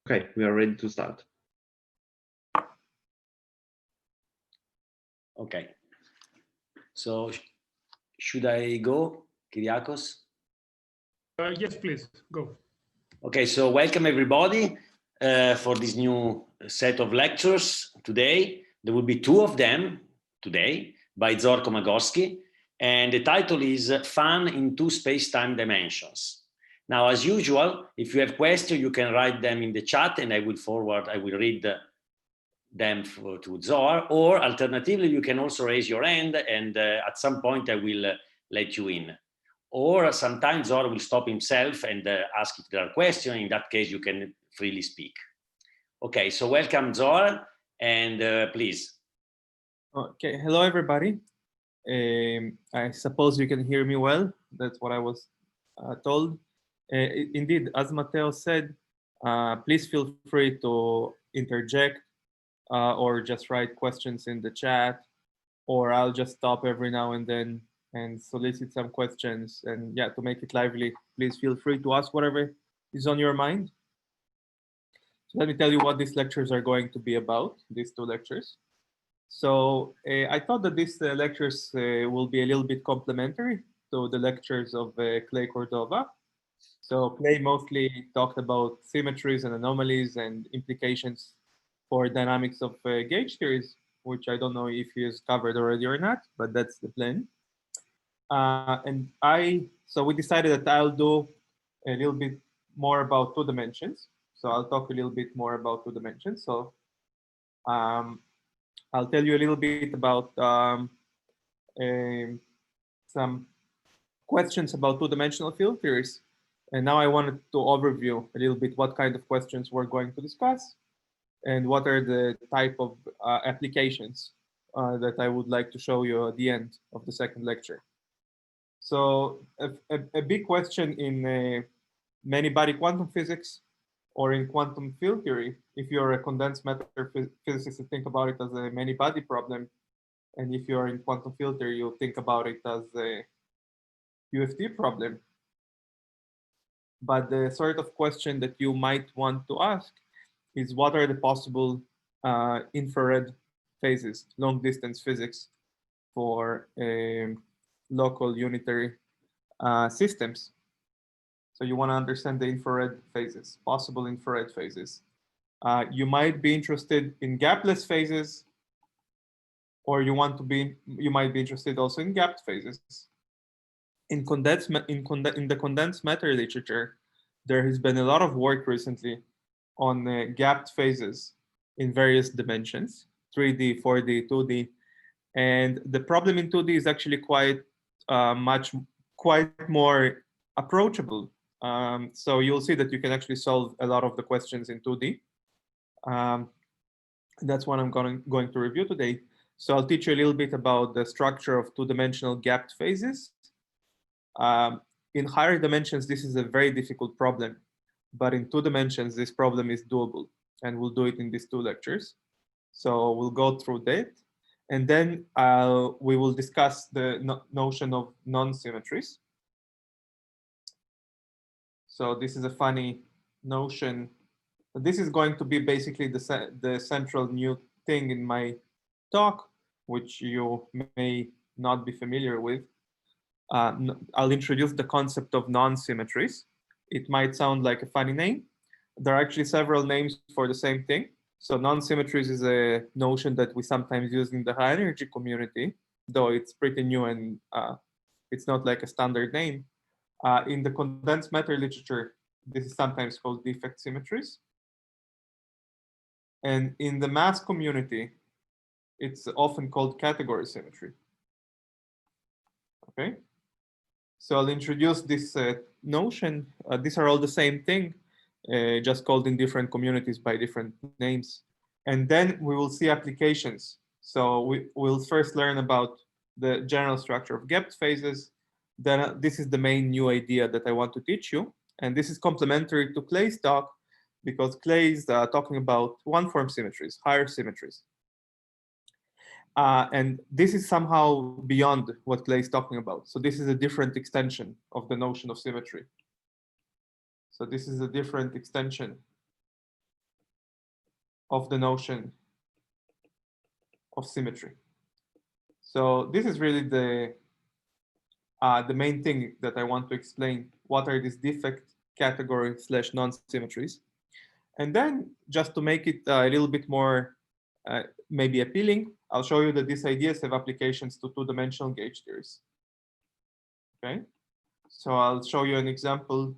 Okay, we are ready to start. Okay. So should I go, Kyriakos? Yes, please, go. Okay, so welcome everybody for this new set of lectures today. There will be two of them today by Zorko Magorski, and the title is Fun in Two Space-Time Dimensions. Now, as usual, if you have questions, you can write them in the chat and I will read them to Zor, or alternatively, you can also raise your hand and at some point I will let you in. Or sometimes Zor will stop himself and ask if there are questions. In that case, you can freely speak. Okay, so welcome Zor, and please. Okay, hello everybody. I suppose you can hear me well. That's what I was told. Indeed, as Matteo said, please feel free to interject or just write questions in the chat, or I'll just stop every now and then and solicit some questions. And yeah, to make it lively, please feel free to ask whatever is on your mind. So let me tell you what these lectures are going to be about, these two lectures. So I thought that these lectures will be a little bit complementary to the lectures of Clay Cordova. So Clay mostly talked about symmetries and anomalies and implications for dynamics of gauge theories, which I don't know if he has covered already or not, but that's the plan. So we decided that I'll do a little bit more about two dimensions. So I'll talk a little bit more about two dimensions. So I'll tell you a little bit about some questions about two-dimensional field theories. And now I wanted to overview a little bit what kind of questions we're going to discuss and what are the type of applications that I would like to show you at the end of the second lecture. So a big question in many-body quantum physics or in quantum field theory, if you're a condensed matter physicist, you think about it as a many-body problem. And if you're in quantum field theory, you think about it as a UFT problem. But the sort of question that you might want to ask is what are the possible infrared phases, long-distance physics for local unitary systems. So you want to understand the infrared phases, possible infrared phases. You might be interested in gapless phases, or you might be interested also in gapped phases. In the condensed matter literature, there has been a lot of work recently on gapped phases in various dimensions, 3D, 4D, 2D. And the problem in 2D is actually quite more approachable. So you'll see that you can actually solve a lot of the questions in 2D. That's what I'm going to review today. So I'll teach you a little bit about the structure of two-dimensional gapped phases. In higher dimensions, this is a very difficult problem, but in 2 dimensions, this problem is doable, and we'll do it in these 2 lectures. So we'll go through that, and then we will discuss the notion of non-symmetries. So this is a funny notion. This is going to be basically the central new thing in my talk, which you may not be familiar with. I'll introduce the concept of non-symmetries. It might sound like a funny name. There are actually several names for the same thing. So non-symmetries is a notion that we sometimes use in the high energy community, though it's pretty new and it's not like a standard name. In the condensed matter literature, this is sometimes called defect symmetries. And in the mass community, it's often called category symmetry. Okay. So I'll introduce this notion. These are all the same thing, just called in different communities by different names. And then we will see applications. So we'll first learn about the general structure of gapped phases. Then this is the main new idea that I want to teach you. And this is complementary to Clay's talk, because Clay is talking about one-form symmetries, higher symmetries. And this is somehow beyond what Clay is talking about. So this is a different extension of the notion of symmetry. So this is a different extension of the notion of symmetry. So this is really the main thing that I want to explain. What are these defect category / non-symmetries? And then just to make it a little bit more maybe appealing, I'll show you that these ideas have applications to two-dimensional gauge theories. Okay, so I'll show you an example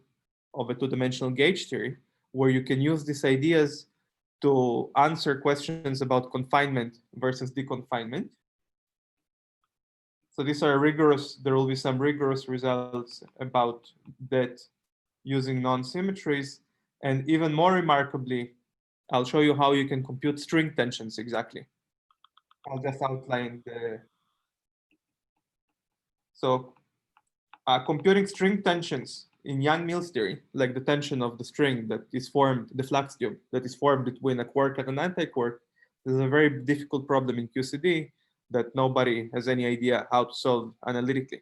of a two-dimensional gauge theory where you can use these ideas to answer questions about confinement versus deconfinement. So these are rigorous, there will be some rigorous results about that using non-symmetries. And even more remarkably, I'll show you how you can compute string tensions exactly. I'll just outline the, so computing string tensions in Yang-Mills theory, like the tension of the string that is formed, the flux tube that is formed between a quark and an anti-quark, is a very difficult problem in QCD that nobody has any idea how to solve analytically.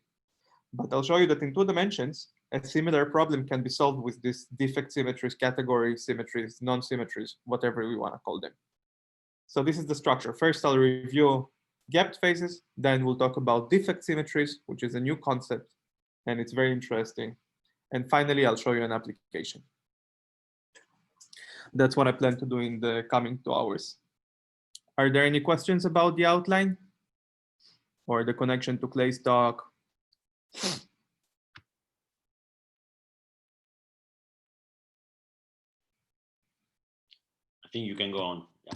But I'll show you that in 2 dimensions, a similar problem can be solved with these defect symmetries, category symmetries, non-symmetries, whatever we want to call them. So this is the structure. First, I'll review gapped phases. Then we'll talk about defect symmetries, which is a new concept, and it's very interesting. And finally, I'll show you an application. That's what I plan to do in the coming 2 hours. Are there any questions about the outline or the connection to Clay's talk? I think you can go on. Yeah.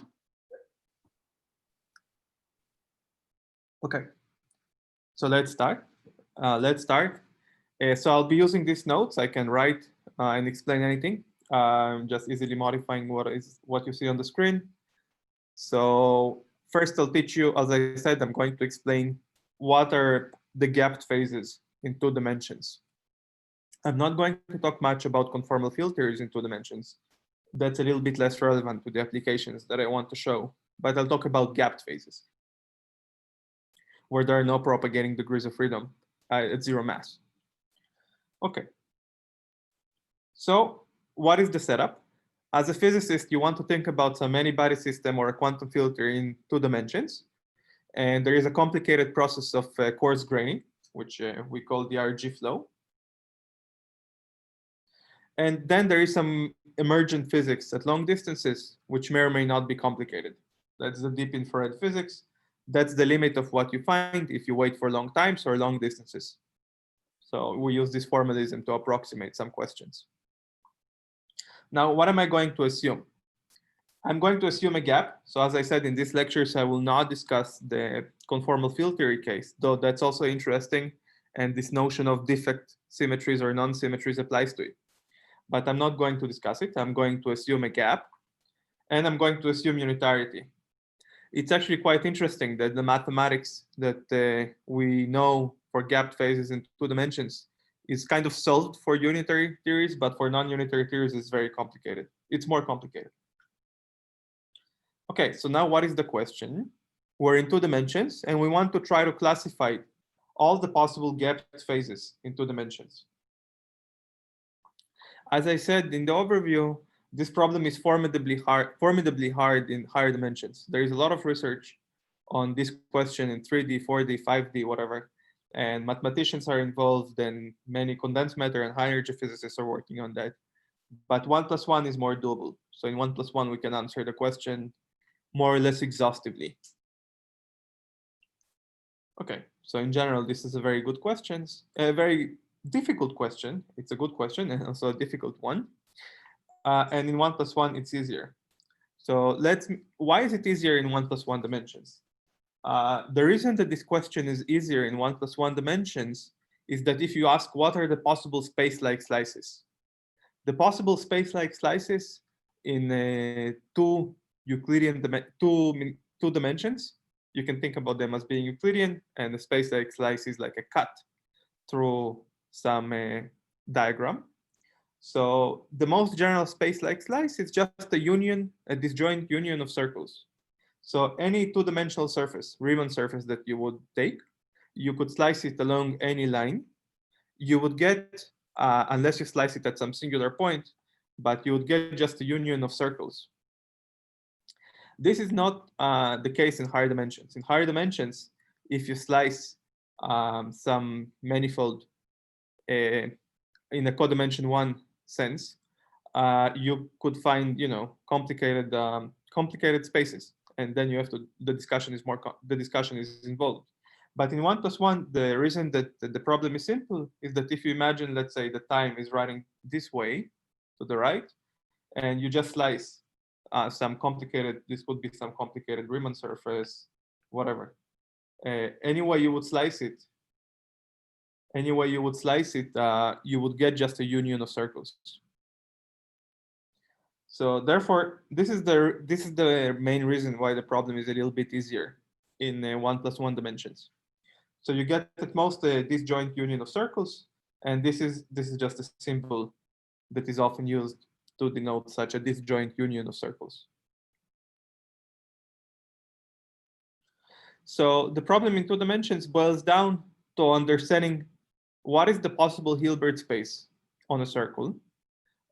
Okay, so let's start. So I'll be using these notes. I can write and explain anything. Just easily modifying what you see on the screen. So first I'll teach you, as I said, I'm going to explain what are the gapped phases in 2 dimensions. I'm not going to talk much about conformal filters in 2 dimensions. That's a little bit less relevant to the applications that I want to show, but I'll talk about gapped phases, where there are no propagating degrees of freedom at 0 mass. Okay. So what is the setup? As a physicist, you want to think about some many-body system or a quantum filter in 2 dimensions. And there is a complicated process of coarse graining, which we call the RG flow. And then there is some emergent physics at long distances, which may or may not be complicated. That's the deep infrared physics. That's the limit of what you find if you wait for long times or long distances. So we use this formalism to approximate some questions. Now, what am I going to assume? I'm going to assume a gap. So as I said, in these lectures, I will not discuss the conformal filter case, though that's also interesting. And this notion of defect symmetries or non-symmetries applies to it. But I'm not going to discuss it. I'm going to assume a gap, and I'm going to assume unitarity. It's actually quite interesting that the mathematics that we know for gapped phases in 2 dimensions is kind of solved for unitary theories, but for non-unitary theories, it's very complicated. It's more complicated. Okay, so now what is the question? We're in 2 dimensions, and we want to try to classify all the possible gapped phases in 2 dimensions. As I said in the overview, this problem is formidably hard in higher dimensions. There is a lot of research on this question in 3D, 4D, 5D, whatever. And mathematicians are involved, and many condensed matter and high energy physicists are working on that. But 1 + 1 is more doable. So in 1 + 1, we can answer the question more or less exhaustively. Okay, so in general, this is a very good question, a very difficult question. It's a good question and also a difficult one. And in 1 + 1, it's easier. So why is it easier in 1 + 1 dimensions? The reason that this question is easier in 1 + 1 dimensions is that if you ask what are the possible space-like slices, the possible space-like slices in 2 Euclidean two dimensions, you can think about them as being Euclidean, and the space-like slice is like a cut through some diagram. So the most general space-like slice is just a union, a disjoint union of circles. So any 2-dimensional surface, Riemann surface that you would take, you could slice it along any line. You would get, unless you slice it at some singular point, but you would get just a union of circles. This is not the case in higher dimensions. In higher dimensions, if you slice some manifold in a codimension 1 sense, you could find, complicated spaces, and then you have to. The discussion is involved. But in 1+1, the reason that the problem is simple is that if you imagine, let's say, the time is running this way to the right, and you just slice some complicated. This would be some complicated Riemann surface, whatever. Any way you would slice it, you would get just a union of circles. So therefore, this is the main reason why the problem is a little bit easier in 1+1 dimensions. So you get at most a disjoint union of circles, and this is just a symbol that is often used to denote such a disjoint union of circles. So the problem in 2 dimensions boils down to understanding what is the possible Hilbert space on a circle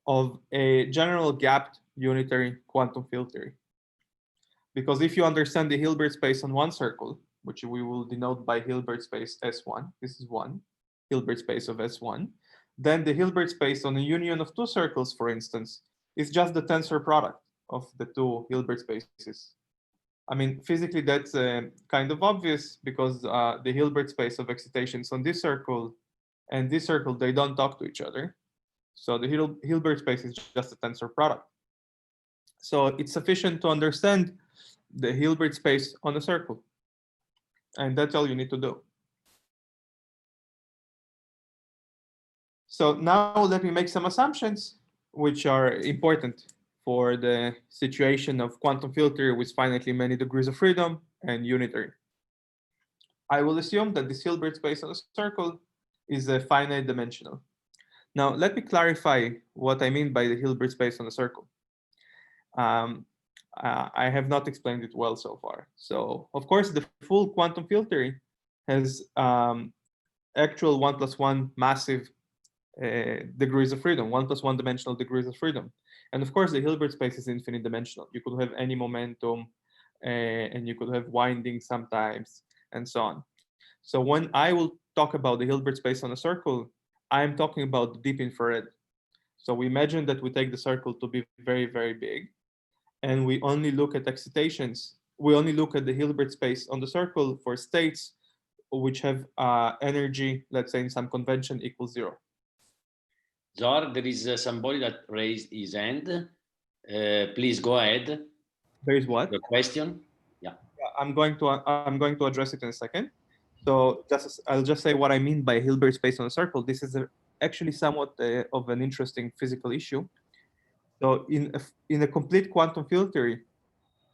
of a general gapped unitary quantum field theory. Because if you understand the Hilbert space on one circle, which we will denote by Hilbert space S1, this is one Hilbert space of S1, then the Hilbert space on a union of 2 circles, for instance, is just the tensor product of the 2 Hilbert spaces. I mean, physically, that's kind of obvious because the Hilbert space of excitations on this circle and this circle, they don't talk to each other. So the Hilbert space is just a tensor product. So it's sufficient to understand the Hilbert space on a circle. And that's all you need to do. So now let me make some assumptions which are important for the situation of quantum field theory with finitely many degrees of freedom and unitary. I will assume that this Hilbert space on a circle is a finite dimensional. Now, let me clarify what I mean by the Hilbert space on a circle. I have not explained it well so far. So, of course, the full quantum field theory has actual 1+1 massive degrees of freedom, 1+1 dimensional degrees of freedom. And of course, the Hilbert space is infinite dimensional. You could have any momentum, and you could have winding sometimes, and so on. So when I will talk about the Hilbert space on a circle, I'm talking about the deep infrared. So we imagine that we take the circle to be very, very big, and we only look at excitations. We only look at the Hilbert space on the circle for states which have energy, let's say in some convention, equals 0. Zor, there is somebody that raised his hand. Please go ahead. There is what? The question? Yeah. I'm going to address it in a second. So I'll just say what I mean by Hilbert space on a circle. This is actually somewhat of an interesting physical issue. So in a complete quantum field theory,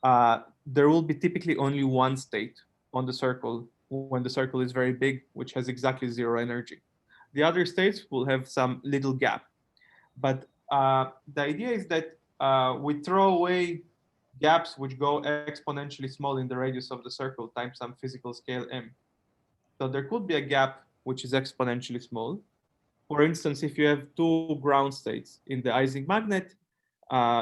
there will be typically only one state on the circle when the circle is very big, which has exactly 0 energy. The other states will have some little gap. But the idea is that we throw away gaps which go exponentially small in the radius of the circle times some physical scale m. So there could be a gap which is exponentially small. For instance, if you have 2 ground states in the Ising magnet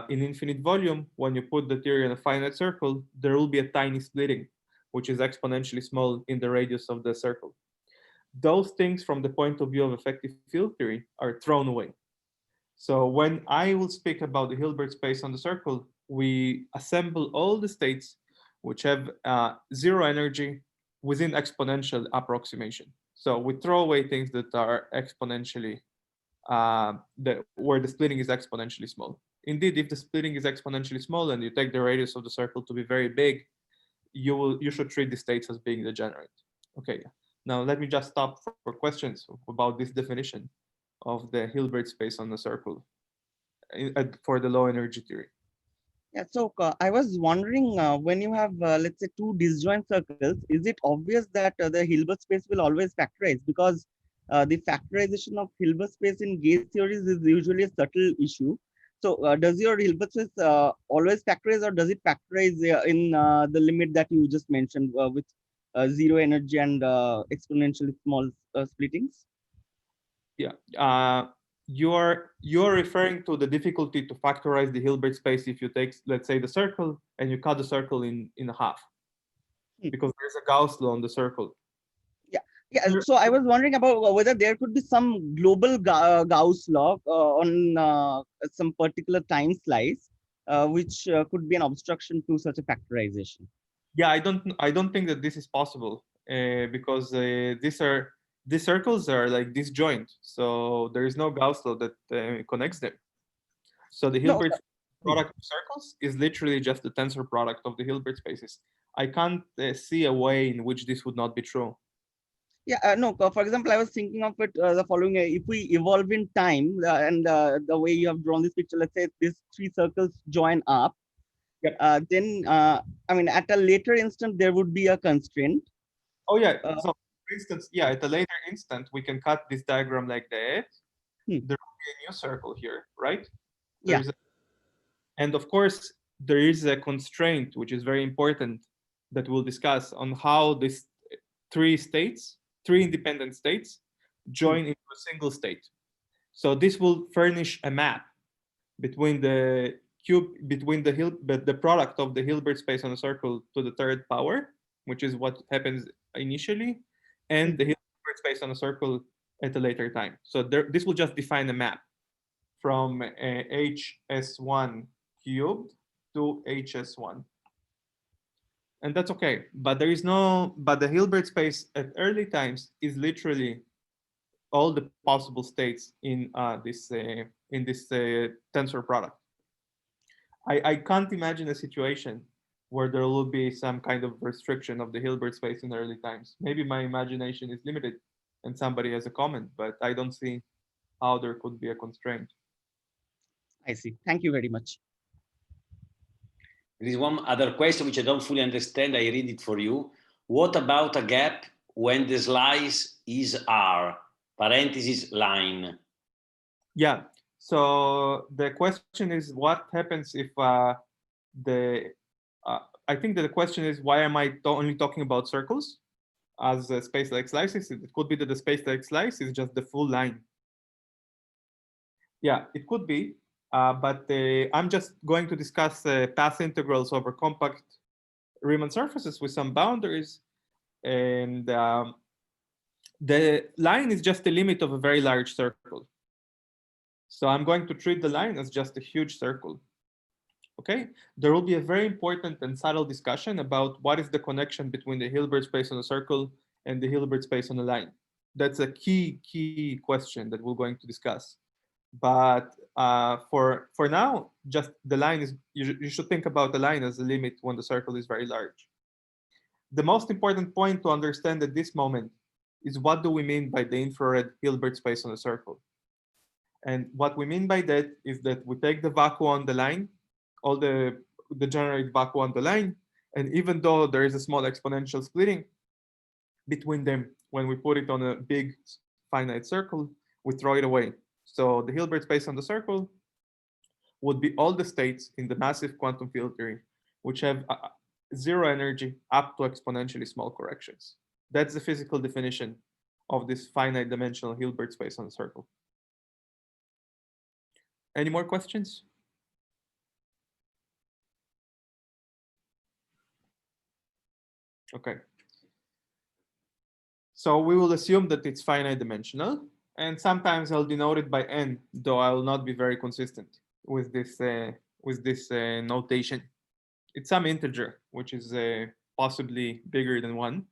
in infinite volume, when you put the theory in a finite circle, there will be a tiny splitting, which is exponentially small in the radius of the circle. Those things from the point of view of effective field theory are thrown away. So when I will speak about the Hilbert space on the circle, we assemble all the states which have 0 energy within exponential approximation. So we throw away things that are exponentially, where the splitting is exponentially small. Indeed, if the splitting is exponentially small and you take the radius of the circle to be very big, you should treat the states as being degenerate. Okay, now let me just stop for questions about this definition of the Hilbert space on the circle for the low energy theory. Yeah, so I was wondering, when you have, let's say, 2 disjoint circles, is it obvious that the Hilbert space will always factorize? Because the factorization of Hilbert space in gauge theories is usually a subtle issue. So does your Hilbert space always factorize, or does it factorize in the limit that you just mentioned with 0 energy and exponentially small splittings? Yeah, you're referring to the difficulty to factorize the Hilbert space if you take, let's say, the circle and you cut the circle in half, because there's a Gauss law on the circle. Yeah, so I was wondering about whether there could be some global Gauss law on some particular time slice, which could be an obstruction to such a factorization. Yeah, I don't think that this is possible because these circles are like disjoint, so there is no Gauss law that connects them. So the No, Hilbert product of circles is literally just the tensor product of the Hilbert spaces. I can't see a way in which this would not be true. yeah, no. For example, I was thinking of it the following: if we evolve in time, and the way you have drawn this picture, let's say these three circles join up, Yep. then I mean, at a later instant, there would be a constraint. Oh yeah. So for instance, yeah, at a later instant, we can cut this diagram like that. There will be a new circle here, right? Yeah. And of course, there is a constraint, which is very important, that we'll discuss on how these three independent states, join into a single state. So this will furnish a map between the the product of the Hilbert space on a circle to the third power, which is what happens initially, and the Hilbert space on a circle at a later time. So this will just define a map from HS1 cubed to HS1. And that's okay. But the Hilbert space at early times is literally all the possible states in this tensor product. I can't imagine a situation where there will be some kind of restriction of the Hilbert space in early times. Maybe my imagination is limited and somebody has a comment, but I don't see how there could be a constraint. I see. Thank you very much. There is one other question which I don't fully understand. I read it for you. What about a gap when the slice is R, parenthesis line? Yeah. So the question is, what happens if I think that the question is, why am I only talking about circles as space-like slices? It could be that the space-like slice is just the full line. Yeah, it could be, but I'm just going to discuss path integrals over compact Riemann surfaces with some boundaries, and the line is just the limit of a very large circle. So I'm going to treat the line as just a huge circle. Okay, there will be a very important and subtle discussion about what is the connection between the Hilbert space on a circle and the Hilbert space on a line. That's a key question that we're going to discuss. But for now, just the line is, you should think about the line as a limit when the circle is very large. The most important point to understand at this moment is what do we mean by the infrared Hilbert space on a circle? And what we mean by that is that we take the vacuum on the line, all the generate vacuum on the line, and even though there is a small exponential splitting between them, when we put it on a big finite circle, we throw it away. So the Hilbert space on the circle would be all the states in the massive quantum field theory, which have zero energy up to exponentially small corrections. That's the physical definition of this finite dimensional Hilbert space on the circle. Any more questions? Okay. So we will assume that it's finite dimensional, and sometimes I'll denote it by n, though I will not be very consistent with this notation. It's some integer, which is possibly bigger than 1.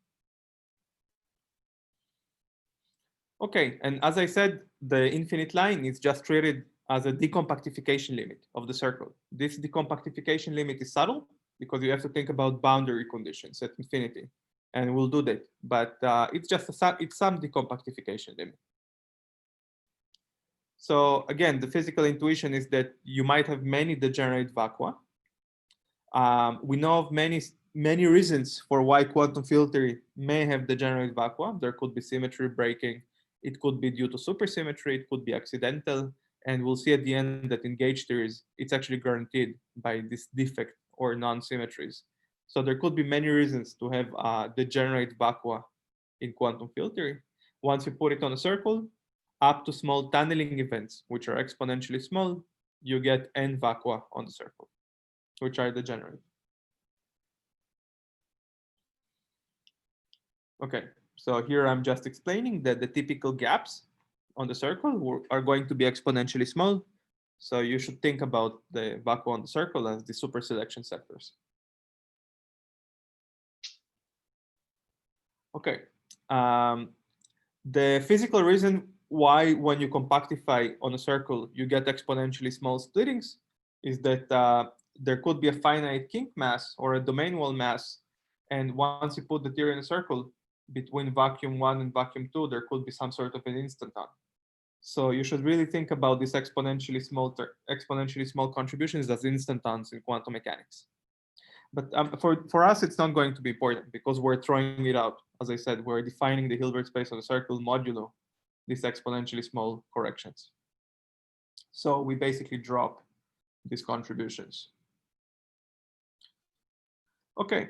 Okay, and as I said, the infinite line is just treated as a decompactification limit of the circle. This decompactification limit is subtle because you have to think about boundary conditions at infinity, and we'll do that. But it's just it's some decompactification limit. So again, the physical intuition is that you might have many degenerate vacua. We know of many reasons for why quantum field theory may have degenerate vacua. There could be symmetry breaking. It could be due to supersymmetry. It could be accidental. And we'll see at the end that in gauge theories, it's actually guaranteed by this defect or non-symmetries. So there could be many reasons to have degenerate vacua in quantum field theory. Once you put it on a circle, up to small tunneling events, which are exponentially small, you get n vacua on the circle, which are degenerate. Okay, so here I'm just explaining that the typical gaps on the circle are going to be exponentially small. So you should think about the vacua on the circle as the super selection sectors. Okay, the physical reason why when you compactify on a circle, you get exponentially small splittings is that there could be a finite kink mass or a domain wall mass. And once you put the theory in a circle, between vacuum 1 and vacuum 2, there could be some sort of an instanton. So you should really think about these exponentially small contributions as instantons in quantum mechanics. But for us, it's not going to be important because we're throwing it out. As I said, we're defining the Hilbert space on the circle modulo these exponentially small corrections. So we basically drop these contributions. Okay,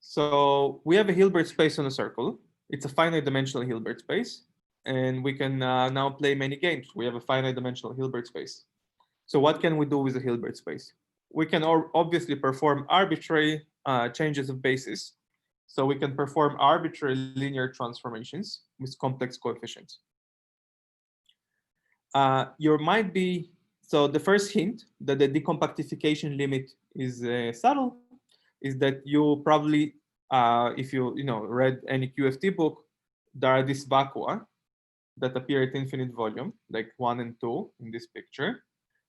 so we have a Hilbert space on a circle. It's a finite dimensional Hilbert space. And we can now play many games. We have a finite dimensional Hilbert space. So what can we do with a Hilbert space? We can obviously perform arbitrary changes of basis. So we can perform arbitrary linear transformations with complex coefficients. So the first hint that the decompactification limit is subtle is that you probably, if you read any QFT book, there are these vacua that appear at infinite volume, like 1 and 2 in this picture.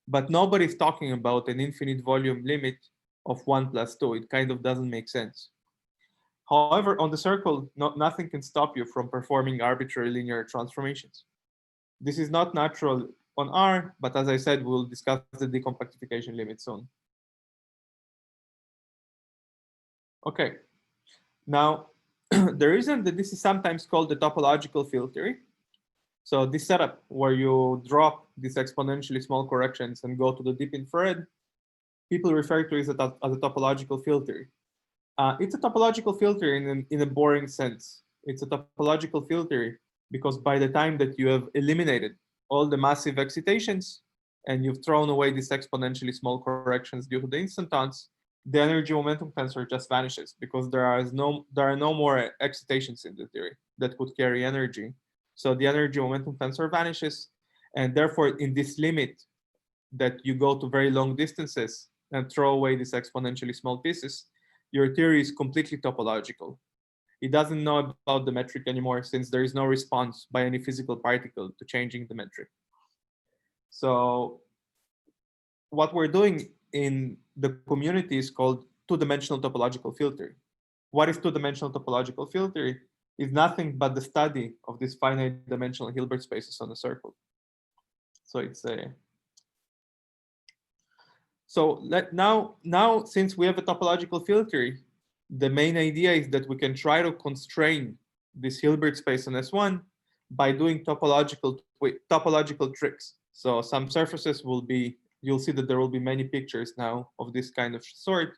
But nobody's talking about an infinite volume limit of 1 plus 2. It kind of doesn't make sense. However, on the circle, nothing can stop you from performing arbitrary linear transformations. This is not natural on R, but as I said, we'll discuss the decompactification limit soon. Okay, now the reason that this is sometimes called the topological filter. So this setup where you drop these exponentially small corrections and go to the deep infrared, people refer to it as a topological filter. It's a topological filter in a boring sense. It's a topological filter because by the time that you have eliminated all the massive excitations and you've thrown away these exponentially small corrections due to the instantons, the energy momentum tensor just vanishes because there are no more excitations in the theory that could carry energy. So the energy momentum tensor vanishes, and therefore in this limit that you go to very long distances and throw away these exponentially small pieces, your theory is completely topological. It doesn't know about the metric anymore since there is no response by any physical particle to changing the metric. So what we're doing in the community is called two-dimensional topological filter. What is two-dimensional topological filter? Is nothing but the study of these finite dimensional Hilbert spaces on a circle. So it's a now since we have a topological filter, the main idea is that we can try to constrain this Hilbert space on S1 by doing topological tricks. So some surfaces will be, you'll see that there will be many pictures now of this kind of sort.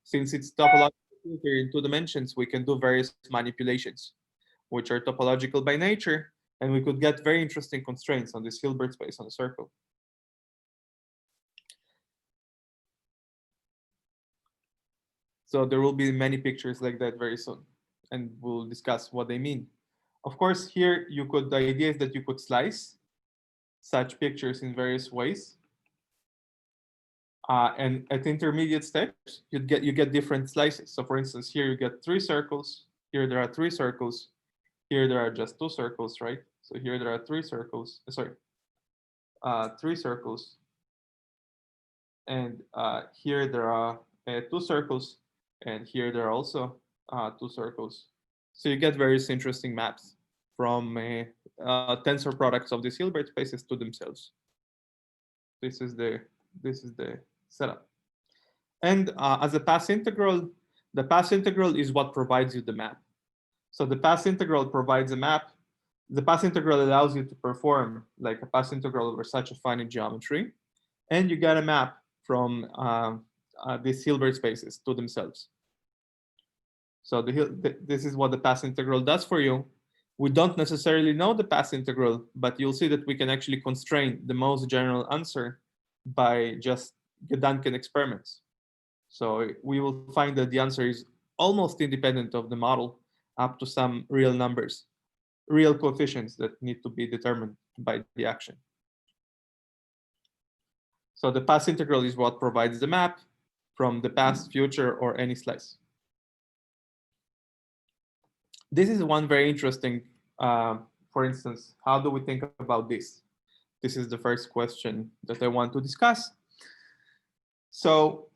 Since it's topological filter in 2 dimensions, we can do various manipulations, which are topological by nature, and we could get very interesting constraints on this Hilbert space on a circle. So there will be many pictures like that very soon, and we'll discuss what they mean. Of course, here the idea is that you could slice such pictures in various ways. And at intermediate steps, you get different slices. So for instance, here you get 3 circles. Here there are 3 circles. Here there are just 2 circles, right? So here there are 3 circles. 3 circles. And here there are 2 circles. And here there are also 2 circles. So you get various interesting maps from tensor products of these Hilbert spaces to themselves. This is the setup. And as a path integral, the path integral is what provides you the map. So the path integral provides a map. The path integral allows you to perform like a path integral over such a finite geometry, and you get a map from these Hilbert spaces to themselves. So this is what the path integral does for you. We don't necessarily know the path integral, but you'll see that we can actually constrain the most general answer by just Gedanken experiments. So we will find that the answer is almost independent of the model up to some real numbers, real coefficients that need to be determined by the action. So the path integral is what provides the map from the past, future, or any slice. This is one very interesting, for instance, how do we think about this? This is the first question that I want to discuss. So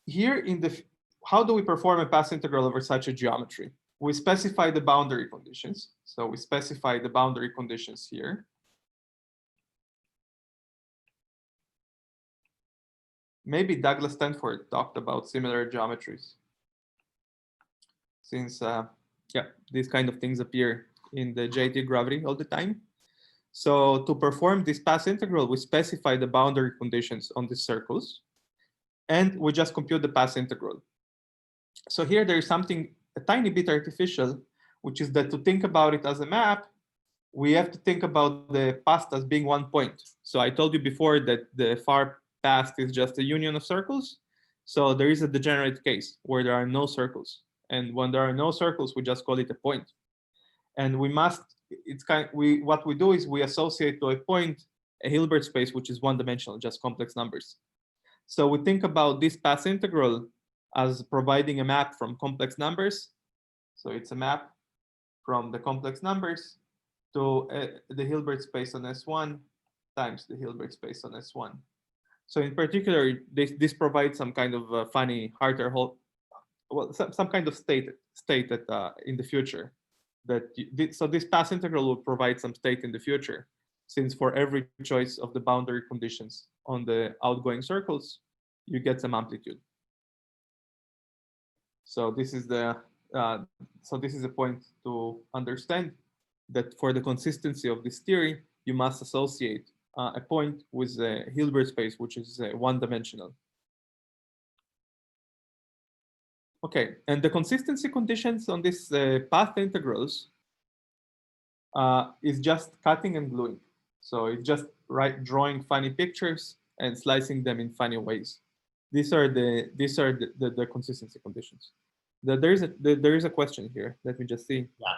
here in the, how do we perform a path integral over such a geometry? We specify the boundary conditions. So we specify the boundary conditions here. Maybe Douglas Stanford talked about similar geometries, since yeah, these kind of things appear in the JT gravity all the time. So to perform this path integral, we specify the boundary conditions on these circles, and we just compute the path integral. So here there is something a tiny bit artificial, which is that to think about it as a map, we have to think about the past as being one point. So I told you before that the far past is just a union of circles. So there is a degenerate case where there are no circles. And when there are no circles, we just call it a point. And we must, it's what we do is we associate to a point a Hilbert space, which is one-dimensional, just complex numbers. So we think about this path integral as providing a map from complex numbers. So it's a map from the complex numbers to the Hilbert space on S1 times the Hilbert space on S1. So in particular, this provides some kind of funny Harter whole, well, some kind of state that in the future, that so this path integral will provide some state in the future, since for every choice of the boundary conditions on the outgoing circles, you get some amplitude. So this is the this is a point to understand that for the consistency of this theory, you must associate a point with a Hilbert space, which is one-dimensional. Okay, and the consistency conditions on these path integrals is just cutting and gluing. So it's just drawing funny pictures and slicing them in funny ways. These are the consistency conditions. There is a question here. Let me just see. Yeah.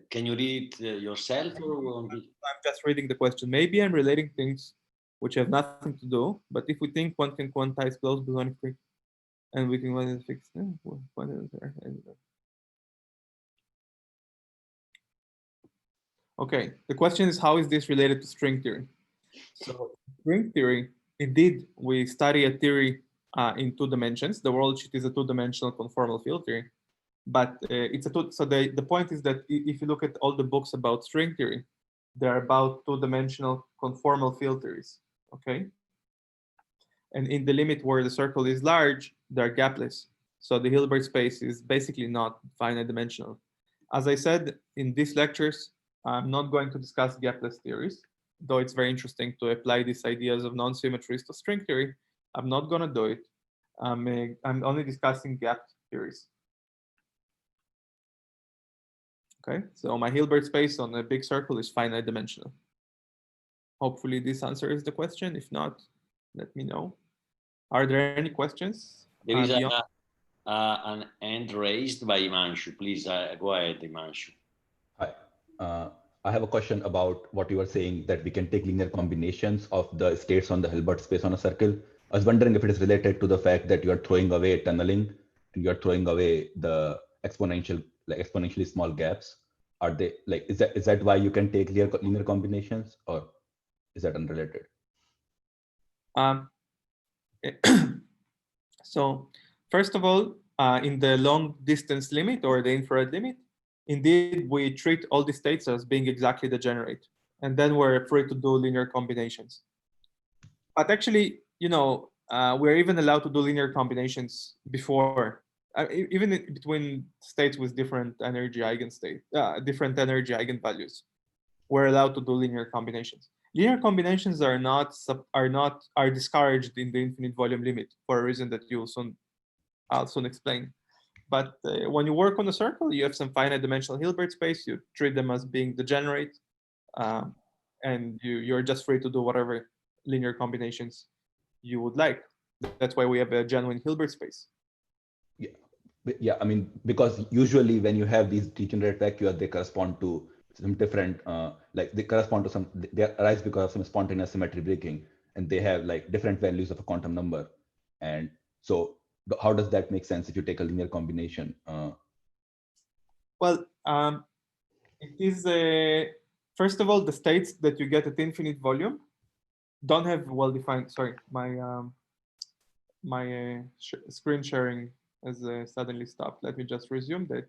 Can you read yourself? Or I'm just reading the question. Maybe I'm relating things which have nothing to do, but if we think one can quantize closed bosonic free, and we can quantize fixed. Okay, the question is, how is this related to string theory? So string theory, indeed, we study a theory in 2 dimensions. The world sheet is a 2-dimensional conformal field theory, but it's a so the point is that if you look at all the books about string theory, they're about 2-dimensional conformal field theories, okay? And in the limit where the circle is large, they're gapless. So the Hilbert space is basically not finite dimensional. As I said in these lectures, I'm not going to discuss gapless theories, though it's very interesting to apply these ideas of non-symmetries to string theory. I'm not going to do it. I'm only discussing gap theories. Okay, so my Hilbert space on a big circle is finite dimensional. Hopefully this answers the question. If not, let me know. Are there any questions? There is an hand raised by Imanshu. Please go ahead, Imanshu. Hi. I have a question about what you were saying, that we can take linear combinations of the states on the Hilbert space on a circle. I was wondering if it is related to the fact that you are throwing away tunneling and you are throwing away the exponentially small gaps. Are they like, is that why you can take linear combinations, or is that unrelated? So first of all, in the long distance limit or the infrared limit, indeed, we treat all the states as being exactly degenerate, and then we're free to do linear combinations. But actually, you know, we're even allowed to do linear combinations before, even between states with different energy eigenstate, different energy eigenvalues. We're allowed to do linear combinations. Linear combinations are discouraged in the infinite volume limit for a reason that I'll soon explain. But when you work on a circle, you have some finite dimensional Hilbert space. You treat them as being degenerate, and you're just free to do whatever linear combinations you would like. That's why we have a genuine Hilbert space. Yeah, yeah. I mean, because usually when you have these degenerate vacua, they correspond to some different, like they correspond to some, they arise because of some spontaneous symmetry breaking, and they have like different values of a quantum number. And so how does that make sense if you take a linear combination? Well, it is, first of all, the states that you get at infinite volume don't have well-defined, sorry, my screen sharing has suddenly stopped. Let me just resume that,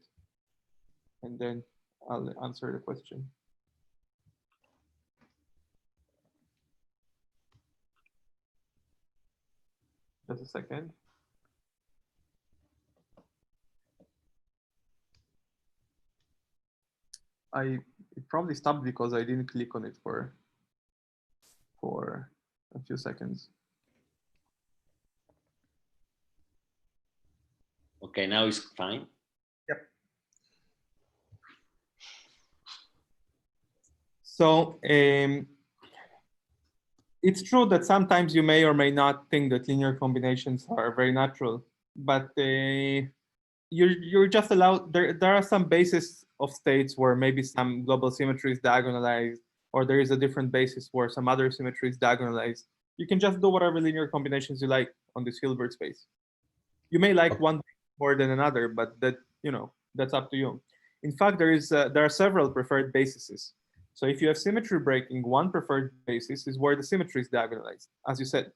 and then I'll answer the question. Just a second. It probably stopped because I didn't click on it for a few seconds. Okay, now it's fine. Yep. So it's true that sometimes you may or may not think that linear combinations are very natural, but you're just allowed, there are some basis of states where maybe some global symmetry is diagonalized, or there is a different basis where some other symmetry is diagonalized. You can just do whatever linear combinations you like on this Hilbert space. You may like one more than another, but that, you know, that's up to you. In fact, there are several preferred bases. So if you have symmetry breaking, one preferred basis is where the symmetry is diagonalized, as you said.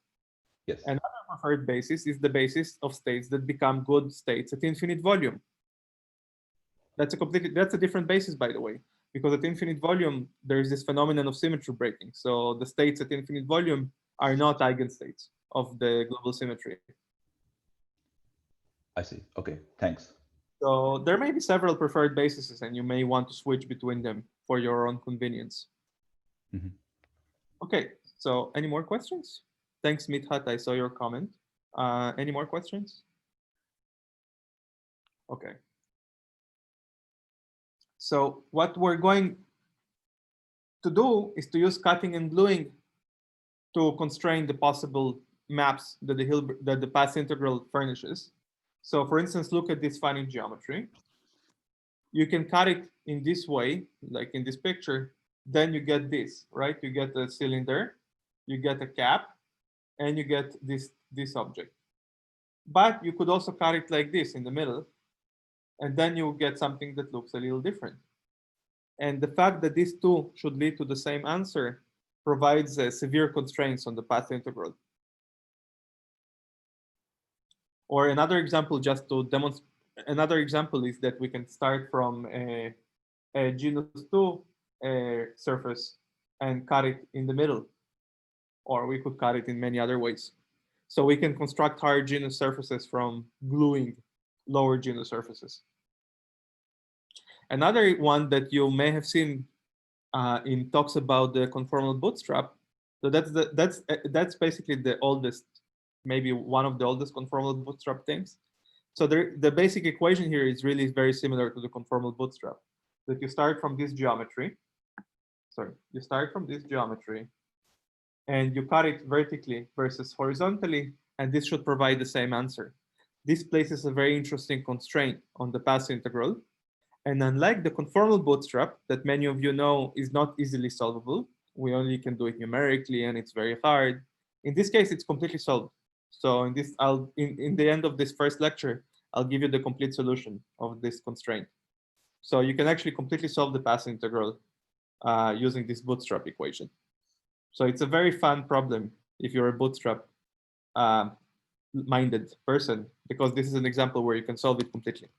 Yes. Another preferred basis is the basis of states that become good states at infinite volume. That's a different basis, by the way, because at infinite volume, there is this phenomenon of symmetry breaking. So the states at infinite volume are not eigenstates of the global symmetry. I see. Okay, thanks. So there may be several preferred bases, and you may want to switch between them for your own convenience. Mm-hmm. Okay, so any more questions? Thanks, Mithat, I saw your comment. Any more questions? Okay. So what we're going to do is to use cutting and gluing to constrain the possible maps that the path integral furnishes. So for instance, look at this finite geometry. You can cut it in this way, like in this picture, then you get this, right? You get a cylinder, you get a cap, and you get this object. But you could also cut it like this in the middle, and then you get something that looks a little different. And the fact that these two should lead to the same answer provides severe constraints on the path integral. Or another example, just to demonstrate, another example is that we can start from a genus 2 surface and cut it in the middle, or we could cut it in many other ways. So we can construct higher genus surfaces from gluing lower genus surfaces. Another one that you may have seen in talks about the conformal bootstrap. So that's basically the oldest, maybe one of the oldest conformal bootstrap things. So the basic equation here is really very similar to the conformal bootstrap. That you start from this geometry. Sorry, you start from this geometry, and you cut it vertically versus horizontally, and this should provide the same answer. This places a very interesting constraint on the path integral. And unlike the conformal bootstrap that many of you know is not easily solvable, we only can do it numerically and it's very hard. In this case, it's completely solved. So in the end of this first lecture, I'll give you the complete solution of this constraint. So you can actually completely solve the path integral using this bootstrap equation. So it's a very fun problem if you're a bootstrap minded person, because this is an example where you can solve it completely.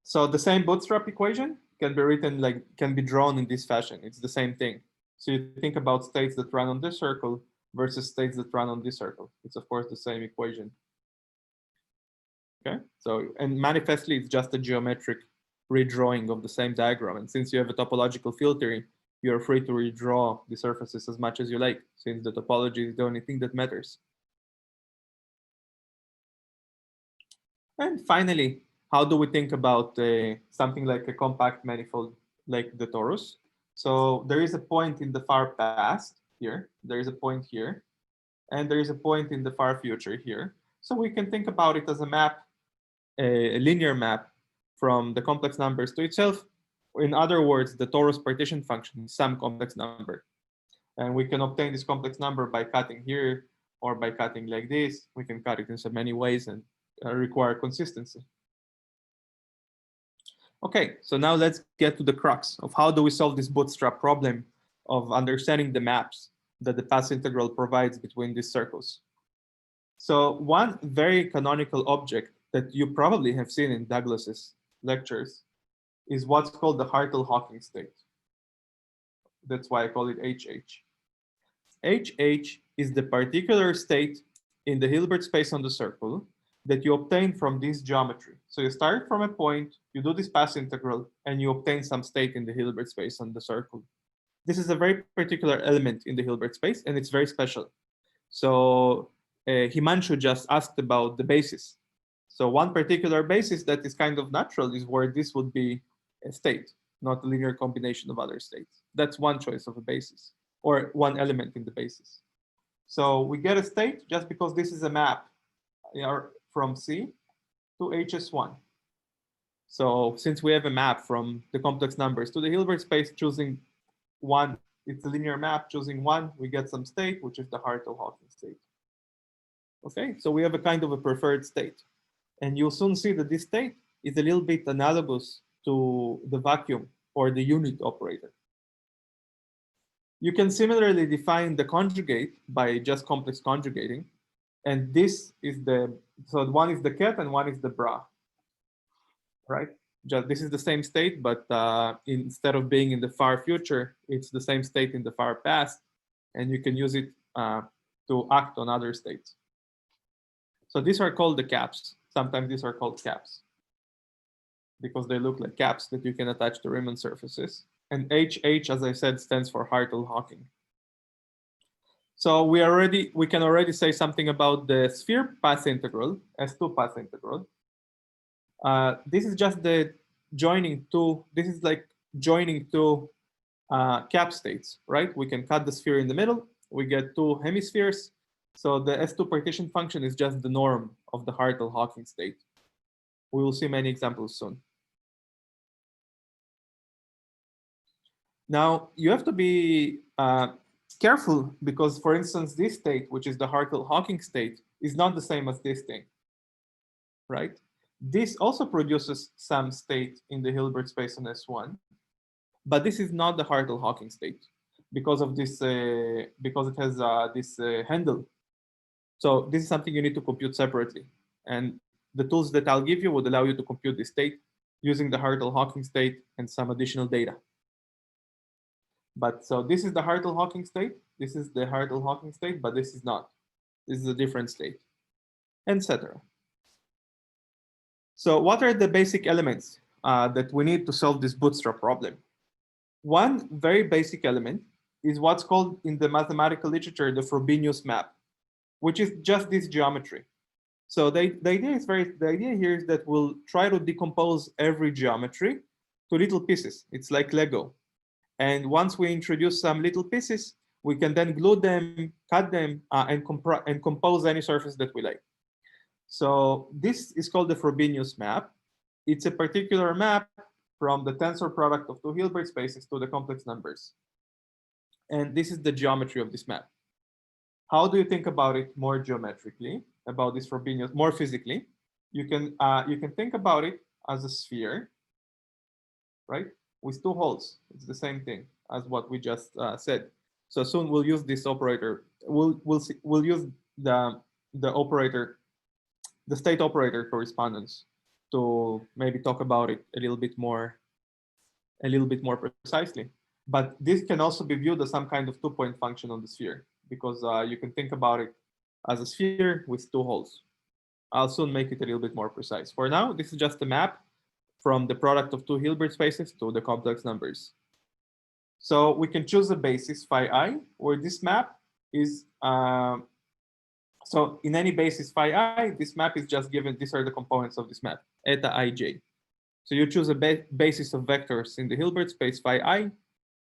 So the same bootstrap equation can be written can be drawn in this fashion. It's the same thing. So you think about states that run on this circle versus states that run on this circle. It's of course the same equation. Okay, so, and manifestly it's just a geometric redrawing of the same diagram. And since you have a topological filter, you're free to redraw the surfaces as much as you like, since the topology is the only thing that matters. And finally, how do we think about something like a compact manifold like the torus? So there is a point in the far past here, there is a point here, and there is a point in the far future here. So we can think about it as a map, a linear map from the complex numbers to itself. In other words, the torus partition function is some complex number. And we can obtain this complex number by cutting here or by cutting like this. We can cut it in so many ways and require consistency. Okay, so now let's get to the crux of how do we solve this bootstrap problem of understanding the maps that the path integral provides between these circles. So one very canonical object that you probably have seen in Douglas's lectures is what's called the Hartle-Hawking state. That's why I call it HH. HH is the particular state in the Hilbert space on the circle that you obtain from this geometry. So you start from a point, you do this path integral, and you obtain some state in the Hilbert space on the circle. This is a very particular element in the Hilbert space, and it's very special. So Himanshu just asked about the basis. So one particular basis that is kind of natural is where this would be a state, not a linear combination of other states. That's one choice of a basis, or one element in the basis. So we get a state just because this is a map from C to HS1. So since we have a map from the complex numbers to the Hilbert space, choosing one, it's a linear map, choosing one, we get some state, which is the Hartle-Hawking state. Okay, so we have a kind of a preferred state. And you'll soon see that this state is a little bit analogous to the vacuum or the unit operator. You can similarly define the conjugate by just complex conjugating. And this is so one is the ket and one is the bra, right? This is the same state, but instead of being in the far future, it's the same state in the far past, and you can use it to act on other states. So these are called the caps. Sometimes these are called caps because they look like caps that you can attach to Riemann surfaces. And HH, as I said, stands for Hartle-Hawking. So we can already say something about the sphere path integral, S2 path integral. This is just the joining two. This is like joining two cap states, right? We can cut the sphere in the middle. We get two hemispheres. So the S2 partition function is just the norm of the Hartle-Hawking state. We will see many examples soon. Now you have to be careful because, for instance, this state, which is the Hartle-Hawking state, is not the same as this thing, right? This also produces some state in the Hilbert space on S1, but this is not the Hartle-Hawking state because of this, because it has this handle. So this is something you need to compute separately. And the tools that I'll give you would allow you to compute this state using the Hartle-Hawking state and some additional data. But so this is the Hartle-Hawking state. This is the Hartle-Hawking state, but this is not. This is a different state, etc. So what are the basic elements that we need to solve this bootstrap problem? One very basic element is what's called in the mathematical literature the Fobenius map, which is just this geometry. So the idea here is that we'll try to decompose every geometry to little pieces. It's like Lego. And once we introduce some little pieces, we can then glue them, cut them, and compose any surface that we like. So this is called the Fobenius map. It's a particular map from the tensor product of two Hilbert spaces to the complex numbers. And this is the geometry of this map. How do you think about it more geometrically, about this Fobenius, more physically? You can think about it as a sphere, right? With two holes. It's the same thing as what we just said. So soon we'll use this operator. We'll use the operator, the state operator correspondence, to maybe talk about it a little bit more precisely. But this can also be viewed as some kind of two-point function on the sphere, because you can think about it as a sphere with two holes. I'll soon make it a little bit more precise. For now, this is just a map from the product of two Hilbert spaces to the complex numbers. So we can choose a basis phi I, where this map is So in any basis phi I, this map is just given, these are the components of this map, eta ij. So you choose a basis of vectors in the Hilbert space phi I,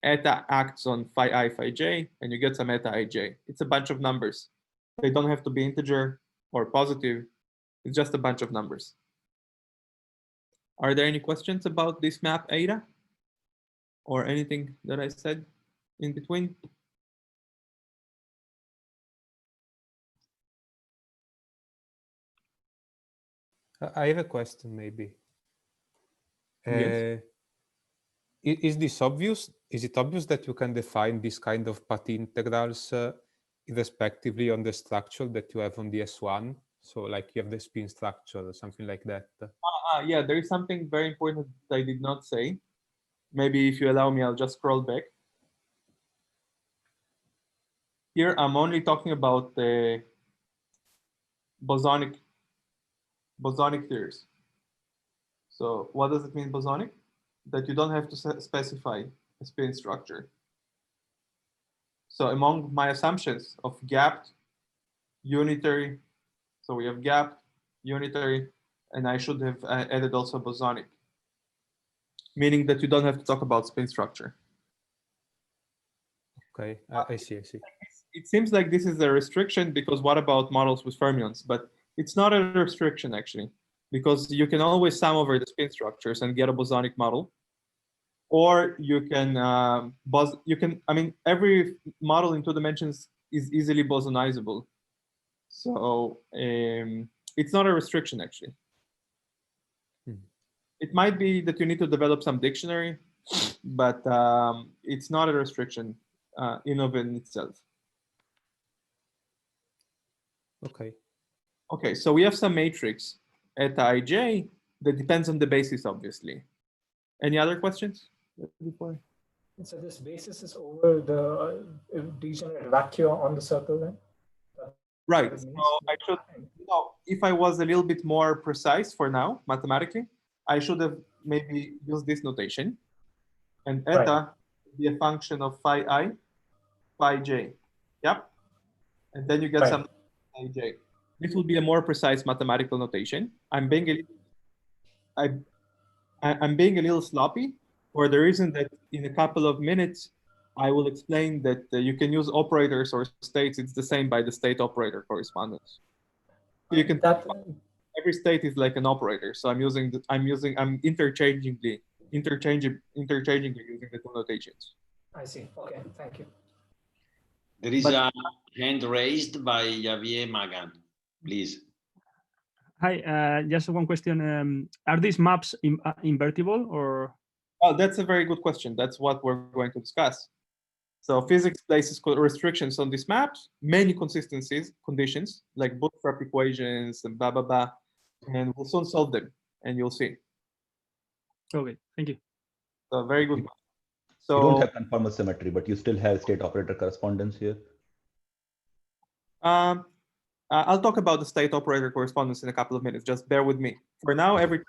eta acts on phi I, phi j, and you get some eta ij. It's a bunch of numbers. They don't have to be integer or positive. It's just a bunch of numbers. Are there any questions about this map eta? Or anything that I said in between? I have a question, maybe. Yes. Is this obvious? Is it obvious that you can define this kind of path integrals irrespectively on the structure that you have on the S1? So like you have the spin structure or something like that. Yeah, there is something very important that I did not say. Maybe if you allow me, I'll just scroll back. Here, I'm only talking about the bosonic theories. So what does it mean, bosonic? That you don't have to specify a spin structure. So among my assumptions of gapped, unitary, so we have gapped, unitary, and I should have added also bosonic, meaning that you don't have to talk about spin structure. Okay, I see. It seems like this is a restriction because what about models with fermions? But it's not a restriction actually, because you can always sum over the spin structures and get a bosonic model. Or you can, I mean, every model in 2 dimensions is easily bosonizable. So it's not a restriction actually. It might be that you need to develop some dictionary, but it's not a restriction in of itself. Okay. Okay, so we have some matrix eta ij that depends on the basis, obviously. Any other questions before? So this basis is over the degenerate vacuum on the circle then? Right. So I should, if I was a little bit more precise for now, mathematically, I should have maybe used this notation. And eta would be a function of phi I, phi j. Yep. And then you get some phi j. This will be a more precise mathematical notation. I'm being a little sloppy for the reason that in a couple of minutes, I will explain that you can use operators or states. It's the same by the state operator correspondence. So you can every state is like an operator. So I'm interchangeably using the 2 notations. I see. Okay, thank you. There is a hand raised by Javier Magan, please. Hi, just one question. Are these maps invertible or? Oh, that's a very good question. That's what we're going to discuss. So physics places restrictions on these maps, many conditions like bootstrap equations and blah, blah, blah. And we'll soon solve them and you'll see. Okay, thank you. So very good. So you don't have conformal symmetry, but you still have state operator correspondence here. I'll talk about the state operator correspondence in a couple of minutes. Just bear with me. For now, every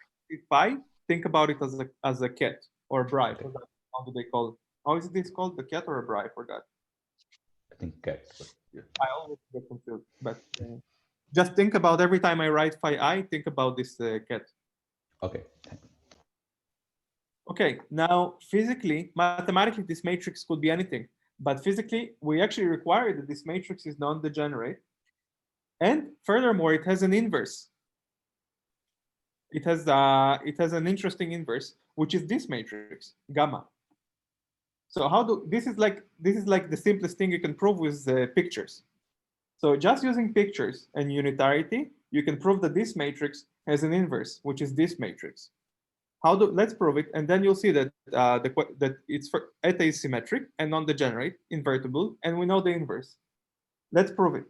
phi, think about it as a ket or a bri. Okay. How do they call it? How is this called? The ket or a bri? I forgot. I think ket. Yeah. I always get confused. But just think about every time I write phi I, think about this ket. Okay. Okay. Now, physically, mathematically, this matrix could be anything. But physically, we actually require that this matrix is non-degenerate. And furthermore, it has an inverse. It has an interesting inverse, which is this matrix, gamma. So this is like the simplest thing you can prove with pictures. So just using pictures and unitarity, you can prove that this matrix has an inverse, which is this matrix. Let's prove it, and then you'll see that that it's for eta is symmetric and non-degenerate, invertible, and we know the inverse. Let's prove it.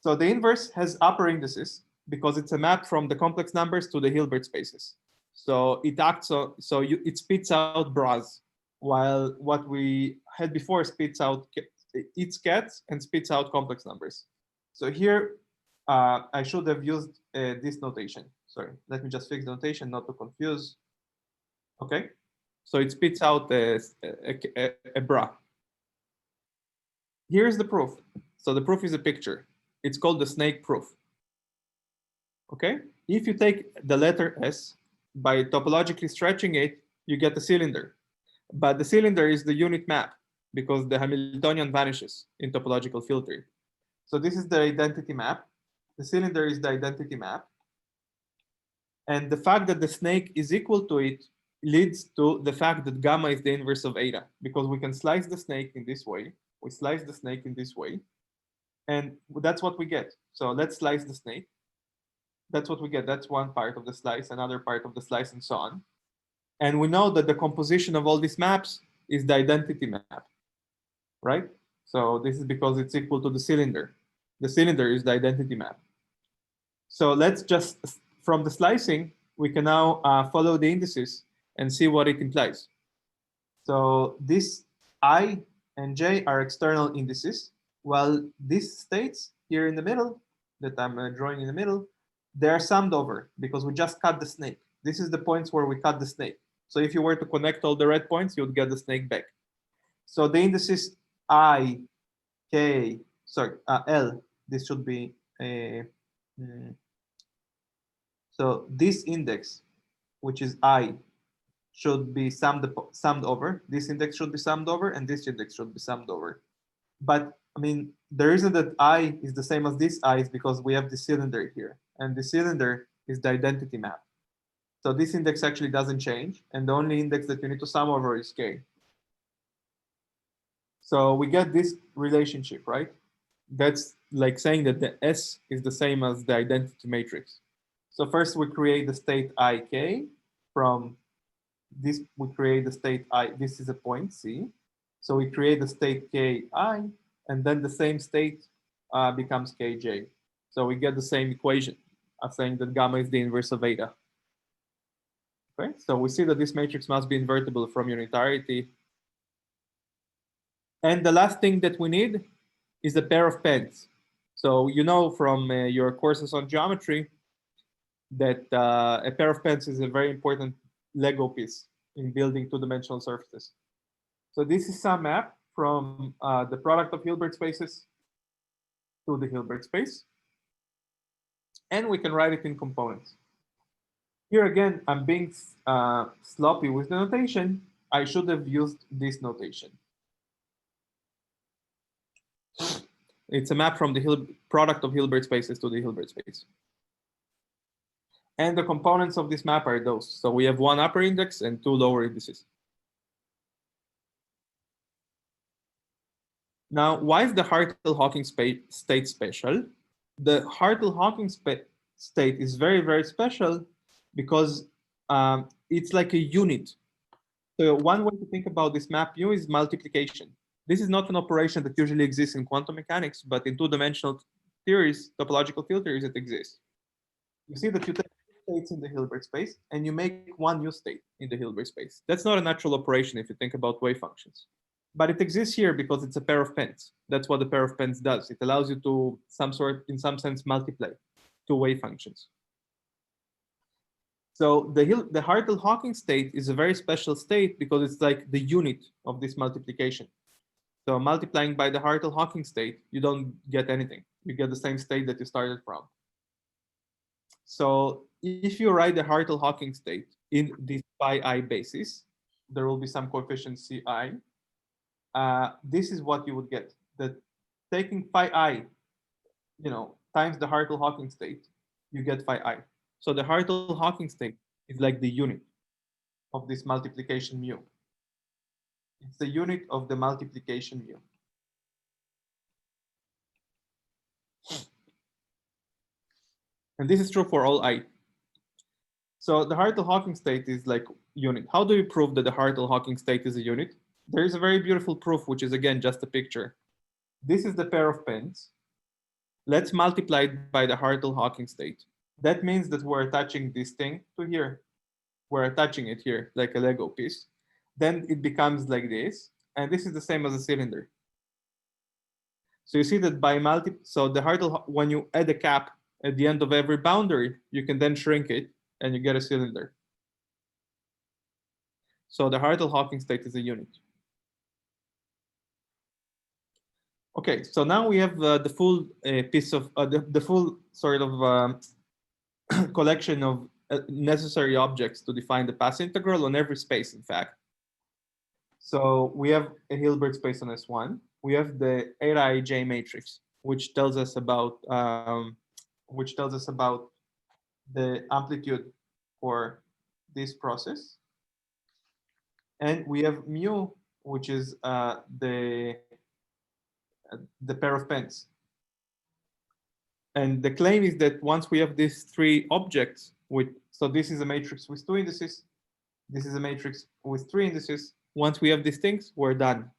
So the inverse has upper indices because it's a map from the complex numbers to the Hilbert spaces. So it spits out bras, while what we had before spits out its cats and spits out complex numbers. So here I should have used this notation. Sorry, let me just fix the notation not to confuse. Okay, so it spits out a bra. Here's the proof. So the proof is a picture. It's called the snake proof. Okay? If you take the letter S, by topologically stretching it, you get a cylinder. But the cylinder is the unit map because the Hamiltonian vanishes in topological filtering. So this is the identity map. The cylinder is the identity map. And the fact that the snake is equal to it leads to the fact that gamma is the inverse of eta, because we can slice the snake in this way. We slice the snake in this way, and that's what we get. So let's slice the snake. That's what we get. That's one part of the slice, another part of the slice, and so on. And we know that the composition of all these maps is the identity map, right? So this is because it's equal to the cylinder. The cylinder is the identity map. So let's just, from the slicing, we can now follow the indices and see what it implies. So this I and j are external indices, while these states here in the middle, that I'm drawing in the middle, they're summed over because we just cut the snake. This is the points where we cut the snake. So if you were to connect all the red points, you would get the snake back. So the indices I, K, sorry, L, this should be so this index, which is I, should be summed over. This index should be summed over, and this index should be summed over. But I mean, the reason that I is the same as this I is because we have the cylinder here, and the cylinder is the identity map. So this index actually doesn't change, and the only index that you need to sum over is K. So we get this relationship, right? That's like saying that the S is the same as the identity matrix. So first we create the state IK. From this, we create the state I, this is a point C. So we create the state Ki, and then the same state becomes Kj. So we get the same equation of saying that gamma is the inverse of eta. Okay, so we see that this matrix must be invertible from unitarity. And the last thing that we need is a pair of pens. So you know from your courses on geometry that a pair of pens is a very important Lego piece in building two-dimensional surfaces. So this is some map from the product of Hilbert spaces to the Hilbert space. And we can write it in components. Here again, I'm being sloppy with the notation. I should have used this notation. It's a map from the product of Hilbert spaces to the Hilbert space. And the components of this map are those. So we have one upper index and two lower indices. Now, why is the Hartle-Hawking state special? The Hartle-Hawking state is very, very special because it's like a unit. So one way to think about this map U is multiplication. This is not an operation that usually exists in quantum mechanics, but in two-dimensional theories, topological field theories, it exists. You see that you take states in the Hilbert space and you make one new state in the Hilbert space. That's not a natural operation if you think about wave functions. But it exists here because it's a pair of pens. That's what the pair of pens does. It allows you to in some sense, multiply two wave functions. So the Hartle-Hawking state is a very special state because it's like the unit of this multiplication. So multiplying by the Hartle-Hawking state, you don't get anything. You get the same state that you started from. So if you write the Hartle-Hawking state in this phi I basis, there will be some coefficient Ci. This is what you would get. That taking phi I, times the Hartle-Hawking state, you get phi I. So the Hartle-Hawking state is like the unit of this multiplication mu. It's the unit of the multiplication mu. And this is true for all I. So the Hartle-Hawking state is like unit. How do you prove that the Hartle-Hawking state is a unit? There is a very beautiful proof, which is again just a picture. This is the pair of pens. Let's multiply it by the Hartle-Hawking state. That means that we're attaching this thing to here. We're attaching it here like a Lego piece. Then it becomes like this. And this is the same as a cylinder. So you see that by so the Hartle, when you add a cap at the end of every boundary, you can then shrink it and you get a cylinder. So the Hartle-Hawking state is a unit. Okay, so now we have the full piece of the full sort of collection of necessary objects to define the path integral on every space, in fact. So we have a Hilbert space on S1. We have the eta ij matrix, which tells us about the amplitude for this process. And we have mu, which is the pair of pens. And the claim is that once we have these three objects, so this is a matrix with two indices, this is a matrix with three indices. Once we have these things, we're done.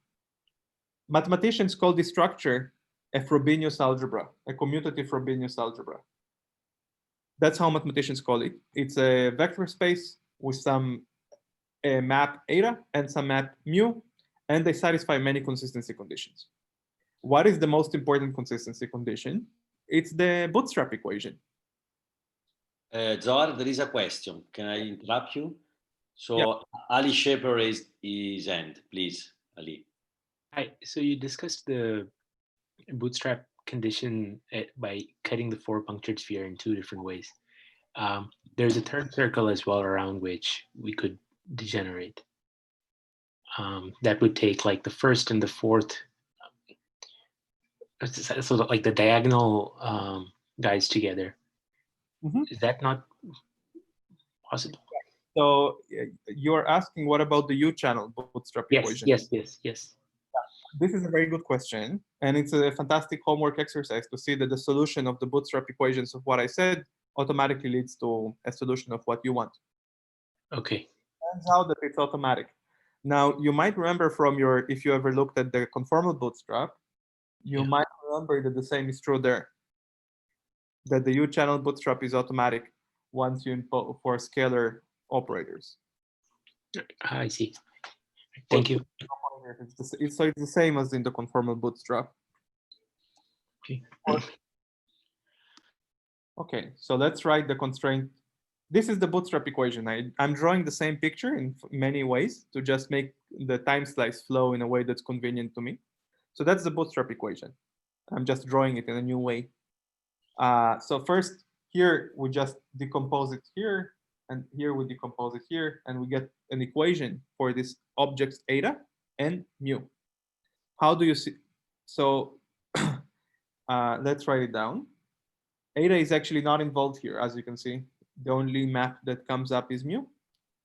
Mathematicians call this structure a Frobenius algebra, a commutative Frobenius algebra. That's how mathematicians call it. It's a vector space with some map eta and some map mu, and they satisfy many consistency conditions. What is the most important consistency condition? It's the bootstrap equation. Zohar, there is a question. Can I interrupt you? So Yeah. Ali Shepherd raised his hand, please, Ali. Hi. So you discussed the bootstrap condition by cutting the four punctured sphere in two different ways. There's a third circle as well around which we could degenerate. That would take like the first and the fourth, so like the diagonal guys together. Mm-hmm. Is that not possible? So you're asking what about the U-channel bootstrap equation? Yes. This is a very good question, and it's a fantastic homework exercise to see that the solution of the bootstrap equations of what I said automatically leads to a solution of what you want. Okay. Turns out that it's automatic. Now, you might remember from if you ever looked at the conformal bootstrap, you might remember that the same is true there. That the U-channel bootstrap is automatic once you impose for scalar operators. I see. Thank you. So it's the same as in the conformal bootstrap. Okay. Okay, so let's write the constraint. This is the bootstrap equation. I'm drawing the same picture in many ways to just make the time slice flow in a way that's convenient to me. So that's the bootstrap equation. I'm just drawing it in a new way. So first, here we just decompose it here, and here we decompose it here, and we get an equation for this objects eta and mu. How do you see? So let's write it down. Eta is actually not involved here, as you can see. The only map that comes up is mu.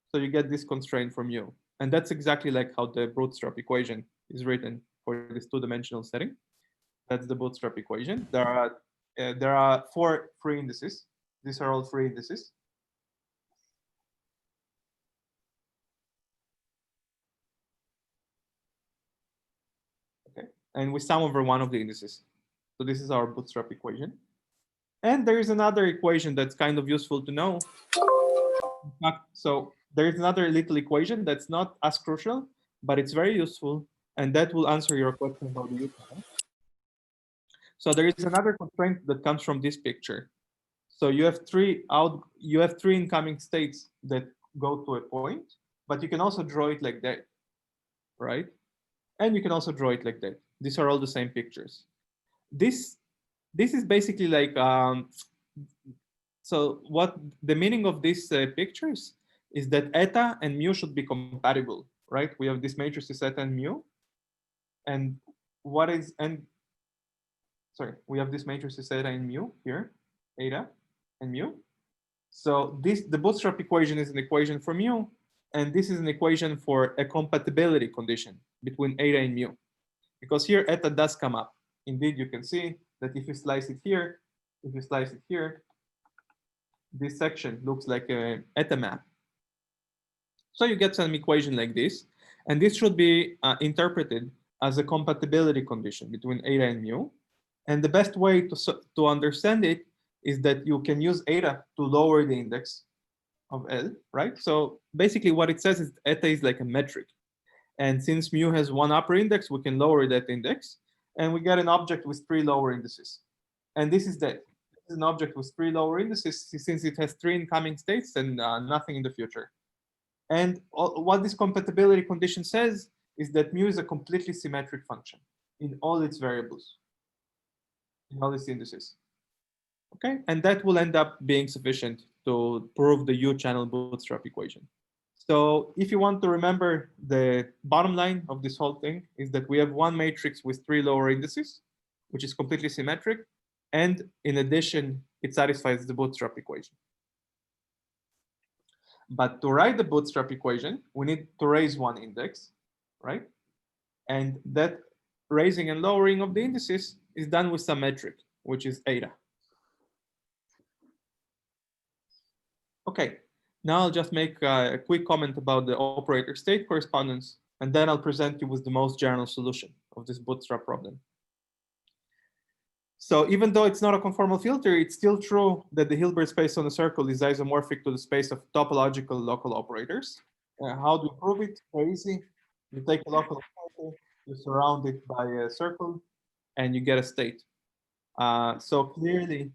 So you get this constraint from mu. And that's exactly like how the bootstrap equation is written for this two-dimensional setting. That's the bootstrap equation. There are four free indices. These are all free indices. Okay, and we sum over one of the indices. So this is our bootstrap equation. And there is another equation that's kind of useful to know. So there is another little equation that's not as crucial, but it's very useful, and that will answer your question about the U-channel. So there is another constraint that comes from this picture. So you have three incoming states that go to a point, but you can also draw it like that, right? And you can also draw it like that. These are all the same pictures. This is basically like, so what the meaning of these pictures is that eta and mu should be compatible, right? We have this matrices eta and mu, and we have this matrices eta and mu here, eta and mu. So the bootstrap equation is an equation for mu, and this is an equation for a compatibility condition between eta and mu, because here eta does come up. Indeed, you can see that if you slice it here, this section looks like a eta map. So you get some equation like this, and this should be interpreted as a compatibility condition between eta and mu. And the best way to understand it is that you can use eta to lower the index of L, right? So basically what it says is eta is like a metric. And since mu has one upper index, we can lower that index, and we get an object with three lower indices. And this is that. This is an object with three lower indices since it has three incoming states and nothing in the future. And what this compatibility condition says is that mu is a completely symmetric function. in all its variables, in all its indices. Okay, and that will end up being sufficient to prove the U-channel bootstrap equation. So if you want to remember, the bottom line of this whole thing is that we have one matrix with 3 lower indices, which is completely symmetric. And in addition, it satisfies the bootstrap equation. But to write the bootstrap equation, we need to raise one index, right? And that raising and lowering of the indices is done with some metric, which is eta. Okay, now I'll just make a quick comment about the operator state correspondence, and then I'll present you with the most general solution of this bootstrap problem. So even though it's not a conformal filter, it's still true that the Hilbert space on a circle is isomorphic to the space of topological local operators. How do you prove it? Very easy. You take a local operator, you surround it by a circle, and you get a state. So clearly,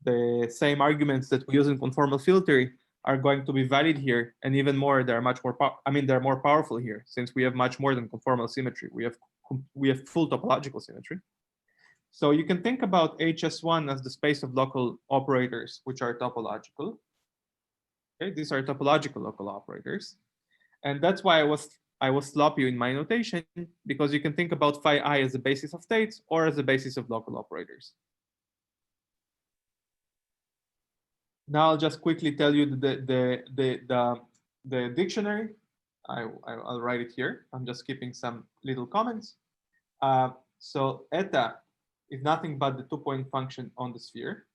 the same arguments that we use in conformal filtering are going to be valid here, and even more, they're much more. They're more powerful here, since we have much more than conformal symmetry. We have full topological symmetry. So you can think about HS1 as the space of local operators, which are topological. Okay, these are topological local operators, and that's why I was sloppy in my notation, because you can think about phi I as the basis of states or as the basis of local operators. Now I'll just quickly tell you the dictionary. I'll write it here. I'm just skipping some little comments. So eta is nothing but the 2-point function on the sphere.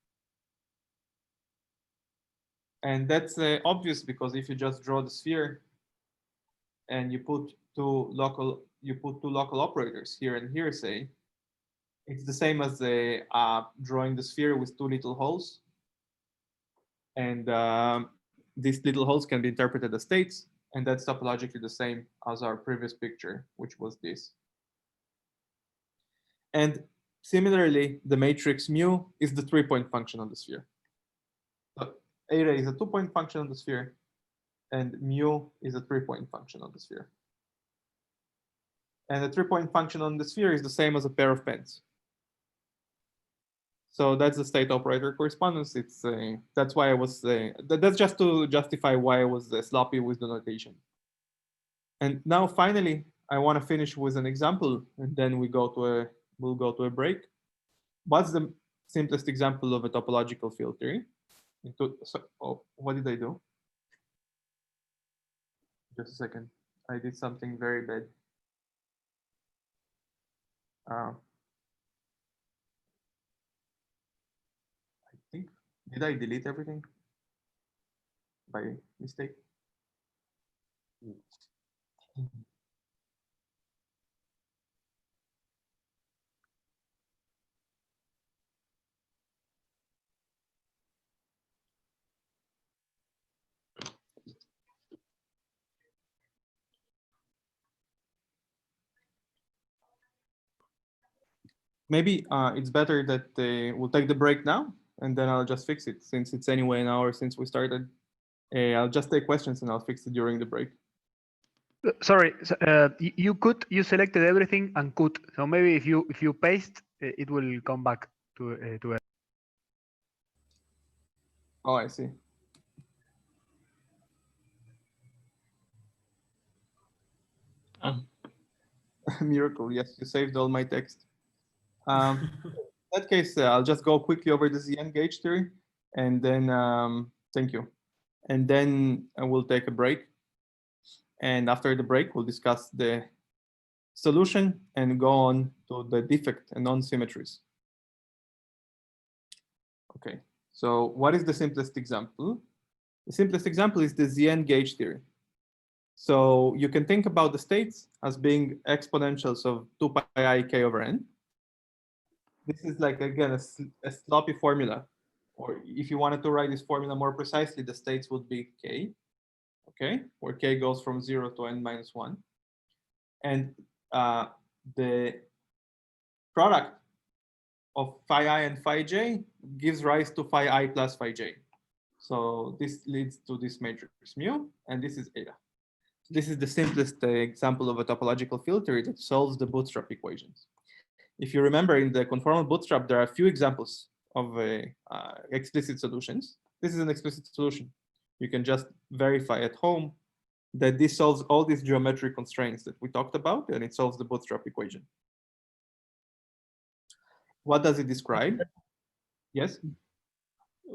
And that's obvious, because if you just draw the sphere and you put two local operators here and here, say, it's the same as the drawing the sphere with 2 little holes. And these little holes can be interpreted as states, and that's topologically the same as our previous picture, which was this. And similarly, the matrix mu is the 3-point function on the sphere. So eta is a 2-point function on the sphere, and mu is a 3-point function on the sphere. And the 3-point function on the sphere is the same as a pair of pens. So that's the state operator correspondence. It's that's why I was that's just to justify why I was sloppy with the notation. And now finally, I want to finish with an example, and then we'll go to a break. What's the simplest example of a topological filtering? What did I do? Just a second. I did something very bad. Did I delete everything by mistake? Maybe it's better that we'll take the break now, and then I'll just fix it, since it's anyway an hour since we started. I'll just take questions and I'll fix it during the break. Sorry, you selected everything and could. So maybe if you paste, it will come back to it. Oh, I see. Miracle, yes, you saved all my text. In that case, I'll just go quickly over the ZN gauge theory, and then thank you. And then I will take a break. And after the break, we'll discuss the solution and go on to the defect and non-symmetries. Okay, so what is the simplest example? The simplest example is the ZN gauge theory. So you can think about the states as being exponentials of 2 pi I k over n. This is like, again, a sloppy formula. Or if you wanted to write this formula more precisely, the states would be k, okay, where k goes from 0 to n minus 1. And the product of phi I and phi j gives rise to phi I plus phi j. So this leads to this matrix mu, and this is eta. This is the simplest example of a topological filter that solves the bootstrap equations. If you remember, in the conformal bootstrap, there are a few examples of explicit solutions. This is an explicit solution. You can just verify at home that this solves all these geometric constraints that we talked about, and it solves the bootstrap equation. What does it describe? Yes?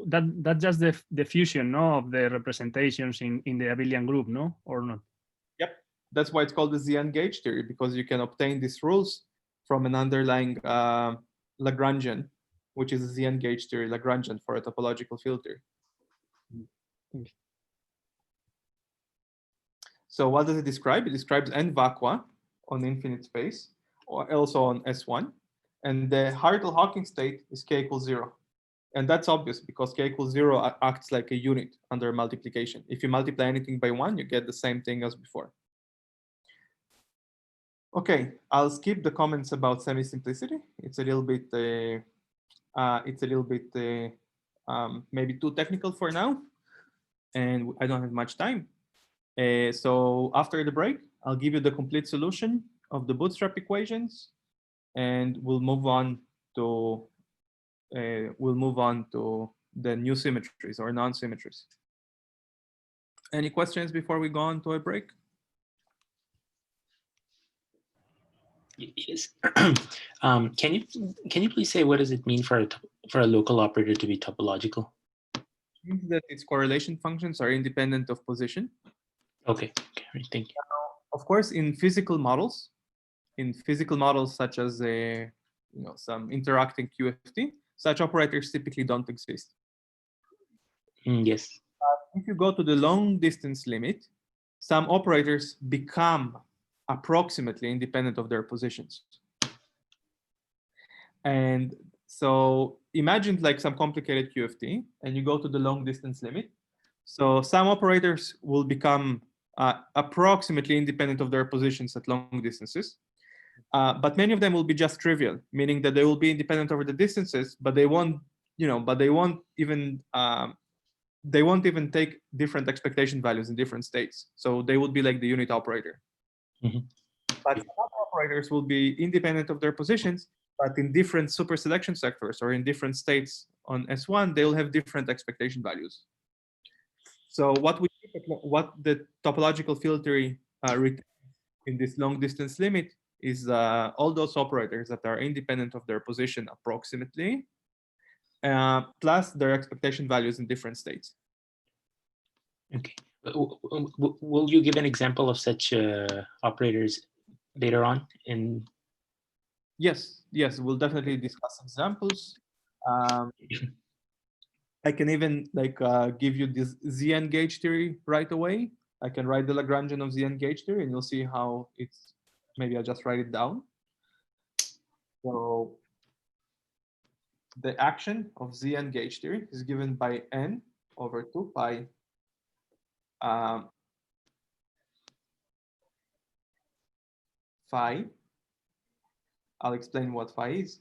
That's just the fusion, no, of the representations in the abelian group, no, or not? Yep. That's why it's called the ZN gauge theory, because you can obtain these rules from an underlying Lagrangian, which is a ZN gauge theory Lagrangian for a topological filter. So what does it describe? It describes n vacua on infinite space, or also on S1. And the Hartle-Hawking state is k equals 0. And that's obvious because k equals 0 acts like a unit under multiplication. If you multiply anything by 1, you get the same thing as before. Okay, I'll skip the comments about semi-simplicity. It's a little bit, maybe too technical for now, and I don't have much time. So after the break, I'll give you the complete solution of the bootstrap equations, and we'll move on to the new symmetries or non-symmetries. Any questions before we go on to a break? Yes. Can you please say what does it mean for a local operator to be topological? It means that its correlation functions are independent of position. Okay. Okay. Thank you. Of course, in physical models such as some interacting QFT, such operators typically don't exist. Yes. If you go to the long distance limit, some operators become approximately independent of their positions. And so imagine like some complicated QFT, and you go to the long distance limit. So some operators will become approximately independent of their positions at long distances. But many of them will be just trivial, meaning that they will be independent over the distances, but they won't even take different expectation values in different states. So they would be like the unit operator. Mm-hmm. But some other operators will be independent of their positions, but in different super selection sectors or in different states on S1, they'll have different expectation values. So what the topological filter retains in this long distance limit is all those operators that are independent of their position approximately, plus their expectation values in different states. Okay. Will you give an example of such operators later on? Yes, we'll definitely discuss examples. I can even give you this ZN gauge theory right away. I can write the Lagrangian of ZN gauge theory, and you'll see how it's. Maybe I'll just write it down. So the action of ZN gauge theory is given by n over 2 pi phi. I'll explain what phi is,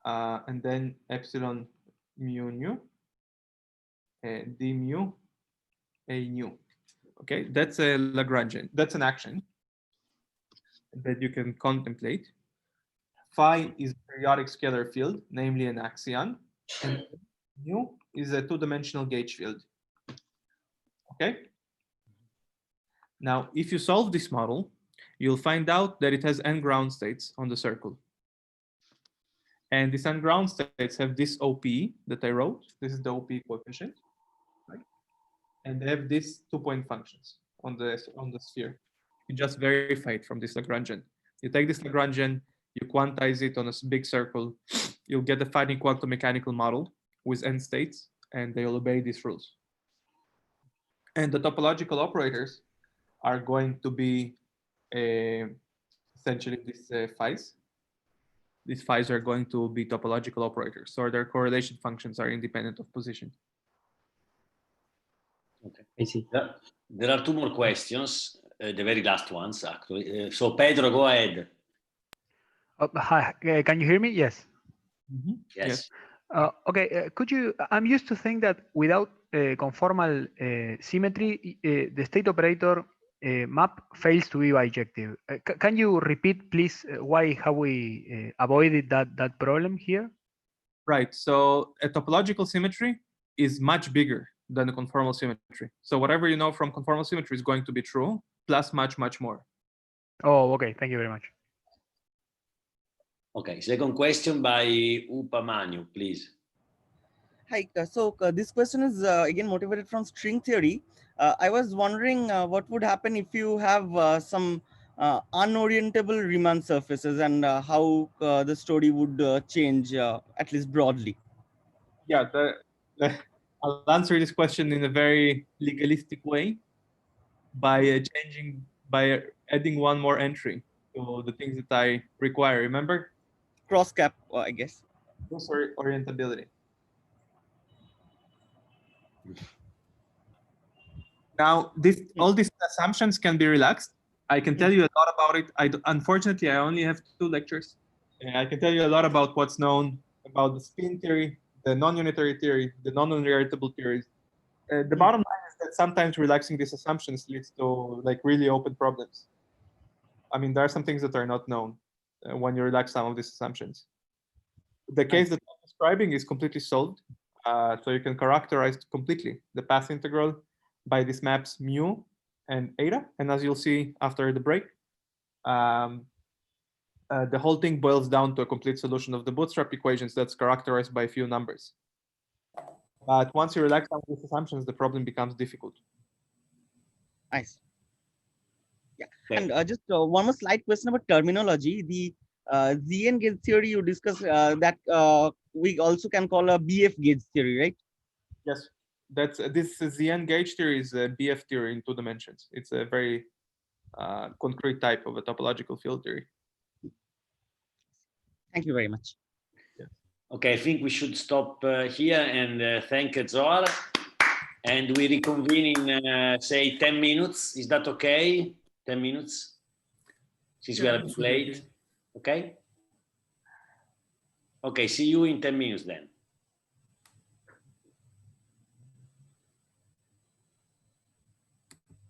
and then epsilon mu nu d mu a nu. Okay, that's a Lagrangian. That's an action that you can contemplate. Phi is a periodic scalar field, namely an axion, and nu is a two-dimensional gauge field. Okay. Now, if you solve this model, you'll find out that it has n ground states on the circle. And these n ground states have this OP that I wrote. This is the OP coefficient, right? And they have these 2-point functions on the sphere. You just verify it from this Lagrangian. You take this Lagrangian, you quantize it on a big circle, you'll get a finite quantum mechanical model with n states, and they'll obey these rules. And the topological operators are going to be essentially these phis. These phis are going to be topological operators, so their correlation functions are independent of position. Okay, I see. There are two more questions, the very last ones, actually. So Pedro, go ahead. Hi, can you hear me? Yes. Mm-hmm. Yes. Okay, could you? I'm used to think that without conformal symmetry, the state operator map fails to be bijective. Can you repeat, please, why have we avoided that problem here? Right. So a topological symmetry is much bigger than a conformal symmetry. So whatever you know from conformal symmetry is going to be true, plus much more. Oh, okay. Thank you very much. Okay, second question by Upamanu, please. Hi, so this question is again motivated from string theory. I was wondering what would happen if you have some unorientable Riemann surfaces and how the story would change, at least broadly. Yeah, I'll answer this question in a very legalistic way by adding one more entry to the things that I require. Remember? Cross cap, I guess. Cross orientability. Now, all these assumptions can be relaxed. I can tell you a lot about it. Unfortunately, I only have 2 lectures. And I can tell you a lot about what's known about the spin theory, the non-unitary theory, the non-unitary theories. The bottom line is that sometimes relaxing these assumptions leads to like really open problems. I mean, there are some things that are not known when you relax some of these assumptions. The case that I'm describing is completely solved. So you can characterize completely the path integral by these maps mu and eta. And as you'll see after the break, the whole thing boils down to a complete solution of the bootstrap equations that's characterized by a few numbers. But once you relax some of these assumptions, the problem becomes difficult. Nice. Yeah, okay. And just one more slight question about terminology. The ZN gauge theory you discussed that we also can call a BF gauge theory, right? Yes, this ZN gauge theory is a BF theory in 2 dimensions. It's a very concrete type of a topological field theory. Thank you very much. Okay, I think we should stop here and thank Zohar. And we reconvene in, say, 10 minutes. Is that okay? 10 minutes? Since we are a bit late. Okay? Okay, see you in 10 minutes then.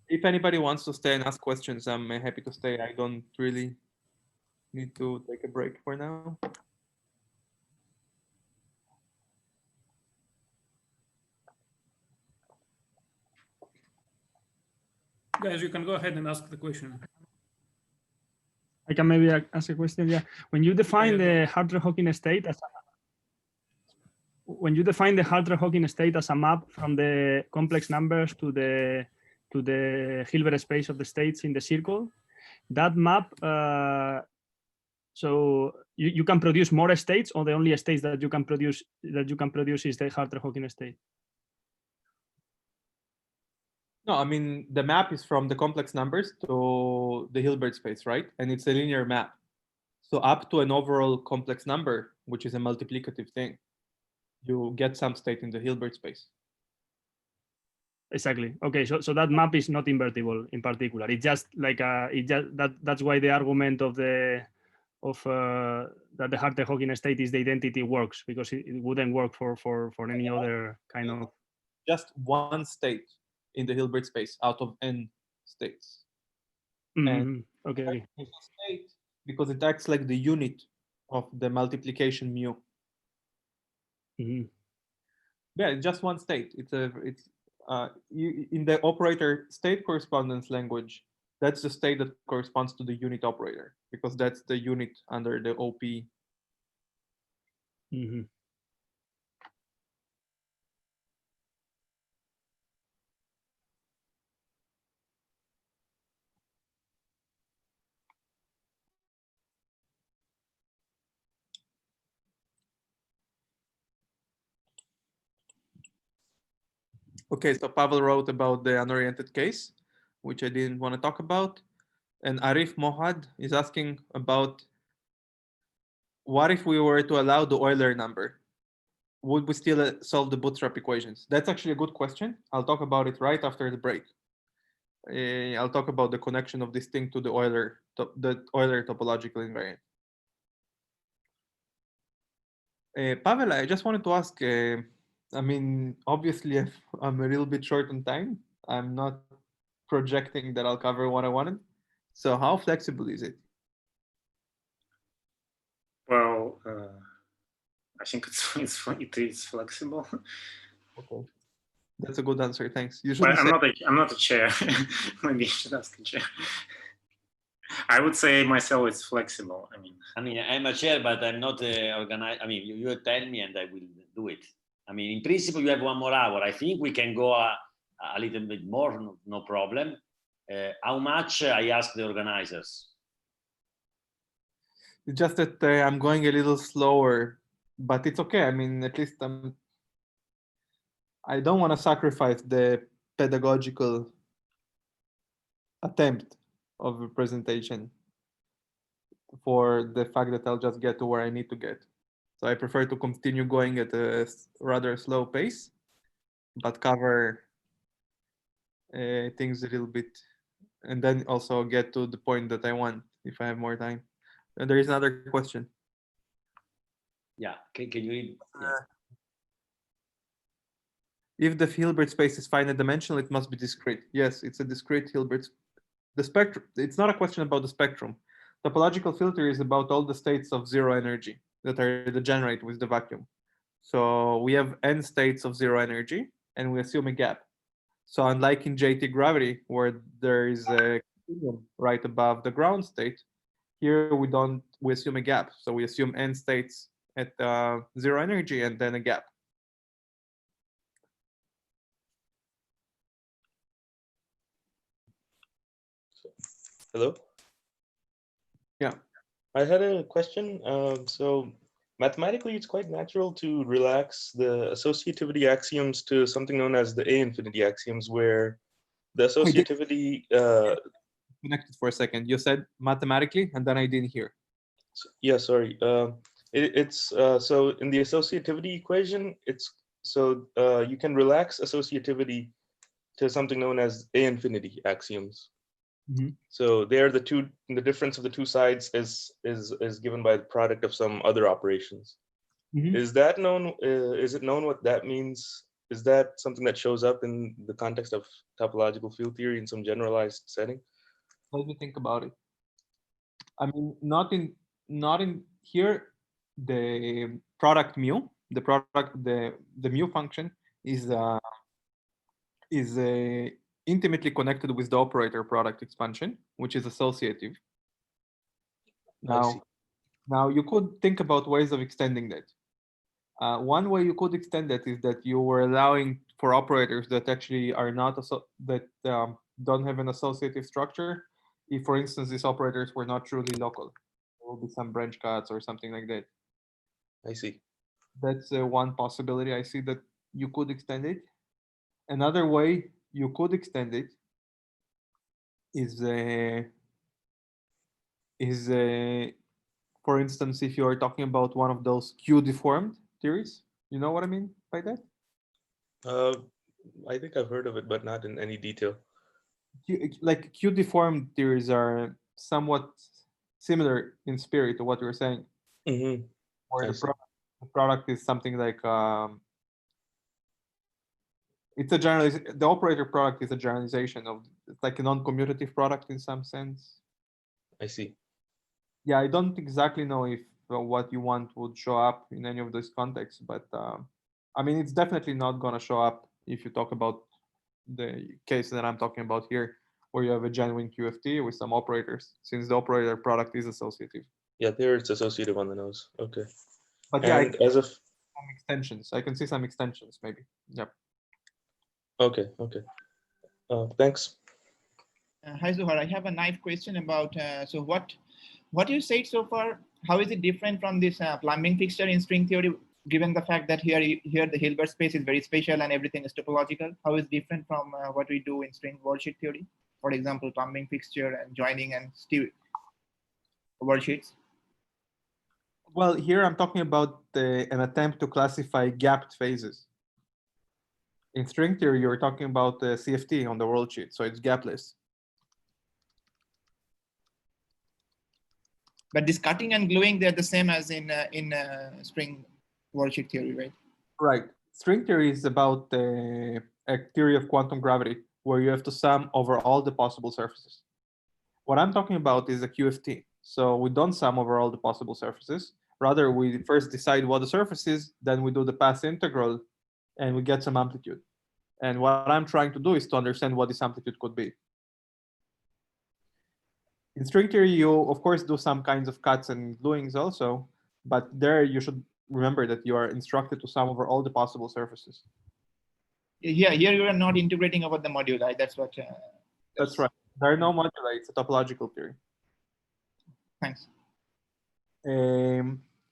If anybody wants to stay and ask questions, I'm happy to stay. I don't really need to take a break for now. Guys, you can go ahead and ask the question. I can maybe ask a question. Yeah, when you define the Hartree-Hawking state as a map from the complex numbers to the Hilbert space of the states in the circle, that map. So you can produce more states, or the only states that you can produce is the Hartree-Hawking state. No, I mean, the map is from the complex numbers to the Hilbert space, right? And it's a linear map. So up to an overall complex number, which is a multiplicative thing, you get some state in the Hilbert space. Exactly. Okay, so that map is not invertible in particular. It's just like that's why the argument of that the Hartree-Hawking state is the identity works, because it wouldn't work for any other kind of. Just one state in the Hilbert space out of n states. And okay. State because it acts like the unit of the multiplication mu. Yeah, just one state. It's in the operator state correspondence language. That's the state that corresponds to the unit operator, because that's the unit under the OP. Okay, so Pavel wrote about the unoriented case, which I didn't want to talk about. And Arif Mohad is asking about what if we were to allow the Euler number? Would we still solve the bootstrap equations? That's actually a good question. I'll talk about it right after the break. I'll talk about the connection of this thing to the Euler topological invariant. Pavel, I just wanted to ask, I mean, obviously I'm a little bit short on time. I'm not projecting that I'll cover what I wanted. So how flexible is it? Well, I think it is flexible. Okay, that's a good answer. Thanks. You Well, shouldn't I'm not a chair. Maybe you should ask a chair. I would say myself it's flexible. I mean, I'm a chair, but I'm not organized. I mean, you tell me and I will do it. I mean, in principle, you have 1 more hour. I think we can go a little bit more, no problem. How much? I ask the organizers. It's just that I'm going a little slower, but it's okay. I mean, at least I don't want to sacrifice the pedagogical attempt of a presentation for the fact that I'll just get to where I need to get. So I prefer to continue going at a rather slow pace, but cover things a little bit, and then also get to the point that I want if I have more time. And there is another question. Yeah, can you read? Yeah. If the Hilbert space is finite dimensional, it must be discrete. Yes, it's a discrete Hilbert. The spectrum. It's not a question about the spectrum. Topological filter is about all the states of zero energy that are degenerate with the vacuum. So we have n states of zero energy, and we assume a gap. So unlike in JT gravity, where there is a continuum right above the ground state, here we assume a gap. So we assume n states at zero energy and then a gap. Hello? Yeah. I had a question. So mathematically, it's quite natural to relax the associativity axioms to something known as the A infinity axioms, where the associativity... Connected for a second. You said mathematically, and then I didn't hear. Yeah, sorry. So in the associativity equation, you can relax associativity to something known as A infinity axioms. Mm-hmm. So there, the difference of the two sides is given by the product of some other operations. Mm-hmm. Is that known? Is it known what that means? Is that something that shows up in the context of topological field theory in some generalized setting? Let me think about it. I mean, not in here. The product mu, the mu function is intimately connected with the operator product expansion, which is associative. Now you could think about ways of extending that. One way you could extend that is that you were allowing for operators that actually are not don't have an associative structure. If, for instance, these operators were not truly local, there will be some branch cuts or something like that. I see. That's one possibility. I see that you could extend it. Another way you could extend it is for instance, if you are talking about one of those Q-deformed theories. You know what I mean by that? I think I've heard of it, but not in any detail. Like Q-deformed theories are somewhat similar in spirit to what you're saying. Mm-hmm. Where the product is something like it's a the operator product is a generalization of, it's like a non-commutative product in some sense. I see. Yeah, I don't exactly know if what you want would show up in any of those contexts, but I mean, it's definitely not going to show up if you talk about the case that I'm talking about here, where you have a genuine QFT with some operators, since the operator product is associative. Yeah, there it's associative on the nose. Okay. But yeah, some extensions. I can see some extensions maybe. Yep. Okay. Thanks. Hi, Zuhar. I have a naive question about, so what you said so far, how is it different from this plumbing fixture in string theory, given the fact that here the Hilbert space is very special and everything is topological? How is it different from what we do in string worldsheet theory? For example, plumbing fixture and joining and worldsheets. Well, here I'm talking about an attempt to classify gapped phases. In string theory, you're talking about the CFT on the worldsheet, so it's gapless. But this cutting and gluing, they're the same as in string worldsheet theory, right? Right. String theory is about a theory of quantum gravity. where you have to sum over all the possible surfaces. What I'm talking about is a QFT. So we don't sum over all the possible surfaces. Rather, we first decide what the surface is, then we do the path integral, and we get some amplitude. And what I'm trying to do is to understand what this amplitude could be. In string theory, you of course do some kinds of cuts and gluings also, but there you should remember that you are instructed to sum over all the possible surfaces. Here you are not integrating over the moduli. That's what. That's right. There are no moduli. It's a topological theory. Thanks.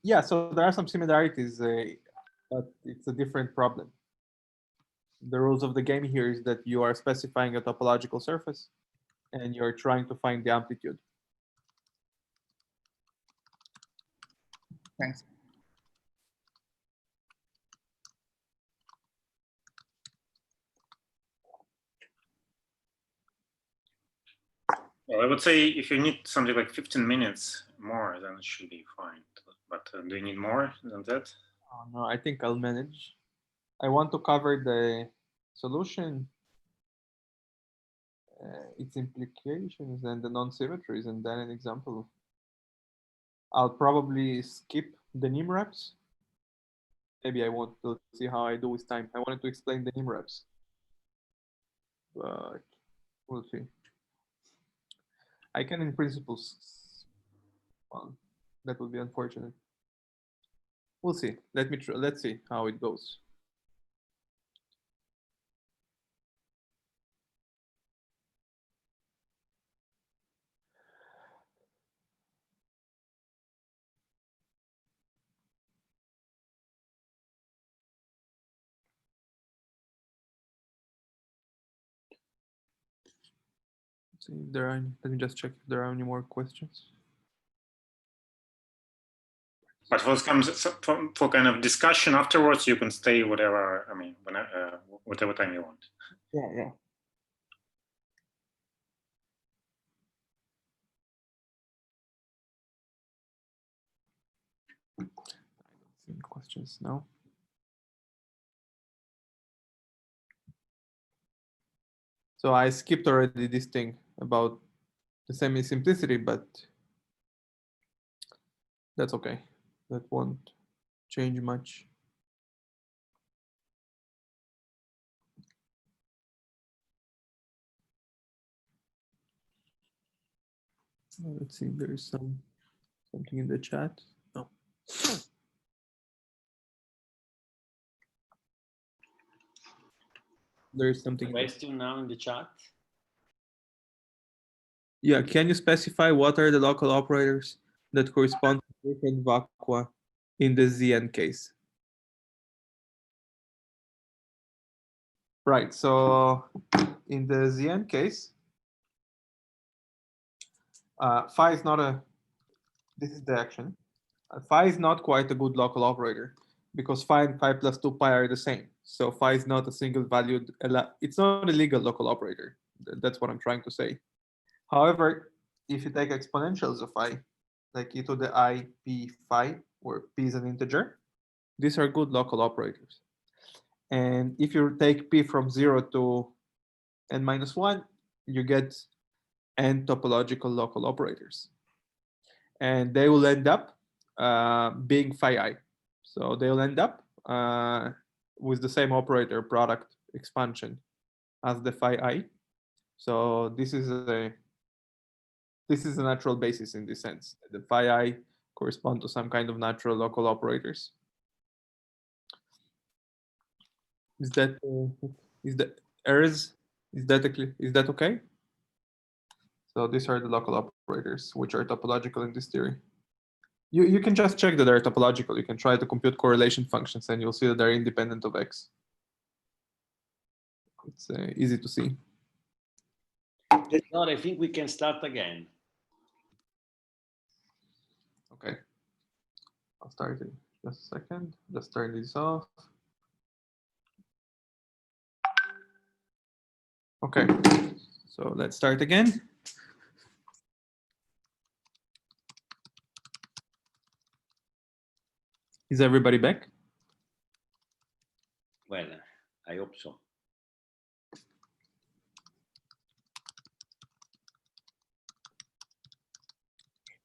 Yeah, so there are some similarities, but it's a different problem. The rules of the game here is that you are specifying a topological surface, and you're trying to find the amplitude. Thanks. Well, I would say if you need something like 15 minutes more, then it should be fine. But do you need more than that? Oh, no, I think I'll manage. I want to cover the solution, its implications, and the non-symmetries, and then an example. I'll probably skip the NIMREPs. Maybe I want to see how I do with time. I wanted to explain the NIMREPs, but we'll see. I can, in principle, well, that would be unfortunate. We'll see. Let's see how it goes. See if there are any, let me just check if there are any more questions. But for kind of discussion afterwards, you can stay whatever. I mean, whatever time you want. Yeah, yeah. I don't see any questions now. So I skipped already this thing about the semi-simplicity, but that's okay. That won't change much. Let's see if there is something in the chat. No. There is something. Question now in the chat. Yeah, can you specify what are the local operators that correspond to different vacua in the Zn case? Right, so in the Zn case, phi is not a, this is the action. Phi is not quite a good local operator because phi and phi plus 2 pi are the same. So phi is not a single valued, it's not a legal local operator. That's what I'm trying to say. However, if you take exponentials of phi, like e to the I p phi, where p is an integer, these are good local operators. And if you take p from 0 to n minus 1, you get n topological local operators. And they will end up being phi I. So they'll end up with the same operator product expansion as the phi I. So this is a natural basis in this sense. The phi I correspond to some kind of natural local operators. Is that errors? Is that okay? So these are the local operators which are topological in this theory. You can just check that they're topological. You can try to compute correlation functions and you'll see that they're independent of X. It's easy to see. No, I think we can start again. Okay. I'll start in just a second. Just turn this off. Okay. So let's start again. Is everybody back? Well, I hope so.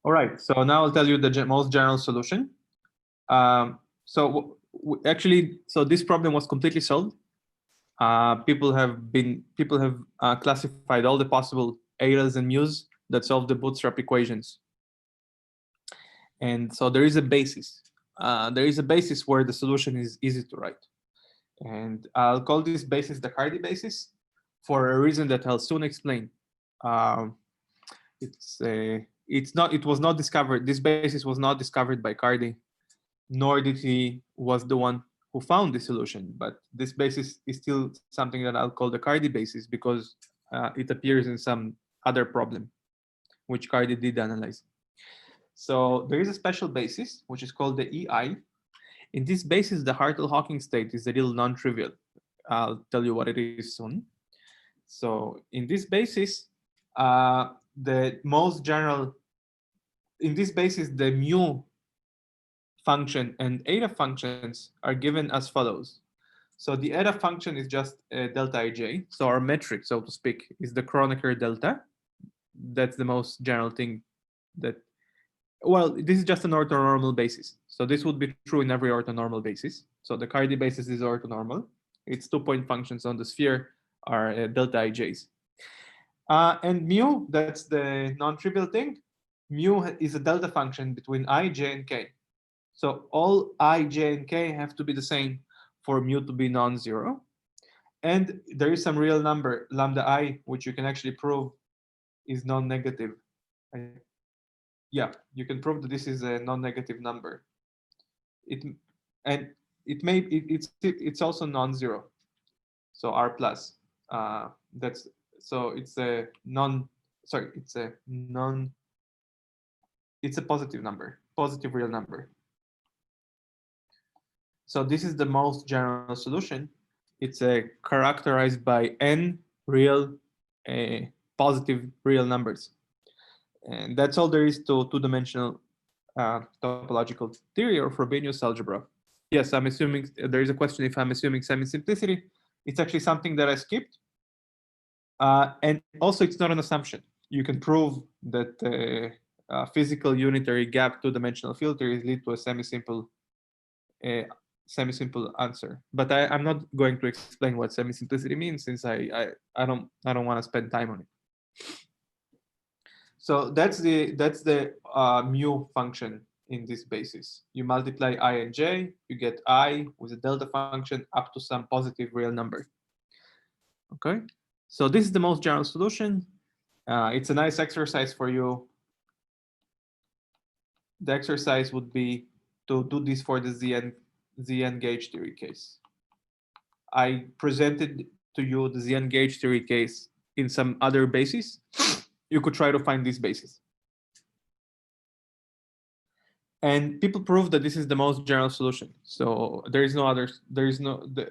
All right, so now I'll tell you the most general solution. So this problem was completely solved. People have classified all the possible etas and mu's that solve the bootstrap equations. And so there is a basis. There is a basis where the solution is easy to write. And I'll call this basis the Hardy basis for a reason that I'll soon explain. It was not discovered. This basis was not discovered by Hardy, nor did he was the one who found the solution. But this basis is still something that I'll call the Hardy basis because it appears in some other problem, which Hardy did analyze. So there is a special basis, which is called the EI. In this basis, the Hartle-Hawking state is a little non-trivial. I'll tell you what it is soon. So in this basis, the most general, in this basis, the mu function and eta functions are given as follows. So the eta function is just delta ij. So our metric, so to speak, is the Kronecker delta. That's the most general thing that, well, this is just an orthonormal basis. So this would be true in every orthonormal basis. So the Hardy basis is orthonormal. Its 2-point functions on the sphere are delta ij's. And mu, that's the non-trivial thing. Mu is a delta function between I, j, and k. So all I, j, and k have to be the same for mu to be non-zero. And there is some real number, lambda I, which you can actually prove is non-negative. Yeah, you can prove that this is a non-negative number. It's also non-zero. So R plus. It's a positive number, positive real number. So this is the most general solution. It's characterized by n real positive real numbers. And that's all there is to two-dimensional topological theory or Frobenius algebra. Yes, I'm assuming there is a question if I'm assuming semi-simplicity. It's actually something that I skipped. And also, it's not an assumption. You can prove that physical unitary gap two-dimensional filters lead to a semi-simple answer. But I'm not going to explain what semi-simplicity means since I don't want to spend time on it. So that's the mu function in this basis. You multiply I and j, you get I with a delta function up to some positive real number. Okay, so this is the most general solution. It's a nice exercise for you. The exercise would be to do this for the ZN gauge theory case. I presented to you the ZN gauge theory case in some other basis. You could try to find this basis. And people prove that this is the most general solution. So there is no other,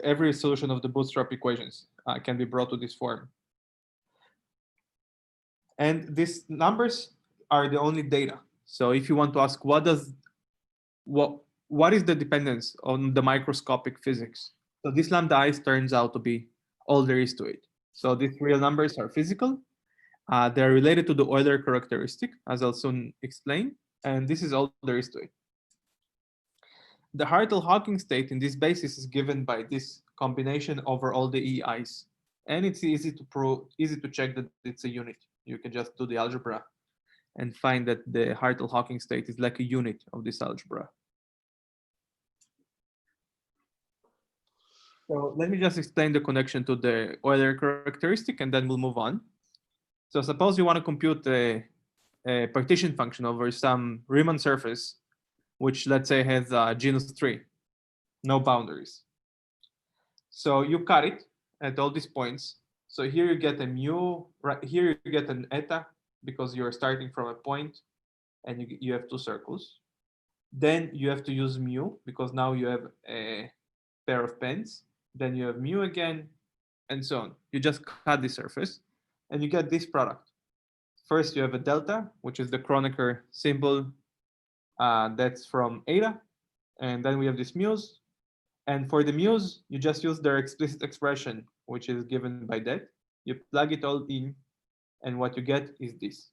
every solution of the bootstrap equations can be brought to this form. And these numbers are the only data. So if you want to ask what is the dependence on the microscopic physics? So this lambda i's turns out to be all there is to it. So these real numbers are physical. They're related to the Euler characteristic, as I'll soon explain. And this is all there is to it. The Hartle-Hawking state in this basis is given by this combination over all the EIs. And it's easy to check that it's a unit. You can just do the algebra and find that the Hartle-Hawking state is like a unit of this algebra. So let me just explain the connection to the Euler characteristic, and then we'll move on. So suppose you want to compute a partition function over some Riemann surface, which let's say has genus 3, no boundaries. So you cut it at all these points. So here you get a mu, right here you get an eta because you're starting from a point and you have two circles. Then you have to use mu because now you have a pair of pens. Then you have mu again, and so on. You just cut the surface and you get this product. First, you have a delta, which is the Kronecker symbol that's from eta. And then we have this mu's. And for the mu's, you just use their explicit expression, which is given by that. You plug it all in, and what you get is this.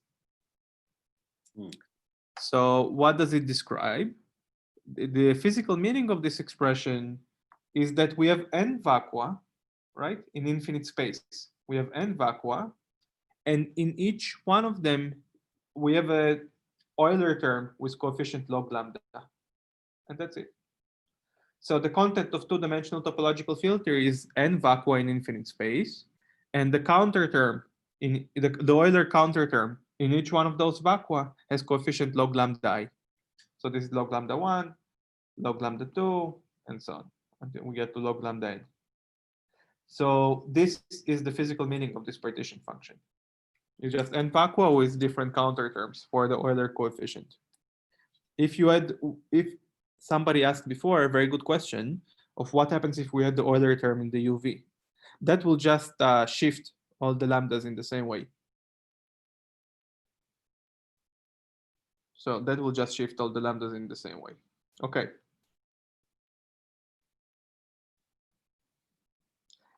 So what does it describe? The physical meaning of this expression is that we have n vacua, right, in infinite space. We have n vacua, and in each one of them, we have a Euler term with coefficient log lambda, and that's it. So the content of two-dimensional topological filter is n vacua in infinite space, and the counter term in the Euler counter term in each one of those vacua has coefficient log lambda I. So this is log lambda 1, log lambda 2, and so on until we get to log lambda n. So this is the physical meaning of this partition function. You just n vacua with different counter terms for the Euler coefficient. If somebody asked before a very good question of what happens if we had the Euler term in the UV, that will just shift all the lambdas in the same way. So that will just shift all the lambdas in the same way. Okay.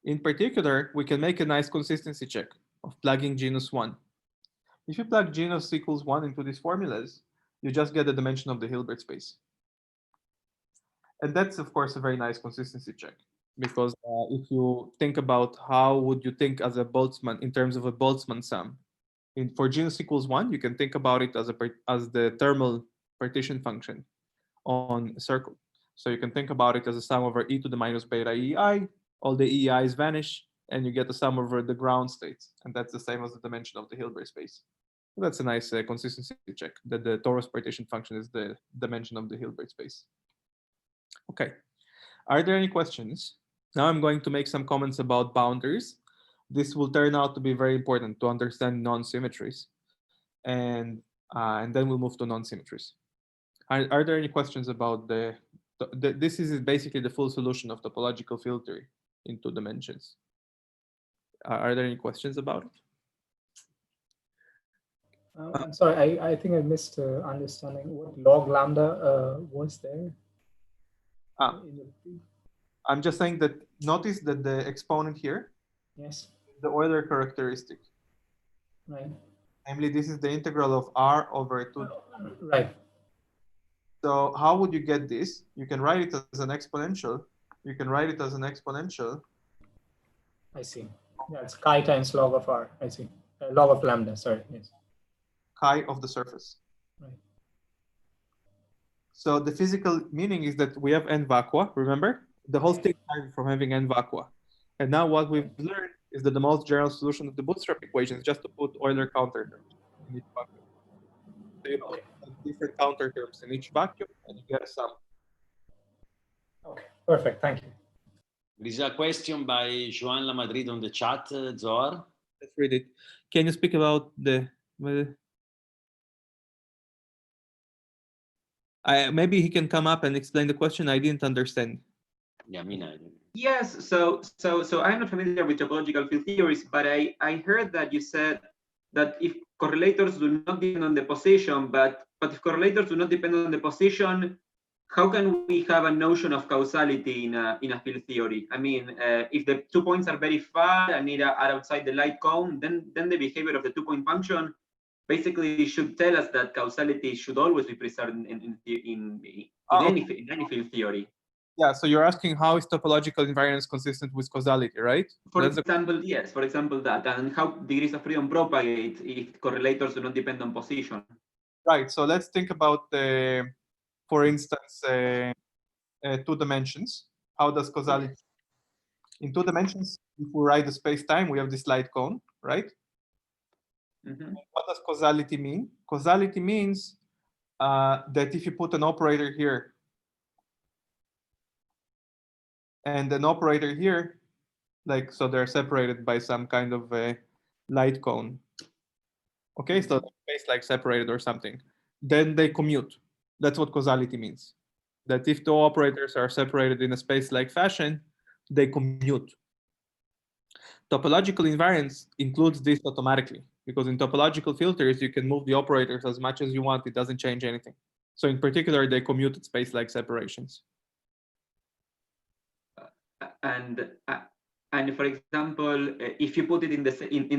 In particular, we can make a nice consistency check of plugging genus 1. If you plug genus equals 1 into these formulas, you just get the dimension of the Hilbert space. And that's, of course, a very nice consistency check, because if you think about how would you think as a Boltzmann in terms of a Boltzmann sum, for genus equals 1, you can think about it as the thermal partition function on a circle. So you can think about it as a sum over e to the minus beta EI. All the EIs vanish, and you get the sum over the ground states, and that's the same as the dimension of the Hilbert space. So that's a nice consistency check that the torus partition function is the dimension of the Hilbert space. Okay, are there any questions? Now I'm going to make some comments about boundaries. This will turn out to be very important to understand non-symmetries, and then we'll move to non-symmetries. Are there any questions about this is basically the full solution of topological filter in 2 dimensions. Are there any questions about it? I'm sorry, I think I missed understanding what log lambda was there. I'm just saying that notice that the exponent here, yes, the Euler characteristic. Right. Namely, this is the integral of r over 2. Right. So how would you get this? You can write it as an exponential. You can write it as an exponential. I see. Yeah, it's chi times log of r. I see. Log of lambda, sorry. Yes. Chi of the surface. Right. So the physical meaning is that we have n vacua, remember? The whole thing started from having n vacua. And now what we've learned is that the most general solution of the bootstrap equation is just to put Euler counter terms in each vacuum. So you put different counter terms in each vacuum and you get a sum. Okay, perfect. Thank you. There is a question by Joan Lamadrid on the chat, Zohar. Let's read it. Can you speak about the... maybe he can come up and explain the question. I didn't understand. Yeah, me neither. Yes, so I'm not familiar with topological field theories, but I heard that you said that if correlators do not depend on the position, but if correlators do not depend on the position, how can we have a notion of causality in a field theory? I mean, if the 2 points are very far and are outside the light cone, then the behavior of the 2-point function basically should tell us that causality should always be preserved in any field theory. Yeah, so you're asking how is topological invariance consistent with causality, right? For example, yes, for example that, and how degrees of freedom propagate if correlators do not depend on position. Right, so let's think about, for instance, 2 dimensions. How does causality? In 2 dimensions, if we write the space-time, we have this light cone, right? Mm-hmm. What does causality mean? Causality means that if you put an operator here and an operator here, like, so they're separated by some kind of a light cone. Okay, so space like separated or something. Then they commute. That's what causality means. That if 2 operators are separated in a space-like fashion, they commute. Topological invariance includes this automatically, because in topological filters, you can move the operators as much as you want. It doesn't change anything. So in particular, they commute at space-like separations. And for example, if you put it in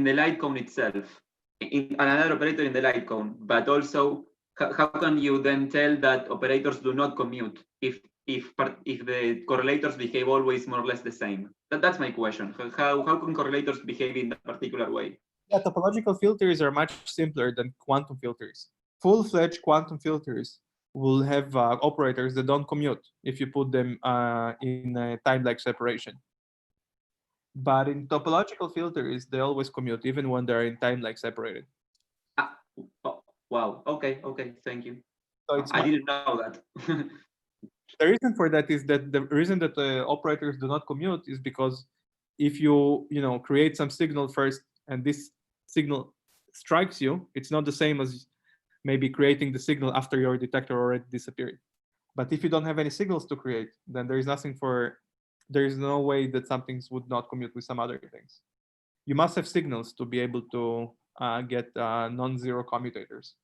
the light cone itself, in another operator in the light cone, but also how can you then tell that operators do not commute if the correlators behave always more or less the same? That's my question. How can correlators behave in that particular way? Yeah, topological filters are much simpler than quantum filters. Full-fledged quantum filters will have operators that don't commute if you put them in a time-like separation. But in topological filters, they always commute, even when they're in time-like separated. Oh, wow. Okay. Thank you. So I didn't know that. The reason for that is that the reason that operators do not commute is because if you create some signal first and this signal strikes you, it's not the same as maybe creating the signal after your detector already disappeared. But if you don't have any signals to create, then there is no way that some things would not commute with some other things. You must have signals to be able to get non-zero commutators.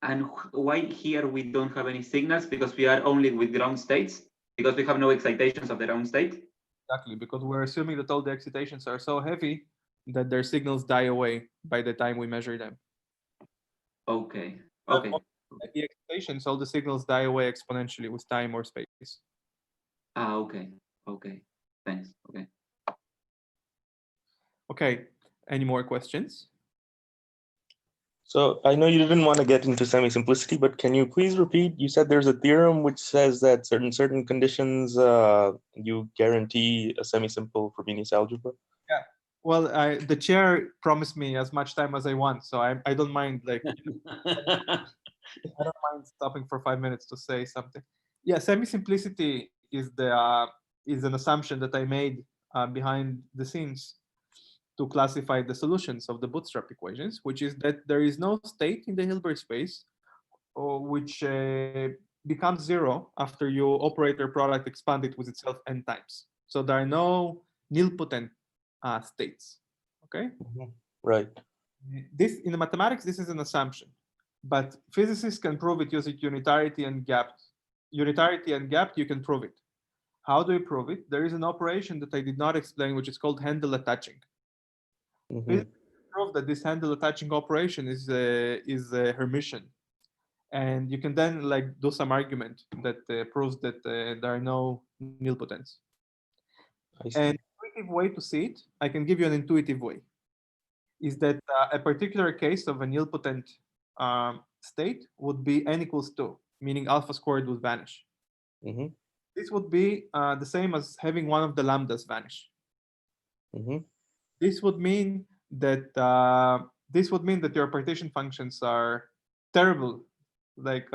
And why here we don't have any signals? Because we are only with ground states? Because we have no excitations of the ground state? Exactly, because we're assuming that all the excitations are so heavy that their signals die away by the time we measure them. Okay. At the excitations, all the signals die away exponentially with time or space. Okay. Thanks. Okay, any more questions? So I know you didn't want to get into semi-simplicity, but can you please repeat? You said there's a theorem which says that certain conditions you guarantee a semi-simple Frobenius algebra. Yeah. Well, the chair promised me as much time as I want, so I don't mind I don't mind stopping for 5 minutes to say something. Yeah, semi-simplicity is an assumption that I made behind the scenes to classify the solutions of the bootstrap equations, which is that there is no state in the Hilbert space which becomes zero after your operator product expand it with itself n times. So there are no nilpotent states. Okay. Right. This in the mathematics, this is an assumption, but physicists can prove it using unitarity and gapped. Unitarity and gapped, you can prove it. How do you prove it? There is an operation that I did not explain, which is called handle attaching. Prove that this handle attaching operation is a Hermitian, and you can then do some argument that proves that there are no nilpotents. An intuitive way to see it, I can give you an intuitive way, is that a particular case of a nilpotent state would be n equals 2, meaning alpha squared would vanish. This would be the same as having one of the lambdas vanish. This would mean that your partition functions are terrible. Let's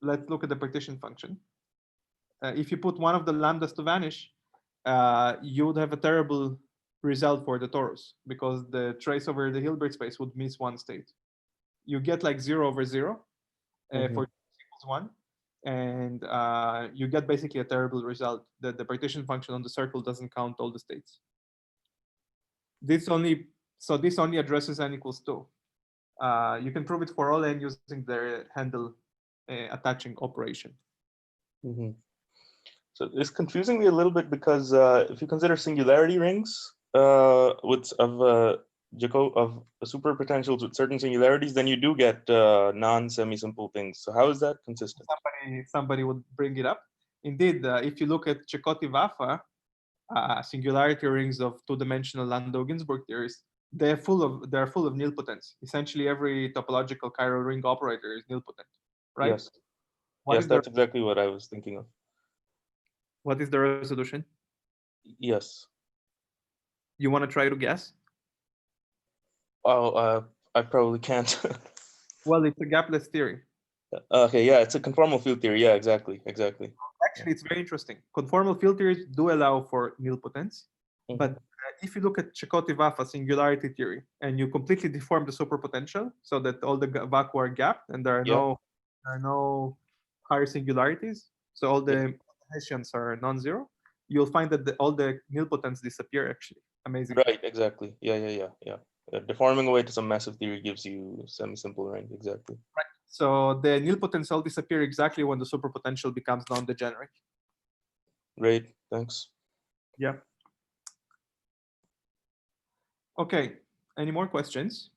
look at the partition function. If you put one of the lambdas to vanish, you would have a terrible result for the torus because the trace over the Hilbert space would miss one state. You get 0 over 0 for equals 1, and you get basically a terrible result that the partition function on the circle doesn't count all the states. This only addresses n equals 2. You can prove it for all n using the handle attaching operation. So it's confusing me a little bit because if you consider singularity rings of superpotentials with certain singularities, then you do get non-semi-simple things. So how is that consistent? Somebody would bring it up. Indeed, if you look at Chekhov-Vafa singularity rings of two-dimensional Landau-Ginzburg theories, they're full of nilpotents. Essentially, every topological chiral ring operator is nilpotent, right? Yes. Yes, that's exactly what I was thinking of. What is the resolution? Yes. You want to try to guess? Oh, I probably can't. Well, it's a gapless theory. Okay, yeah, it's a conformal field theory. Yeah, exactly. Actually, it's very interesting. Conformal field theories do allow for nilpotents, but if you look at Chekhov-Vafa singularity theory and you completely deform the superpotential so that all the vacua are gapped and there are no higher singularities, so all the Hessians are non-zero, you'll find that all the nilpotents disappear. Actually, amazing. Right. Exactly. Yeah. Deforming away to some massive theory gives you semi-simple ring. Exactly. Right. So the nilpotents all disappear exactly when the superpotential becomes non-degenerate. Great. Thanks. Yeah. Okay. Any more questions?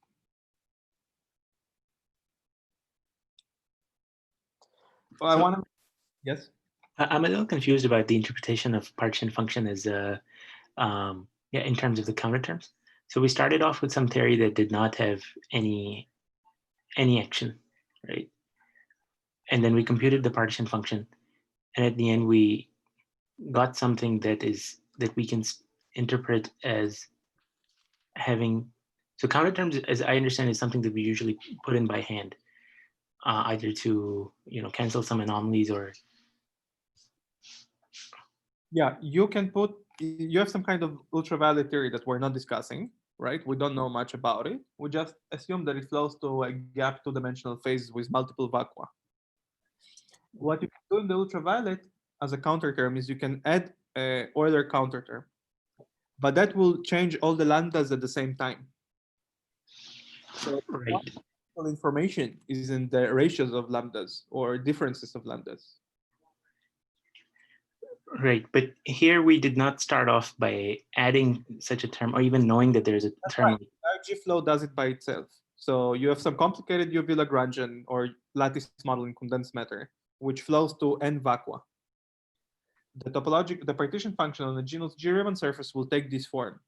I want to. Yes. I'm a little confused about the interpretation of partition function as yeah, in terms of the counter terms. So we started off with some theory that did not have any action, right? And then we computed the partition function, and at the end we got something that we can interpret as having. So counter terms, as I understand, is something that we usually put in by hand, either to cancel some anomalies or. Yeah, you can put. You have some kind of ultraviolet theory that we're not discussing, right? We don't know much about it. We just assume that it flows to a gap two-dimensional phase with multiple vacua. What you can do in the ultraviolet as a counter term is you can add a Euler counter term, but that will change all the lambdas at the same time. So right. Information is in the ratios of lambdas or differences of lambdas. Right, but here we did not start off by adding such a term or even knowing that there's a term. Right. G-flow does it by itself. So you have some complicated UV Lagrangian or lattice model in condensed matter, which flows to n vacua. The partition function on the genus G-Riemann surface will take this form.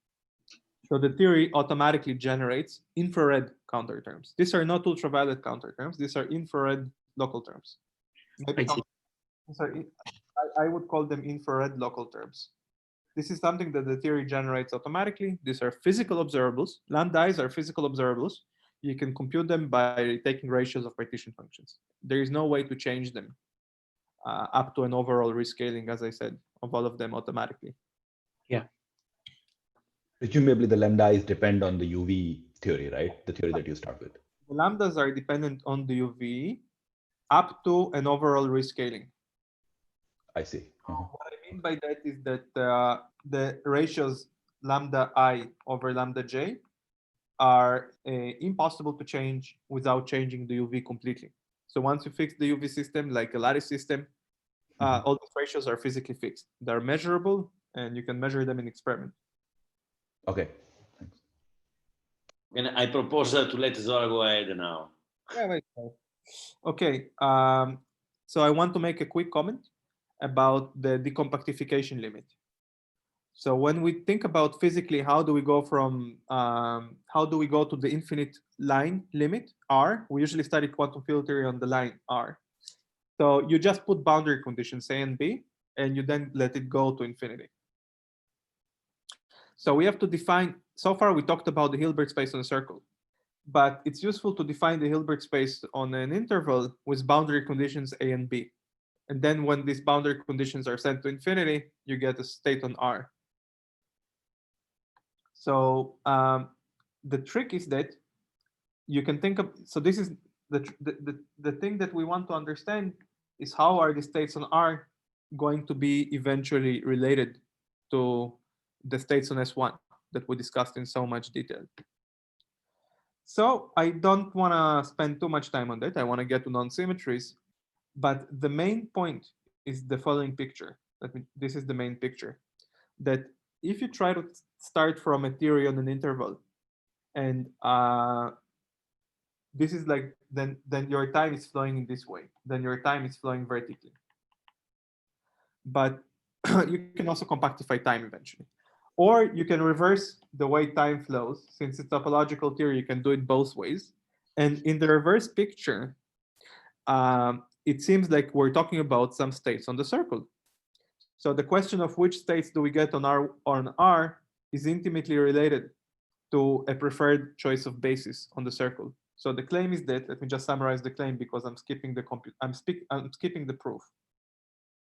So the theory automatically generates infrared counter terms. These are not ultraviolet counter terms. These are infrared local terms. Maybe I would call them infrared local terms. This is something that the theory generates automatically. These are physical observables. Lambdas are physical observables. You can compute them by taking ratios of partition functions. There is no way to change them up to an overall rescaling, as I said, of all of them automatically. Yeah. Presumably the lambdas depend on the UV theory, right? The theory that you start with. The lambdas are dependent on the UV up to an overall rescaling. I see. What I mean by that is that the ratios lambda I over lambda J are impossible to change without changing the UV completely. So once you fix the UV system, like a lattice system, all those ratios are physically fixed. They're measurable, and you can measure them in experiment. Okay, thanks. And I propose to let Zora go ahead now. Yeah, wait. Okay, so I want to make a quick comment about the decompactification limit. So when we think about physically, how do we go from to the infinite line limit R? We usually study quantum field theory on the line R. So you just put boundary conditions A and B, and you then let it go to infinity. So we have to define. So far, we talked about the Hilbert space on a circle, but it's useful to define the Hilbert space on an interval with boundary conditions A and B. And then when these boundary conditions are sent to infinity, you get a state on R. So the trick is that you can think of, so this is the thing that we want to understand is how are the states on R going to be eventually related to the states on S1 that we discussed in so much detail. So I don't want to spend too much time on that. I want to get to non-symmetries. But the main point is the following picture. This is the main picture. That if you try to start from a theory on an interval, and this is like, then your time is flowing in this way. Then your time is flowing vertically. But you can also compactify time eventually. Or you can reverse the way time flows. Since it's topological theory, you can do it both ways. And in the reverse picture, it seems like we're talking about some states on the circle. So the question of which states do we get on R is intimately related to a preferred choice of basis on the circle. So the claim is that, let me just summarize the claim because I'm skipping the I'm skipping the proof.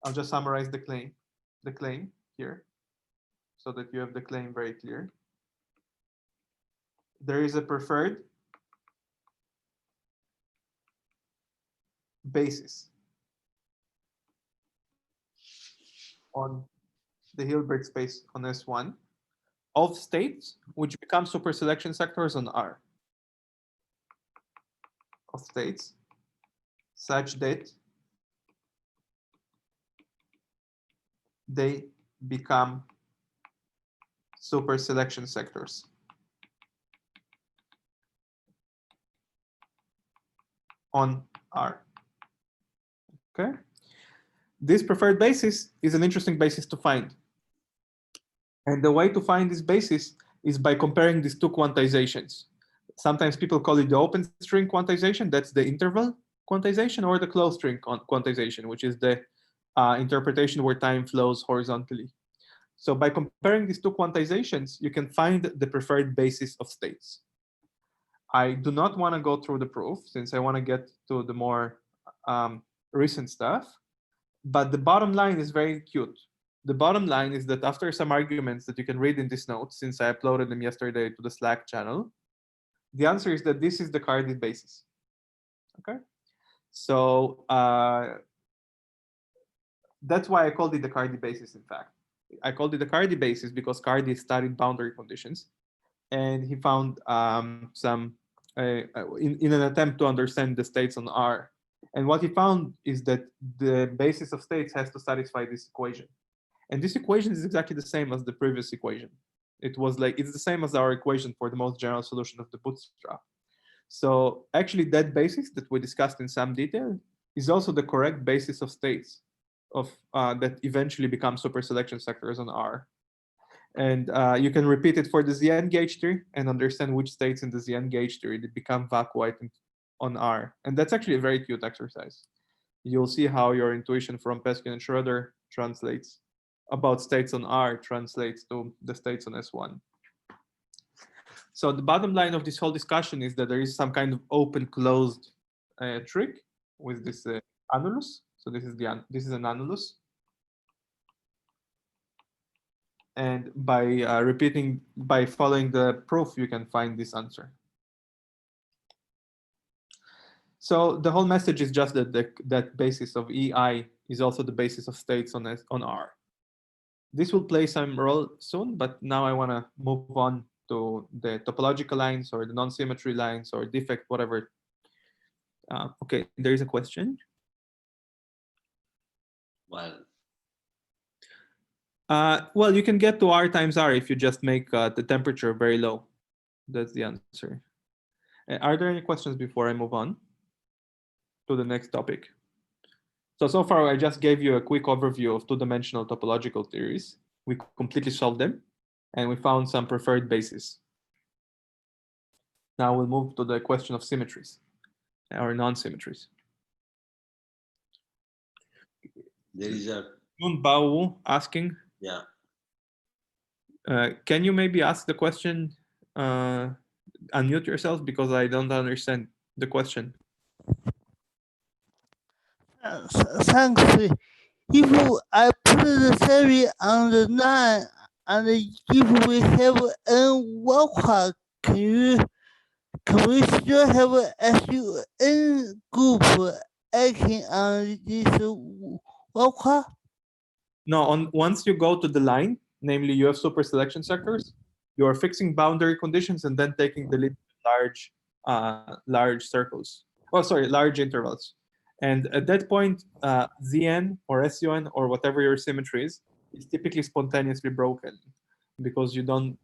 I'll just summarize the claim here, so that you have the claim very clear. There is a preferred basis on the Hilbert space on S1 of states which become super selection sectors on R, of states such that they become super selection sectors on R. Okay. This preferred basis is an interesting basis to find. And the way to find this basis is by comparing these two quantizations. Sometimes people call it the open string quantization, that's the interval quantization, or the closed string quantization, which is the interpretation where time flows horizontally. So by comparing these two quantizations, you can find the preferred basis of states. I do not want to go through the proof since I want to get to the more recent stuff, but the bottom line is very cute. The bottom line is that after some arguments that you can read in this note, since I uploaded them yesterday to the Slack channel, the answer is that this is the Cardi basis. Okay, so that's why I called it the Cardi basis. In fact, I called it the Cardi basis because Cardi studied boundary conditions, and he found some in an attempt to understand the states on R. And what he found is that the basis of states has to satisfy this equation. And this equation is exactly the same as the previous equation. It's the same as our equation for the most general solution of the bootstrap. So actually that basis that we discussed in some detail is also the correct basis of states that eventually become super selection sectors on R. And you can repeat it for the ZN gauge tree and understand which states in the ZN gauge tree that become vacuate on R. And that's actually a very cute exercise. You'll see how your intuition from Peskin and Schroeder translates about states on R translates to the states on S1. So the bottom line of this whole discussion is that there is some kind of open-closed trick with this annulus. So this is an annulus. And by following the proof, you can find this answer. So the whole message is just that that basis of EI is also the basis of states on R. This will play some role soon, but now I want to move on to the topological lines or the non-symmetry lines or defect, whatever. Okay, there is a question. Well, well, you can get to R times R if you just make the temperature very low. That's the answer. Are there any questions before I move on to the next topic? So far, I just gave you a quick overview of two-dimensional topological theories. We completely solved them, and we found some preferred bases. Now we'll move to the question of symmetries or non-symmetries. there is a Yun Bao asking. Yeah. Can you maybe ask the question, unmute yourself because I don't understand the question. Thanks. If I put the theory on the line and if we have n vacuum, can we still have a SUN group acting on this vacuum? No, once you go to the line, namely you have super selection sectors, you are fixing boundary conditions and then taking the large circles. Oh, sorry, large intervals. And at that point, Zn or SUN or whatever your symmetry is typically spontaneously broken because you don't,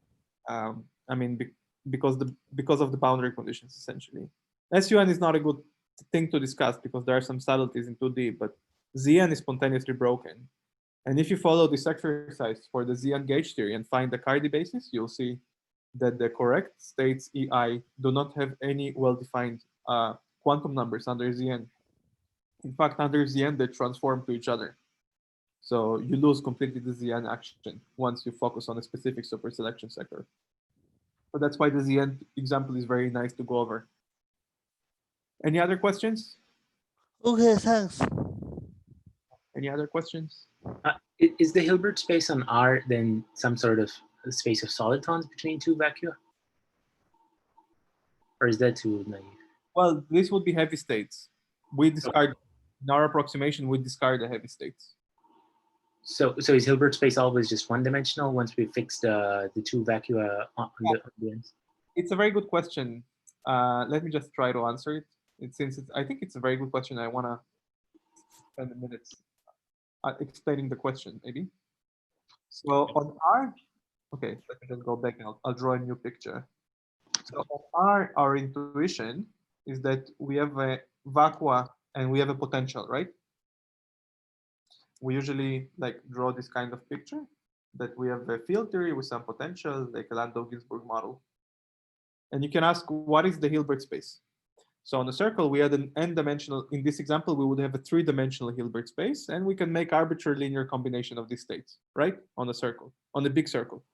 because of the boundary conditions essentially. SUN is not a good thing to discuss because there are some subtleties in 2D, but Zn is spontaneously broken. And if you follow this exercise for the Zn gauge theory and find the Cardi basis, you'll see that the correct states EI do not have any well-defined quantum numbers under Zn. In fact, under Zn, they transform to each other. So you lose completely the Zn action once you focus on a specific super selection sector. But that's why the Zn example is very nice to go over. Any other questions? Okay, thanks. Any other questions? Is the Hilbert space on R then some sort of space of solitons between two vacua? Or is that too naive? Well, this would be heavy states. We discard, in our approximation, we discard the heavy states. So is Hilbert space always just one-dimensional once we fix the two vacua on the ends? It's a very good question. Let me just try to answer it. I think it's a very good question. I want to spend a minute explaining the question, maybe. So on R, okay, let me just go back and I'll draw a new picture. So on R, our intuition is that we have a vacua and we have a potential, right? we usually like draw this kind of picture that we have a field theory with some potential, like a Landau-Ginzburg model. And you can ask, what is the Hilbert space? So on the circle, we had an n-dimensional, in this example, we would have a 3-dimensional Hilbert space, and we can make arbitrary linear combination of these states, right? On the circle, on the big circle.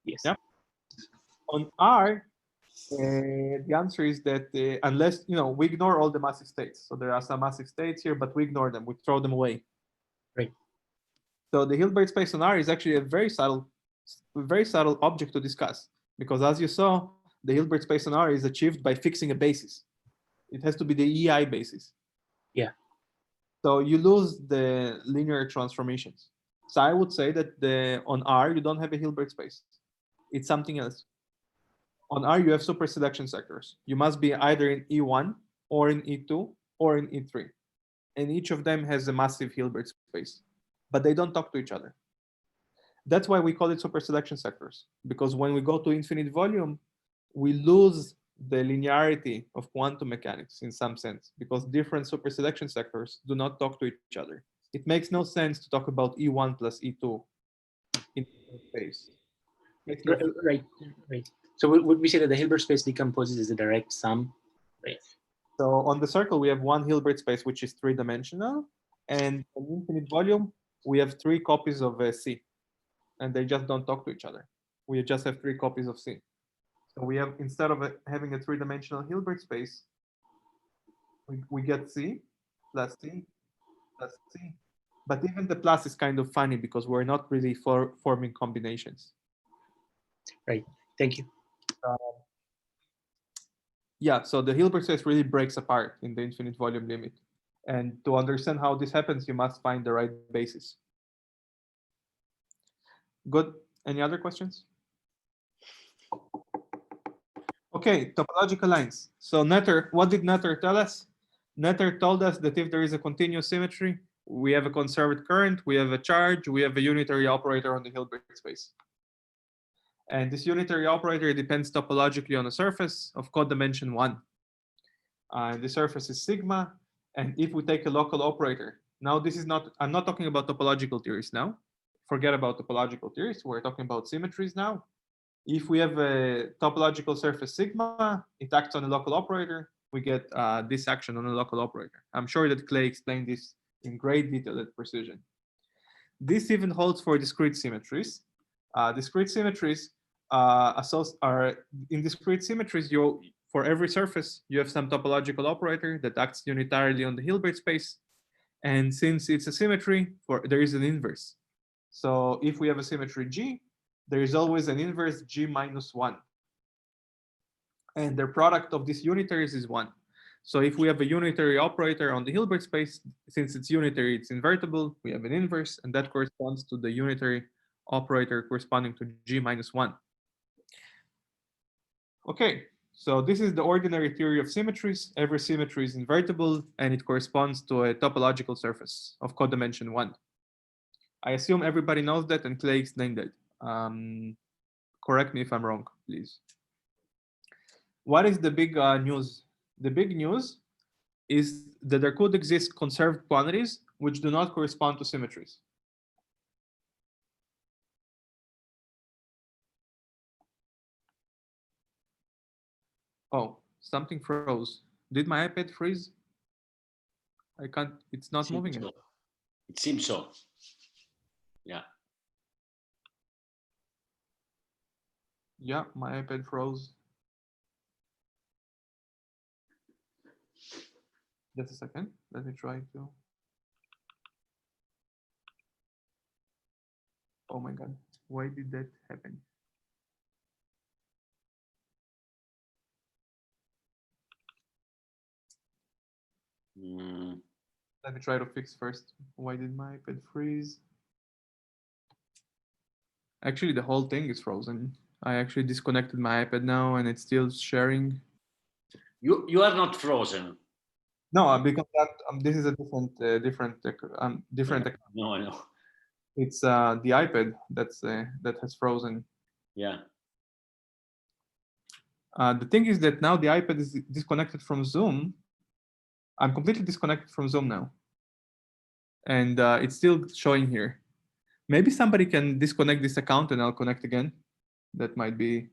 Yes. Yeah. On R, the answer is that unless, we ignore all the massive states. So there are some massive states here, but we ignore them, we throw them away. Right. So the Hilbert space on R is actually a very subtle object to discuss, because as you saw, the Hilbert space on R is achieved by fixing a basis. It has to be the EI basis. Yeah. So you lose the linear transformations. So I would say that on R, you don't have a Hilbert space. It's something else. On R, you have super selection sectors. You must be either in E1 or in E2 or in E3. And each of them has a massive Hilbert space, but they don't talk to each other. That's why we call it super selection sectors, because when we go to infinite volume, we lose the linearity of quantum mechanics in some sense, because different super selection sectors do not talk to each other. It makes no sense to talk about E1 plus E2 in space. Right. So would we say that the Hilbert space decomposes as a direct sum? Right. So on the circle, we have one Hilbert space, which is 3-dimensional. And in infinite volume, we have 3 copies of C. And they just don't talk to each other. We just have 3 copies of C. So we have, instead of having a 3-dimensional Hilbert space, we get C plus C plus C. But even the plus is kind of funny because we're not really forming combinations. Right. Thank you. Yeah, so the Hilbert space really breaks apart in the infinite volume limit. And to understand how this happens, you must find the right basis. Good. Any other questions? Okay, topological lines. So Netter, what did Netter tell us? Netter told us that if there is a continuous symmetry, we have a conserved current, we have a charge, we have a unitary operator on the Hilbert space. And this unitary operator depends topologically on a surface of code dimension 1. The surface is sigma. And if we take a local operator, now this is not, I'm not talking about topological theories now. Forget about topological theories. We're talking about symmetries now. If we have a topological surface sigma, it acts on a local operator, we get this action on a local operator. I'm sure that Clay explained this in great detail and precision. This even holds for discrete symmetries. Discrete symmetries are in discrete symmetries, for every surface, you have some topological operator that acts unitarily on the Hilbert space. And since it's a symmetry, there is an inverse. So if we have a symmetry G, there is always an inverse G minus 1. And the product of these unitaries is 1. So if we have a unitary operator on the Hilbert space, since it's unitary, it's invertible, we have an inverse, and that corresponds to the unitary operator corresponding to G minus 1. Okay, so this is the ordinary theory of symmetries. Every symmetry is invertible, and it corresponds to a topological surface of codimension 1. I assume everybody knows that, and Clay explained that. Correct me if I'm wrong, please. What is the big news? The big news is that there could exist conserved quantities which do not correspond to symmetries. Oh, something froze. Did my iPad freeze? I can't, it's not moving. So. It seems so. Yeah. Yeah, my iPad froze. Just a second. Let me try to. Oh my God, why did that happen? Let me try to fix first. Why did my iPad freeze? Actually, the whole thing is frozen. I actually disconnected my iPad now, and it's still sharing. You are not frozen. No, because this is a different. No, I know. It's the iPad that has frozen. Yeah. The thing is that now the iPad is disconnected from Zoom. I'm completely disconnected from Zoom now. and it's still showing here. Maybe somebody can disconnect this account and I'll connect again. That might be.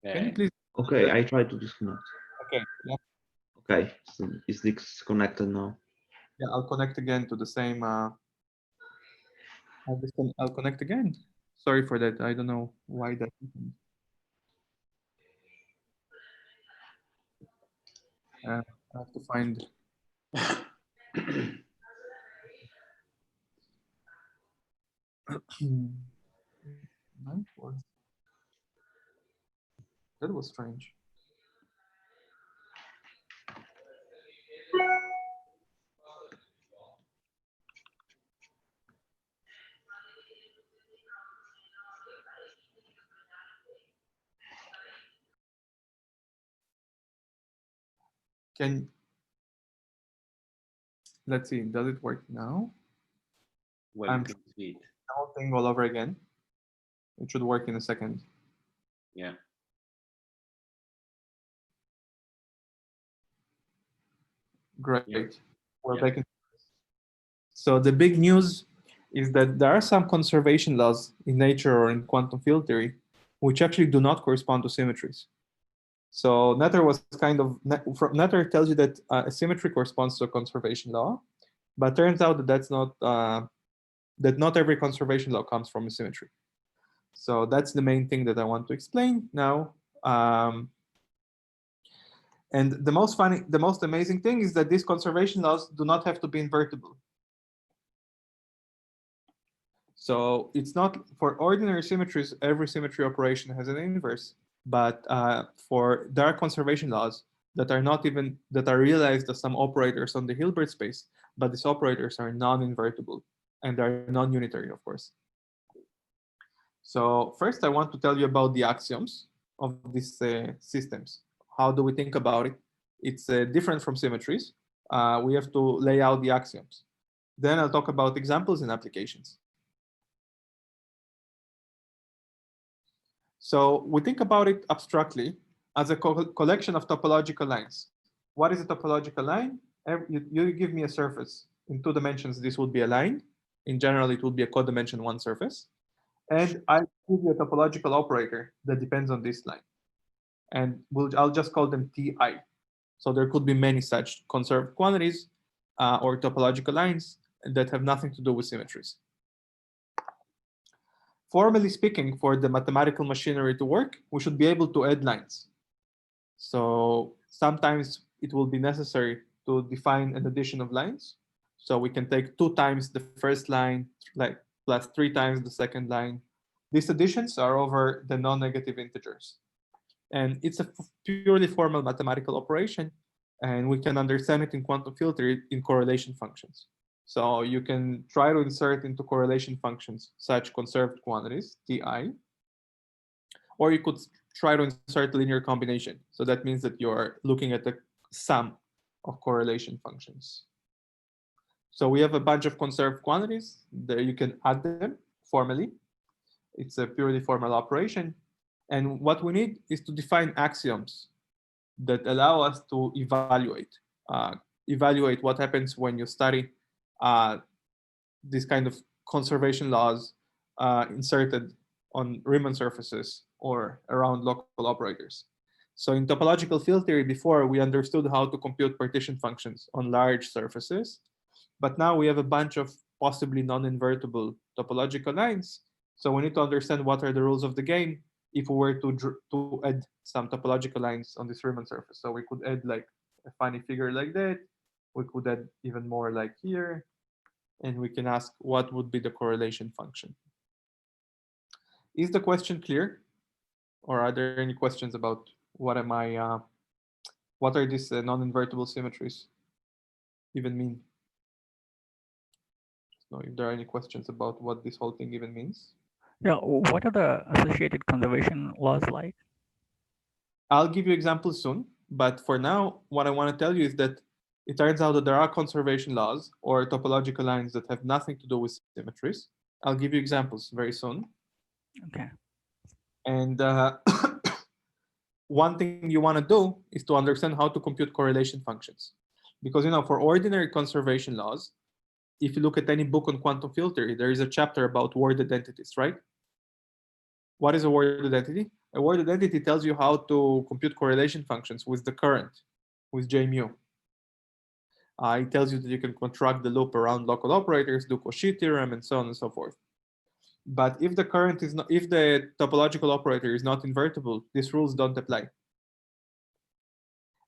Can you please? Okay, I try to disconnect. Okay. Yeah. Okay, so it's disconnected now. Yeah, I'll connect again to the same. I'll connect again. Sorry for that. I don't know why that happened. I have to find. That was strange. Let's see, does it work now? Well, I'm you can see it. the whole thing all over again. It should work in a second. Yeah. Great. Yeah. We're back in. So the big news is that there are some conservation laws in nature or in quantum field theory which actually do not correspond to symmetries. So Netter was kind of, Netter tells you that a symmetry corresponds to a conservation law, but turns out that that's not, that not every conservation law comes from a symmetry. So that's the main thing that I want to explain now. And the most amazing thing is that these conservation laws do not have to be invertible. So it's not for ordinary symmetries, every symmetry operation has an inverse, but there are conservation laws that are not even, that are realized as some operators on the Hilbert space, but these operators are non-invertible and they're non-unitary, of course. So first I want to tell you about the axioms of these systems. How do we think about it? It's different from symmetries. We have to lay out the axioms. Then I'll talk about examples and applications. So we think about it abstractly as a collection of topological lines. What is a topological line? You give me a surface. In 2 dimensions, this would be a line. In general, it would be a codimension 1 surface. And I give you a topological operator that depends on this line. And I'll just call them Ti. So there could be many such conserved quantities or topological lines that have nothing to do with symmetries. Formally speaking, for the mathematical machinery to work, we should be able to add lines. So sometimes it will be necessary to define an addition of lines. So we can take 2 times the first line, like plus 3 times the second line. These additions are over the non-negative integers. And it's a purely formal mathematical operation, and we can understand it in quantum field theory in correlation functions. So you can try to insert into correlation functions such conserved quantities, Ti, or you could try to insert linear combination. So that means that you're looking at the sum of correlation functions. So we have a bunch of conserved quantities. There you can add them formally. It's a purely formal operation. And what we need is to define axioms that allow us to evaluate what happens when you study this kind of conservation laws inserted on Riemann surfaces or around local operators. So in topological field theory, before we understood how to compute partition functions on large surfaces, but now we have a bunch of possibly non-invertible topological lines. So we need to understand what are the rules of the game if we were to add some topological lines on this Riemann surface. So we could add like a funny figure like that. We could add even more like here. And we can ask what would be the correlation function. Is the question clear? Or are there any questions about what are these non-invertible symmetries even mean? So if there are any questions about what this whole thing even means. Yeah, what are the associated conservation laws like? I'll give you examples soon, but for now, what I want to tell you is that it turns out that there are conservation laws or topological lines that have nothing to do with symmetries. I'll give you examples very soon. Okay. And one thing you want to do is to understand how to compute correlation functions. Because for ordinary conservation laws, if you look at any book on quantum filter, there is a chapter about word identities, right? What is a word identity? A word identity tells you how to compute correlation functions with the current, with J mu. It tells you that you can construct the loop around local operators, do Cauchy theorem, and so on and so forth. But if the current is not, if the topological operator is not invertible, these rules don't apply.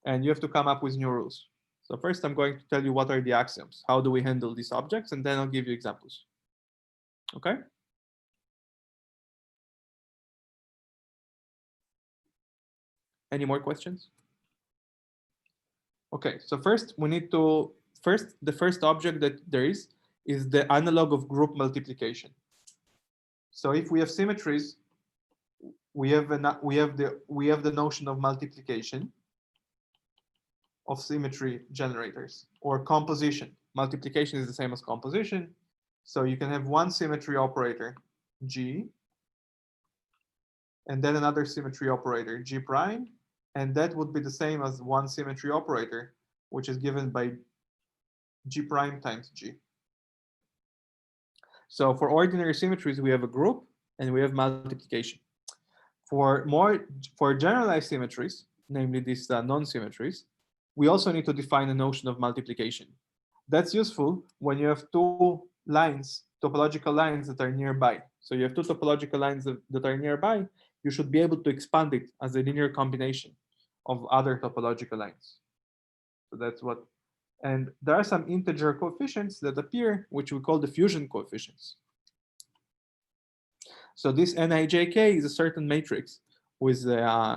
And you have to come up with new rules. So first I'm going to tell you what are the axioms. How do we handle these objects? And then I'll give you examples. Okay? Any more questions? Okay, so first we need to, the first object that there is the analog of group multiplication. So if we have symmetries, we have the notion of multiplication of symmetry generators, or composition. Multiplication is the same as composition. So you can have one symmetry operator, G, and then another symmetry operator, G prime, and that would be the same as one symmetry operator, which is given by G prime times G. So for ordinary symmetries, we have a group and we have multiplication. For generalized symmetries, namely these non-symmetries, we also need to define a notion of multiplication. That's useful when you have two lines, topological lines that are nearby. So you have two topological lines that are nearby, you should be able to expand it as a linear combination of other topological lines. So that's what, and there are some integer coefficients that appear, which we call the fusion coefficients. So this Nijk is a certain matrix with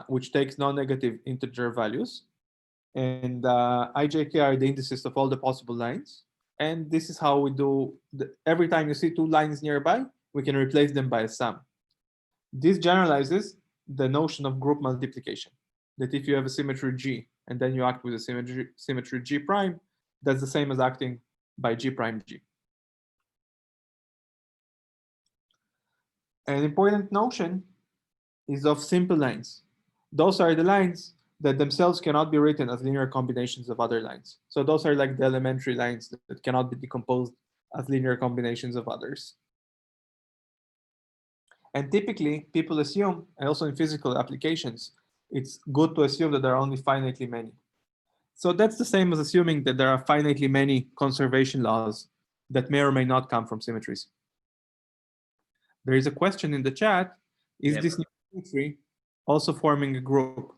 which takes non-negative integer values, and ijk are the indices of all the possible lines. And this is how we do, every time you see two lines nearby, we can replace them by a sum. This generalizes the notion of group multiplication, that if you have a symmetry G and then you act with a symmetry G prime, that's the same as acting by G prime G. An important notion is of simple lines. Those are the lines that themselves cannot be written as linear combinations of other lines. So those are like the elementary lines that cannot be decomposed as linear combinations of others. And typically, people assume, and also in physical applications, it's good to assume that there are only finitely many. So that's the same as assuming that there are finitely many conservation laws that may or may not come from symmetries. There is a question in the chat, is this new symmetry also forming a group?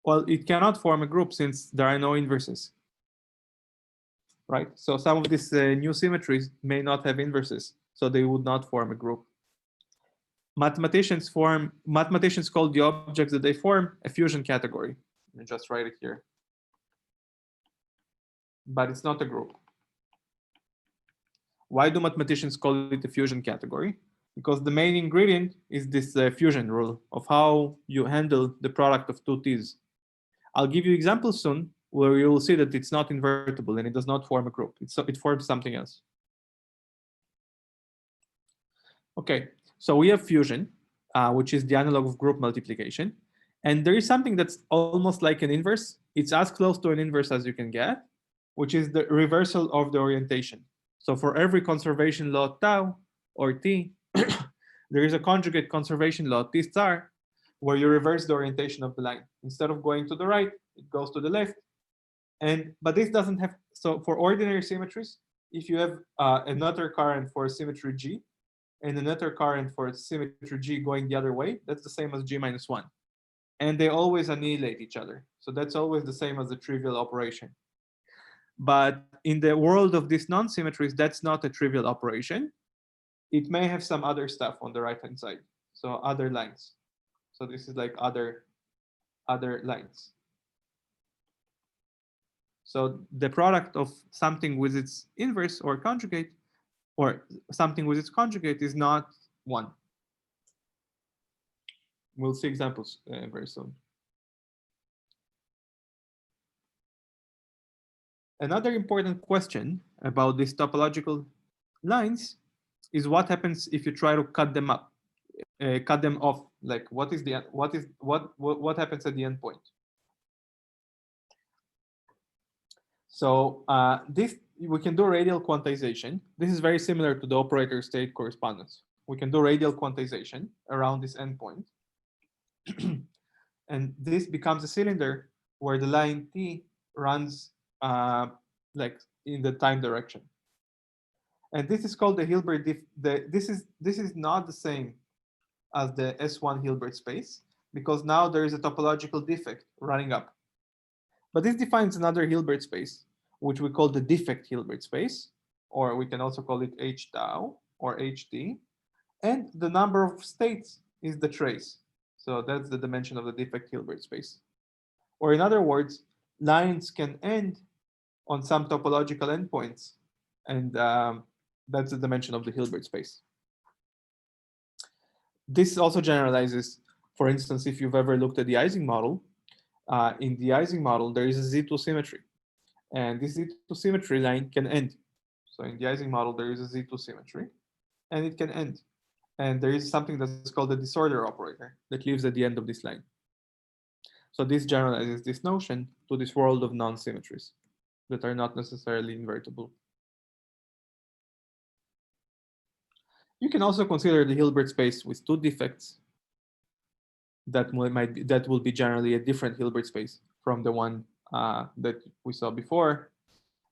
Well, it cannot form a group since there are no inverses, right? So some of these new symmetries may not have inverses, so they would not form a group. Mathematicians call the objects that they form a fusion category. Let me just write it here. But it's not a group. Why do mathematicians call it a fusion category? Because the main ingredient is this fusion rule of how you handle the product of two T's. I'll give you examples soon where you will see that it's not invertible and it does not form a group. It forms something else. Okay, so we have fusion, which is the analog of group multiplication. And there is something that's almost like an inverse. It's as close to an inverse as you can get, which is the reversal of the orientation. So for every conservation law tau or T, there is a conjugate conservation law T star, where you reverse the orientation of the line. Instead of going to the right, it goes to the left. But this doesn't have, so for ordinary symmetries, if you have another current for symmetry G and another current for symmetry G going the other way, that's the same as G minus 1. And they always annihilate each other. So that's always the same as a trivial operation. But in the world of these non-symmetries, that's not a trivial operation. It may have some other stuff on the right-hand side. So other lines. So this is like other lines. So the product of something with its inverse or conjugate, or something with its conjugate, is not 1. We'll see examples very soon. Another important question about these topological lines is what happens if you try to cut them up, cut them off. Like what happens at the end point? So we can do radial quantization. This is very similar to the operator state correspondence. We can do radial quantization around this endpoint. And this becomes a cylinder where the line T runs like in the time direction. And this is called the Hilbert this is not the same as the S1 Hilbert space, because now there is a topological defect running up. But this defines another Hilbert space, which we call the defect Hilbert space, or we can also call it H tau or HT. And the number of states is the trace. So that's the dimension of the defect Hilbert space. Or in other words, lines can end on some topological endpoints, and that's the dimension of the Hilbert space. This also generalizes, for instance, if you've ever looked at the Ising model, in the Ising model, there is a Z2 symmetry. And this Z2 symmetry line can end. So in the Ising model, there is a Z2 symmetry, and it can end. And there is something that's called the disorder operator that lives at the end of this line. So this generalizes this notion to this world of non-symmetries that are not necessarily invertible. You can also consider the Hilbert space with two defects that will be generally a different Hilbert space from the one that we saw before.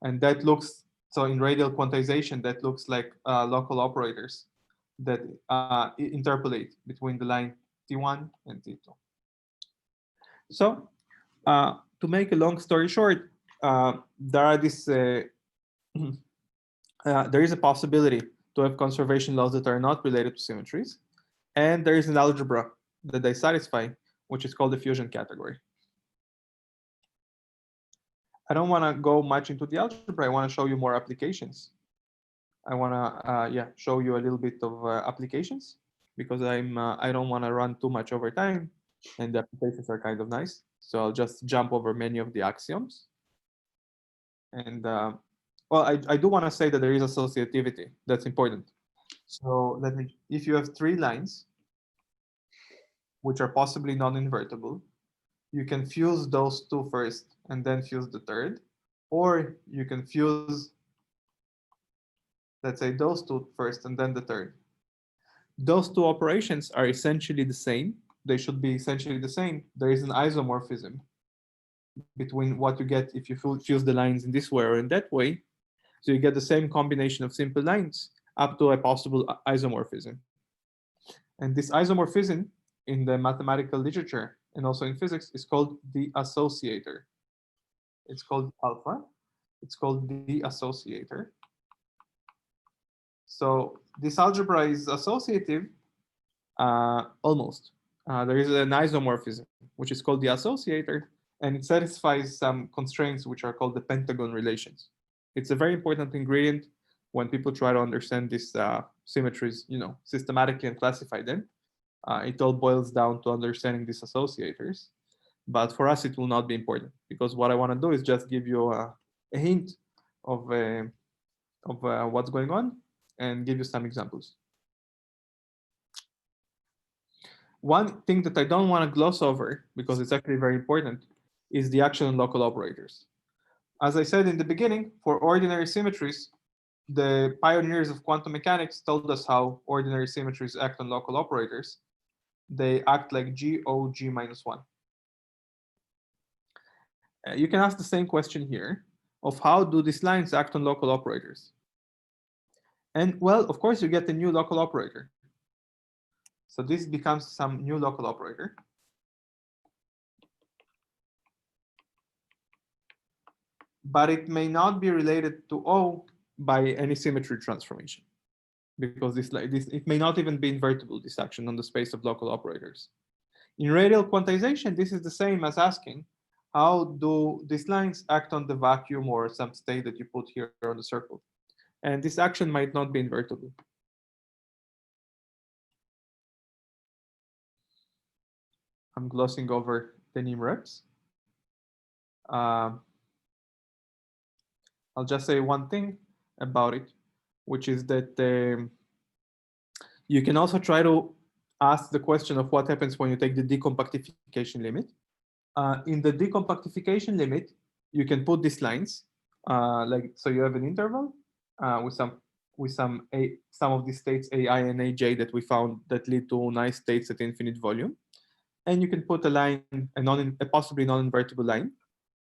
And that looks, so in radial quantization, that looks like local operators that interpolate between the line T1 and T2. So to make a long story short, there are this, there is a possibility to have conservation laws that are not related to symmetries. And there is an algebra that they satisfy, which is called the fusion category. I don't want to go much into the algebra. I want to show you more applications. I want to show you a little bit of applications, because I don't want to run too much over time, and the applications are kind of nice. So I'll just jump over many of the axioms. And well, I do want to say that there is associativity. That's important. So if you have three lines, which are possibly non-invertible, you can fuse those two first and then fuse the third, or you can fuse, let's say, those two first and then the third. Those two operations are essentially the same. They should be essentially the same. There is an isomorphism between what you get if you fuse the lines in this way or in that way. So you get the same combination of simple lines up to a possible isomorphism. And this isomorphism in the mathematical literature and also in physics is called the associator. It's called alpha. It's called the associator. So this algebra is associative almost. There is an isomorphism, which is called the associator, and it satisfies some constraints which are called the pentagon relations. It's a very important ingredient when people try to understand these symmetries, systematically and classify them. It all boils down to understanding these associators. But for us, it will not be important, because what I want to do is just give you a hint of what's going on and give you some examples. One thing that I don't want to gloss over, because it's actually very important, is the action on local operators. As I said in the beginning, for ordinary symmetries, the pioneers of quantum mechanics told us how ordinary symmetries act on local operators. They act like G, O, G minus 1. You can ask the same question here of how do these lines act on local operators? And well, of course, you get a new local operator. So this becomes some new local operator. But it may not be related to O by any symmetry transformation, because it may not even be invertible, this action on the space of local operators. In radial quantization, this is the same as asking, how do these lines act on the vacuum or some state that you put here on the circle? And this action might not be invertible. I'm glossing over the NIM-REPs. I'll just say one thing about it, which is that you can also try to ask the question of what happens when you take the decompactification limit. In the decompactification limit, you can put these lines So you have an interval with some of these states AI and AJ that we found that lead to nice states at infinite volume, and you can put a line, a possibly non-invertible line.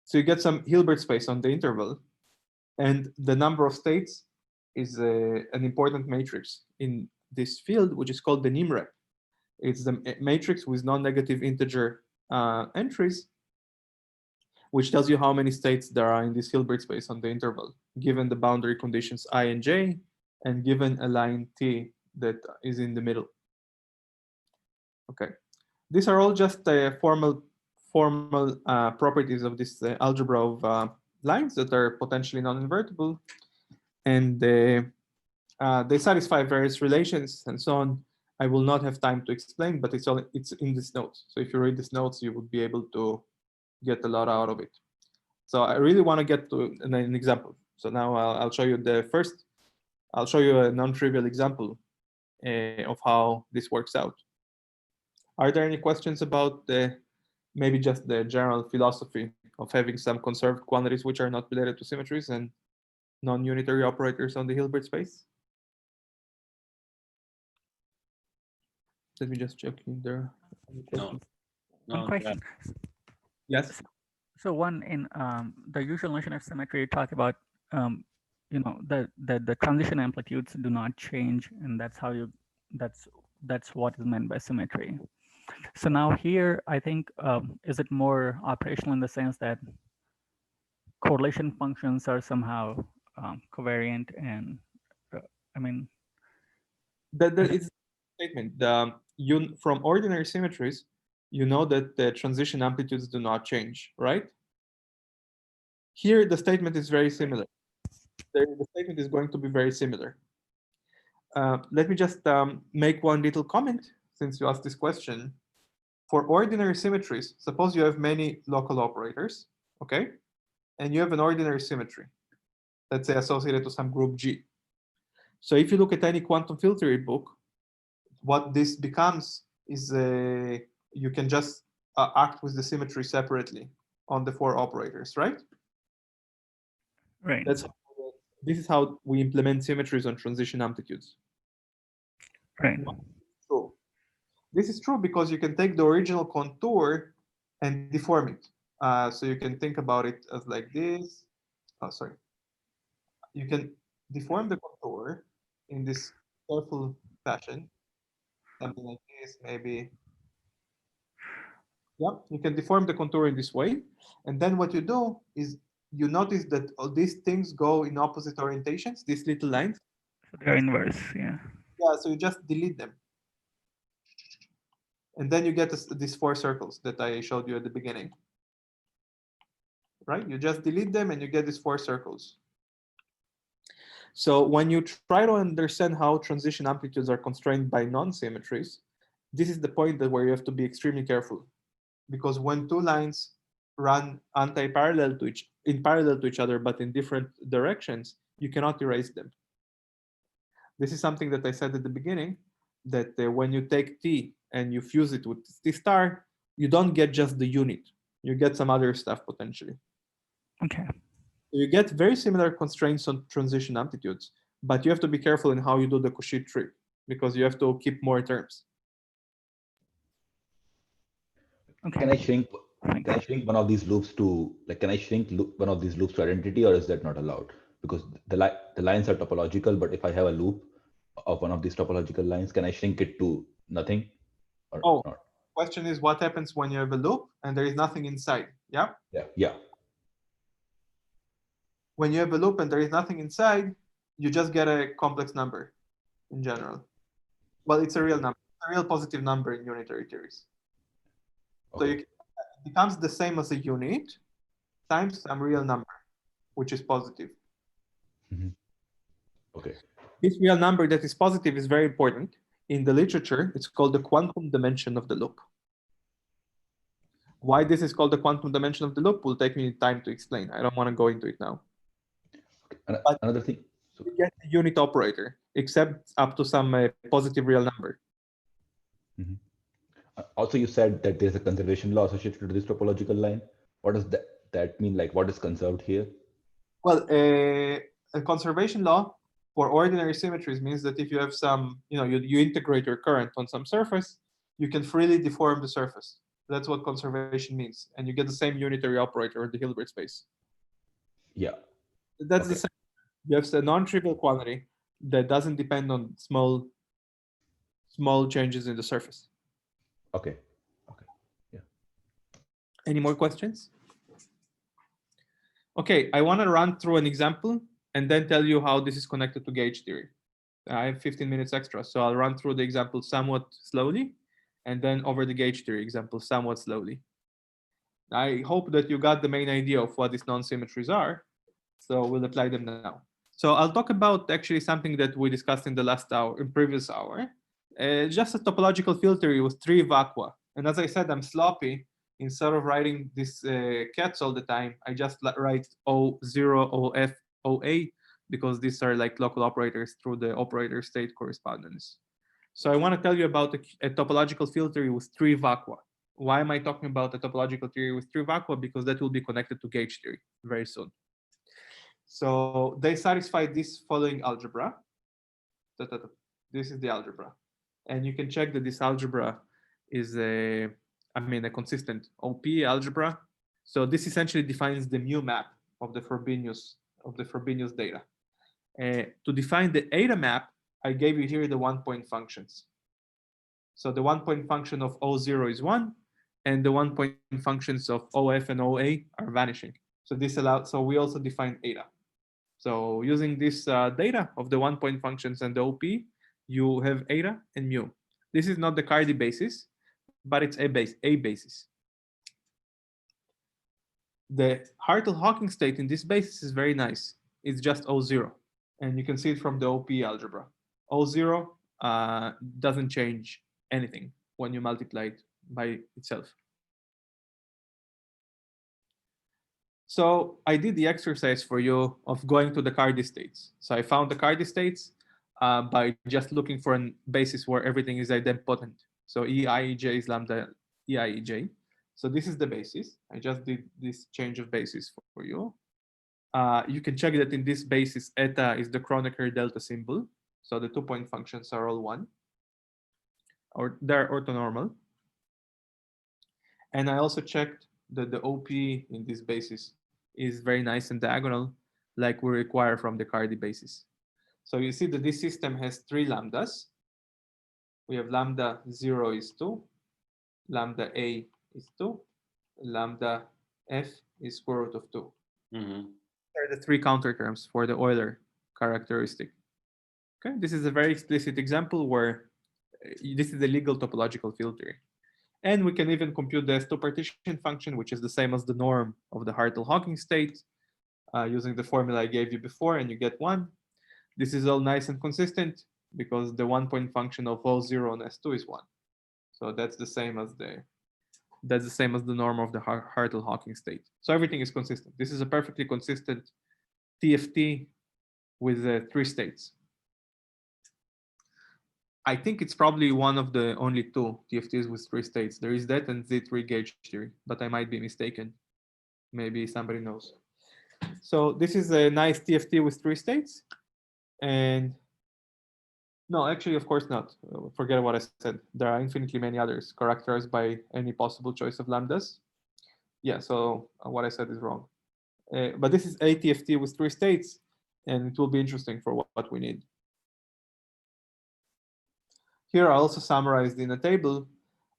So you get some Hilbert space on the interval, and the number of states is an important matrix in this field, which is called the NIMREP. It's the matrix with non-negative integer entries, which tells you how many states there are in this Hilbert space on the interval, given the boundary conditions I and J, and given a line T that is in the middle. Okay, these are all just formal properties of this algebra of lines that are potentially non-invertible, and they satisfy various relations and so on. I will not have time to explain, but it's in this notes. So if you read these notes, you would be able to get a lot out of it. So I really want to get to an example. So now I'll show you I'll show you a non-trivial example of how this works out. Are there any questions about maybe just the general philosophy of having some conserved quantities which are not related to symmetries and non-unitary operators on the Hilbert space? Let me just check in there. One question. Yes. So one in the usual notion of symmetry, you talk about the transition amplitudes do not change, and that's what is meant by symmetry. So now here, I think is it more operational in the sense that correlation functions are somehow covariant, and I mean that is a statement. From ordinary symmetries, you know that the transition amplitudes do not change, right? Here, the statement is very similar. The statement is going to be very similar. Let me just make one little comment since you asked this question. For ordinary symmetries, suppose you have many local operators, okay? And you have an ordinary symmetry, let's say associated to some group G. So if you look at any quantum field theory book, what this becomes is you can just act with the symmetry separately on the 4 operators, right? Right. This is how we implement symmetries on transition amplitudes. Right. So this is true because you can take the original contour and deform it. So you can think about it as like this. Oh, sorry. You can deform the contour in this careful fashion. Something like this, maybe. Yep, you can deform the contour in this way. And then what you do is you notice that all these things go in opposite orientations, these little lines. So they're inverse, yeah. Yeah, so you just delete them. And then you get these 4 circles that I showed you at the beginning. Right? You just delete them and you get these 4 circles. So when you try to understand how transition amplitudes are constrained by non-symmetries, this is the point where you have to be extremely careful. Because when 2 lines run parallel to each other, but in different directions, you cannot erase them. This is something that I said at the beginning, that when you take T and you fuse it with T star, you don't get just the unit. You get some other stuff potentially. Okay. You get very similar constraints on transition amplitudes, but you have to be careful in how you do the Cauchy trick because you have to keep more terms. Okay. Can I shrink one of these loops to one of these loops to identity, or is that not allowed? Because the lines are topological, but if I have a loop of one of these topological lines, can I shrink it to nothing? Or not? Question is what happens when you have a loop and there is nothing inside? Yeah. Yeah. When you have a loop and there is nothing inside, you just get a complex number in general. Well, it's a real number, a real positive number in unitary theories. Okay. So it becomes the same as a unit times some real number, which is positive. Mm-hmm. Okay. This real number that is positive is very important. In the literature, it's called the quantum dimension of the loop. Why this is called the quantum dimension of the loop will take me time to explain. I don't want to go into it now. But another thing. You get the unit operator, except up to some positive real number. Mm-hmm. Also, you said that there's a conservation law associated to this topological line. What does that mean? Like, what is conserved here? Well, a conservation law for ordinary symmetries means that if you have some, you integrate your current on some surface, you can freely deform the surface. That's what conservation means. And you get the same unitary operator in the Hilbert space. Yeah. That's the same. You have a non-trivial quantity that doesn't depend on small changes in the surface. Okay. Okay. Yeah. Any more questions? Okay, I want to run through an example and then tell you how this is connected to gauge theory. I have 15 minutes extra, so I'll run through the example somewhat slowly and then over the gauge theory example somewhat slowly. I hope that you got the main idea of what these non-symmetries are, so we'll apply them now. So I'll talk about actually something that we discussed in the last hour, in previous hour, just a topological filter with 3 vacua. And as I said, I'm sloppy. Instead of writing this cats all the time, I just write O0, OF, OA, because these are like local operators through the operator state correspondence. So I want to tell you about a topological filter with 3 vacua. Why am I talking about a topological theory with 3 vacua? Because that will be connected to gauge theory very soon. So they satisfy this following algebra. This is the algebra. And you can check that this algebra is a consistent OP algebra. So this essentially defines the mu map of the Fobenius data. To define the eta map, I gave you here the 1-point functions. So the 1-point function of O0 is 1, and the 1-point functions of OF and OA are vanishing. So this allows. So we also define eta. So using this data of the 1-point functions and the OP, you have eta and mu. This is not the Cardy basis, but it's a basis. The Hartle-Hawking state in this basis is very nice. It's just O0, and you can see it from the OP algebra. O0 doesn't change anything when you multiply it by itself. So I did the exercise for you of going to the Cardy states. So I found the Cardy states by just looking for a basis where everything is idempotent. So EIEJ is lambda EIEJ. So this is the basis. I just did this change of basis for you. You can check that in this basis, eta is the Kronecker delta symbol. So the 2-point functions are all 1, or they're orthonormal. And I also checked that the OP in this basis is very nice and diagonal, like we require from the Cardy basis. So you see that this system has 3 lambdas. We have lambda 0 is 2, lambda A is 2, lambda F is square root of 2. Mm-hmm. Are the 3 counter terms for the Euler characteristic. Okay, this is a very explicit example where this is the legal topological filter. And we can even compute the S2 partition function, which is the same as the norm of the Hartle-Hawking state, using the formula I gave you before, and you get 1. This is all nice and consistent because the 1-point function of O0 on S2 is 1. So that's the same as the norm of the Hartle-Hawking state. So everything is consistent. This is a perfectly consistent TFT with 3 states. I think it's probably one of the only 2 TFTs with 3 states. There is that and Z3 gauge theory, but I might be mistaken. Maybe somebody knows. So this is a nice TFT with 3 states. And no, actually, of course not. Forget what I said. There are infinitely many others characterized by any possible choice of lambdas. Yeah, so what I said is wrong. But this is a TFT with 3 states, and it will be interesting for what we need. Here I also summarized in a table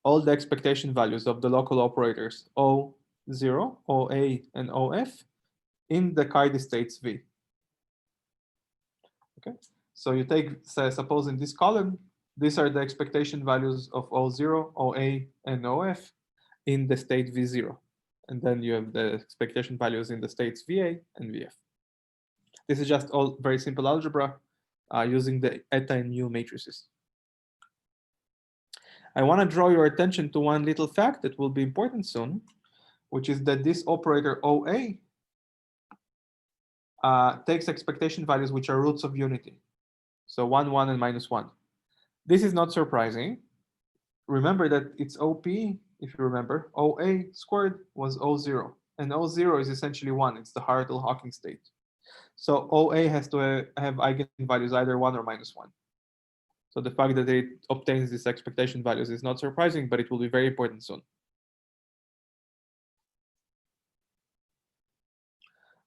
all the expectation values of the local operators O0, OA, and OF in the Cardy states V. Okay, so you take, suppose in this column, these are the expectation values of O0, OA, and OF in the state V0. And then you have the expectation values in the states VA and VF. This is just all very simple algebra using the eta and mu matrices. I want to draw your attention to one little fact that will be important soon, which is that this operator OA takes expectation values which are roots of unity. So 1, 1, and -1. This is not surprising. Remember that it's OP, if you remember, OA squared was O0. And O0 is essentially 1. It's the Hartle-Hawking state. So OA has to have eigenvalues either 1 or -1. So the fact that it obtains these expectation values is not surprising, but it will be very important soon.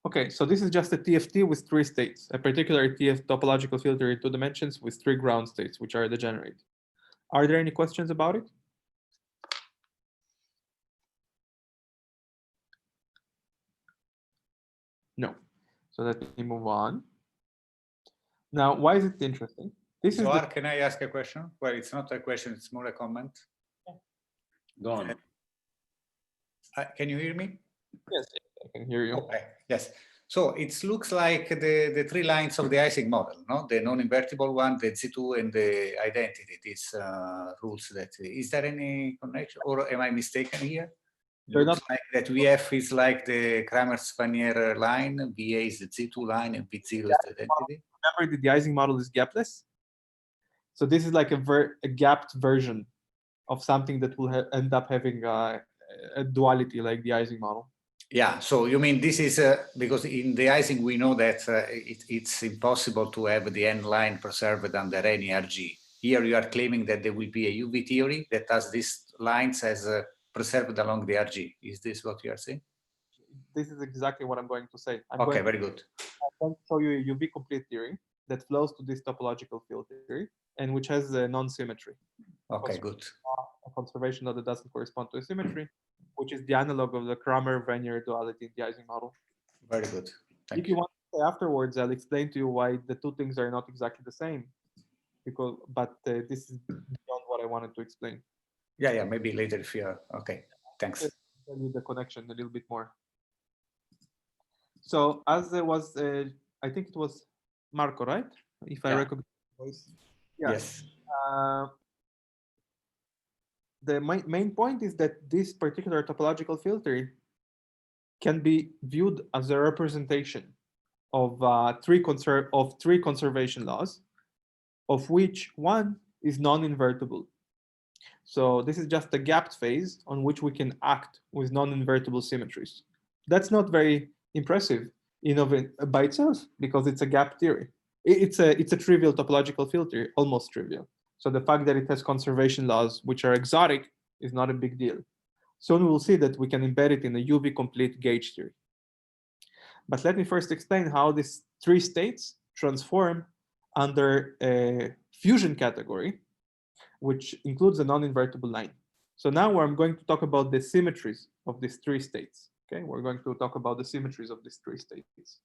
Okay, so this is just a TFT with 3 states, a particular TF topological filter in 2 dimensions with 3 ground states, which are degenerate. Are there any questions about it? No. So let me move on. Now, why is it interesting? This Zohar, is can I ask a question? Well, it's not a question, it's more a comment. Go on. Can you hear me? Yes, I can hear you. Okay, yes. So it looks like the 3 lines of the Ising model, no? The non-invertible one, the Z2, and the identity. These rules that is there any connection, or am I mistaken here? They're Looks not. like that VF is like the Kramer-Spanier line, VA is the Z2 line, and V0 is the identity. Remember, the Ising model is gapless. So this is like a gapped version of something that will end up having a duality like the Ising model. Yeah, so you mean this is because in the Ising we know that it's impossible to have the n line preserved under any RG. Here you are claiming that there will be a UV theory that has these lines as preserved along the RG. Is this what you are saying? This is exactly what I'm going to say. Okay, very good. I'm going to show you a UV complete theory that flows to this topological filter and which has a non-symmetry. Okay, good. A conservation law that doesn't correspond to a symmetry, which is the analog of the Kramer-Venner duality in the Ising model. Very good. Thank If you want to say afterwards, I'll explain to you why the 2 things are not exactly the same. But this is beyond what I wanted to explain. Yeah, maybe later if you're okay. Thanks. I'll tell you the connection a little bit more. So as there was, I think it was Marco, right? If I recognize the voice. Yeah. Yes. The main point is that this particular topological filter can be viewed as a representation of 3 conservation laws, of which 1 is non-invertible. So this is just a gapped phase on which we can act with non-invertible symmetries. That's not very impressive by itself because it's a gap theory. It's a trivial topological filter, almost trivial. So the fact that it has conservation laws which are exotic is not a big deal. Soon we'll see that we can embed it in a UV complete gauge theory. But let me first explain how these 3 states transform under a fusion category, which includes a non-invertible line. So now I'm going to talk about the symmetries of these 3 states. Okay, we're going to talk about the symmetries of these 3 states.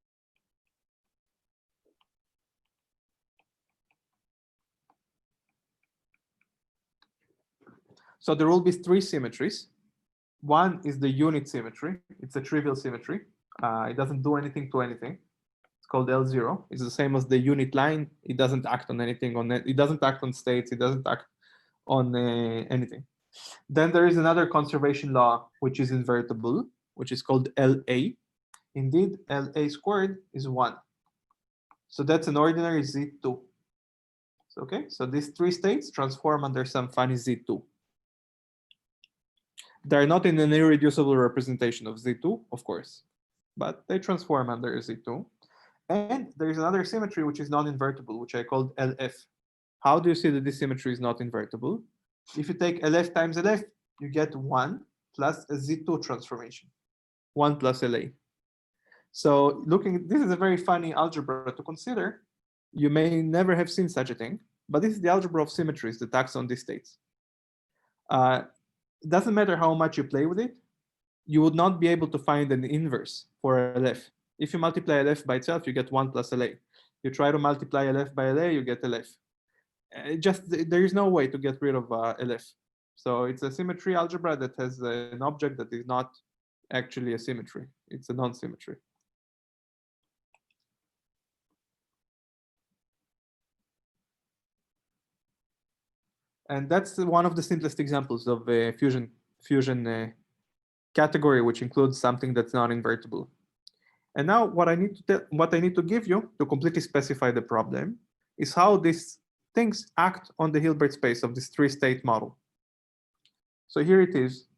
So there will be 3 symmetries. One is the unit symmetry. It's a trivial symmetry. It doesn't do anything to anything. It's called L0. It's the same as the unit line. It doesn't act on anything. It doesn't act on states. It doesn't act on anything. Then there is another conservation law, which is invertible, which is called LA. Indeed, LA squared is 1. So that's an ordinary Z2. Okay, so these 3 states transform under some funny Z2. They're not in an irreducible representation of Z2, of course, but they transform under Z2. And there is another symmetry which is non-invertible, which I called LF. How do you see that this symmetry is not invertible? If you take LF times LF, you get 1 plus a Z2 transformation, 1 plus LA. So this is a very funny algebra to consider. You may never have seen such a thing, but this is the algebra of symmetries that acts on these states. It doesn't matter how much you play with it, you would not be able to find an inverse for LF. If you multiply LF by itself, you get 1 plus LA. You try to multiply LF by LA, you get LF. There is no way to get rid of LF. So it's a symmetry algebra that has an object that is not actually a symmetry. It's a non-symmetry. And that's one of the simplest examples of a fusion category, which includes something that's non-invertible. And now what I need to give you to completely specify the problem is how these things act on the Hilbert space of this 3-state model. So here it is,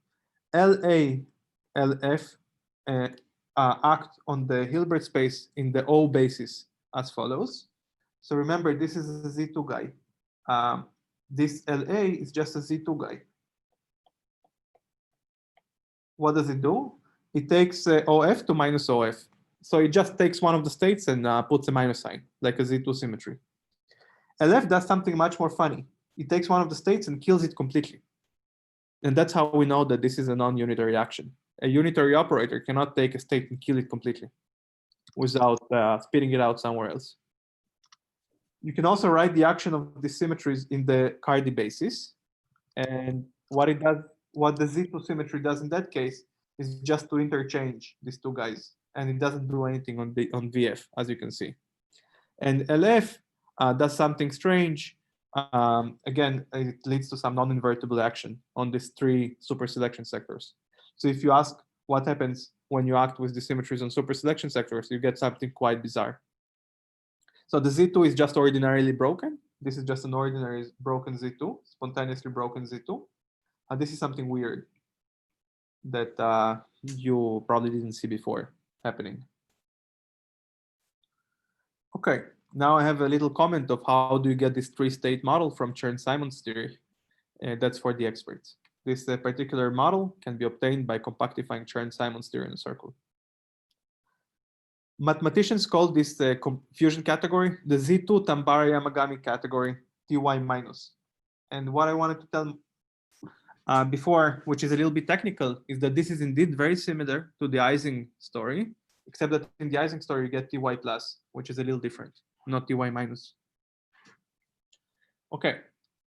LA, LF, act on the Hilbert space in the O basis as follows. So remember, this is a Z2 guy. This LA is just a Z2 guy. What does it do? It takes OF to minus OF. So it just takes one of the states and puts a minus sign, like a Z2 symmetry. LF does something much more funny. It takes one of the states and kills it completely. And that's how we know that this is a non-unitary action. A unitary operator cannot take a state and kill it completely without spitting it out somewhere else. You can also write the action of the symmetries in the Cardi basis. And what it does, what the Z2 symmetry does in that case is just to interchange these two guys. And it doesn't do anything on VF, as you can see. And LF does something strange. Again, it leads to some non-invertible action on these three superselection sectors. So if you ask what happens when you act with the symmetries on superselection sectors, you get something quite bizarre. So the Z2 is just ordinarily broken. This is just an ordinary broken Z2, spontaneously broken Z2. And this is something weird that you probably didn't see before happening. Okay, now I have a little comment of how do you get this three-state model from Chern-Simons theory. That's for the experts. This particular model can be obtained by compactifying Chern-Simons theory in a circle. Mathematicians call this confusion category the Z2 Tambara-Yamagami category Ty minus. And what I wanted to tell before, which is a little bit technical, is that this is indeed very similar to the Ising story, except that in the Ising story you get Ty plus, which is a little different, not Ty minus. Okay,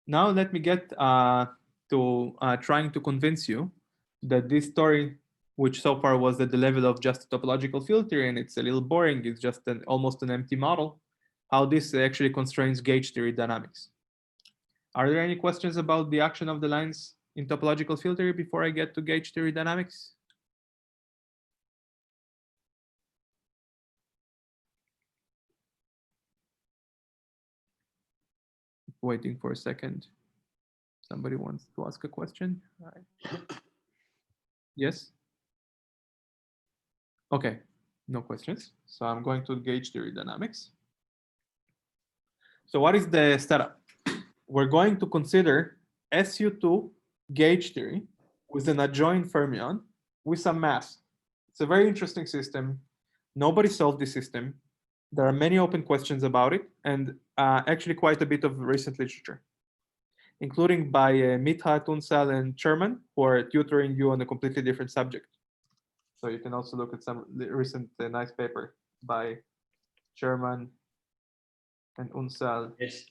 now let me get to trying to convince you that this story, which so far was at the level of just a topological filter and it's a little boring, it's just almost an empty model, how this actually constrains gauge theory dynamics. Are there any questions about the action of the lines in topological filter before I get to gauge theory dynamics? Waiting for a second. Somebody wants to ask a question. All right. Yes? Okay, no questions. So I'm going to gauge theory dynamics. So what is the setup? We're going to consider SU2 gauge theory with an adjoint fermion with some mass. It's a very interesting system. Nobody solved this system. There are many open questions about it, and actually quite a bit of recent literature, including by Mithat, Unsal, and Sherman, who are tutoring you on a completely different subject. So you can also look at some recent nice paper by Sherman and Unsal. Yes.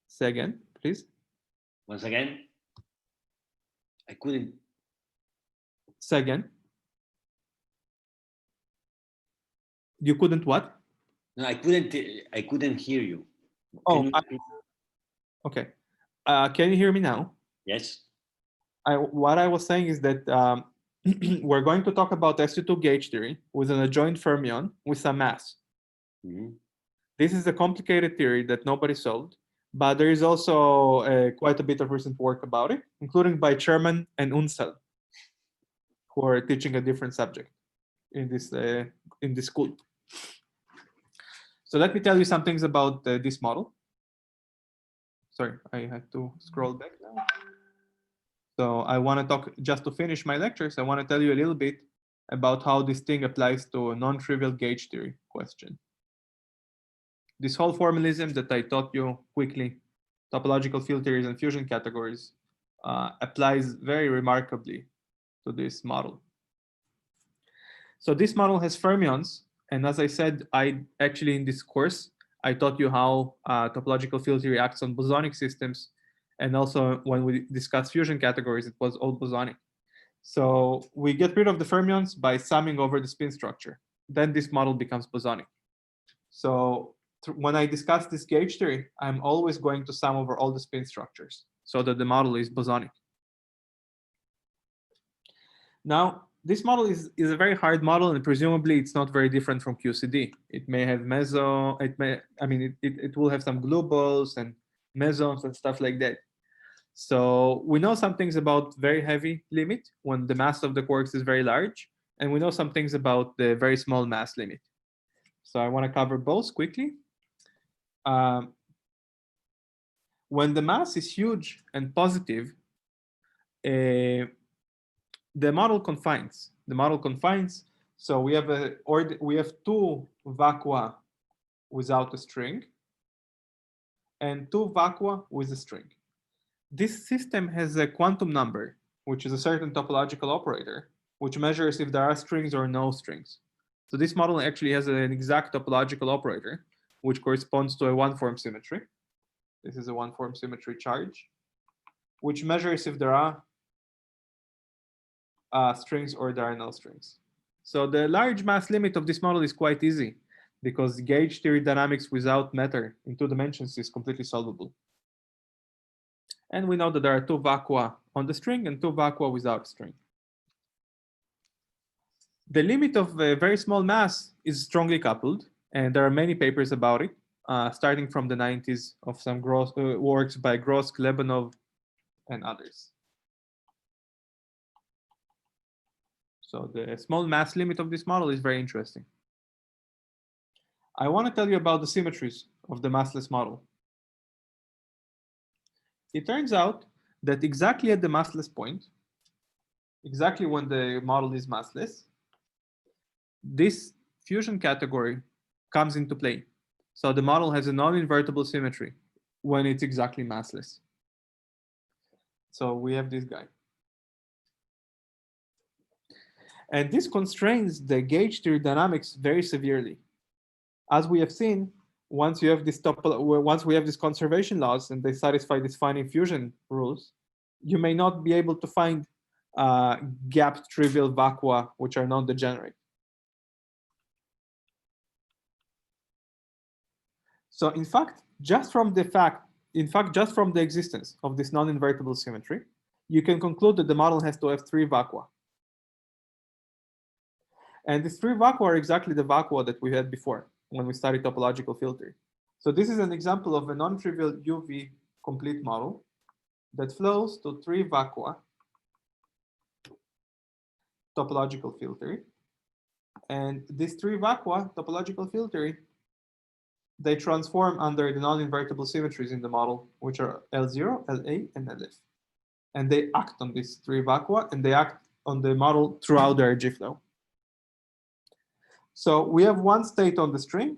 Say again, please. Once again, I couldn't. Say again. You couldn't what? No, I couldn't hear you. Oh, okay. Can you hear me now? Yes. What I was saying is that we're going to talk about SU2 gauge theory with an adjoint fermion with some mass. Mm-hmm. This is a complicated theory that nobody solved, but there is also quite a bit of recent work about it, including by Sherman and Unsal, who are teaching a different subject in this school. So let me tell you some things about this model. Sorry, I had to scroll back now. So I want to talk, just to finish my lectures, I want to tell you a little bit about how this thing applies to a non-trivial gauge theory question. This whole formalism that I taught you quickly, topological filters and fusion categories, applies very remarkably to this model. So this model has fermions. And as I said, I actually in this course, I taught you how topological filter reacts on bosonic systems. And also when we discussed fusion categories, it was all bosonic. So we get rid of the fermions by summing over the spin structure. Then this model becomes bosonic. So when I discuss this gauge theory, I'm always going to sum over all the spin structures so that the model is bosonic. Now, this model is a very hard model, and presumably it's not very different from QCD. It may have it will have some glue balls and mesons and stuff like that. So we know some things about very heavy limit when the mass of the quarks is very large, and we know some things about the very small mass limit. So I want to cover both quickly. When the mass is huge and positive, the model confines. The model confines. So we have two vacua without a string and two vacua with a string. This system has a quantum number, which is a certain topological operator, which measures if there are strings or no strings. So this model actually has an exact topological operator, which corresponds to a one-form symmetry. This is a one-form symmetry charge, which measures if there are strings or there are no strings. So the large mass limit of this model is quite easy because gauge theory dynamics without matter in 2 dimensions is completely solvable. And we know that there are two vacua on the string and two vacua without string. The limit of a very small mass is strongly coupled, and there are many papers about it, starting from the 90s of some works by Gross, Klebanov, and others. So the small mass limit of this model is very interesting. I want to tell you about the symmetries of the massless model. It turns out that exactly at the massless point, exactly when the model is massless, this fusion category comes into play. So the model has a non-invertible symmetry when it's exactly massless. So we have this guy. And this constrains the gauge theory dynamics very severely. As we have seen, once we have this conservation laws and they satisfy these finding fusion rules, you may not be able to find gapped trivial vacua which are non-degenerate. So in fact, just from the existence of this non-invertible symmetry, you can conclude that the model has to have 3 vacua. And these 3 vacua are exactly the vacua that we had before when we studied topological filter. So this is an example of a non-trivial UV complete model that flows to 3 vacua topological filter. And these 3 vacua topological filter, they transform under the non-invertible symmetries in the model, which are L0, LA, and LF. And they act on these 3 vacua, and they act on the model throughout the RG flow. So we have 1 state on the string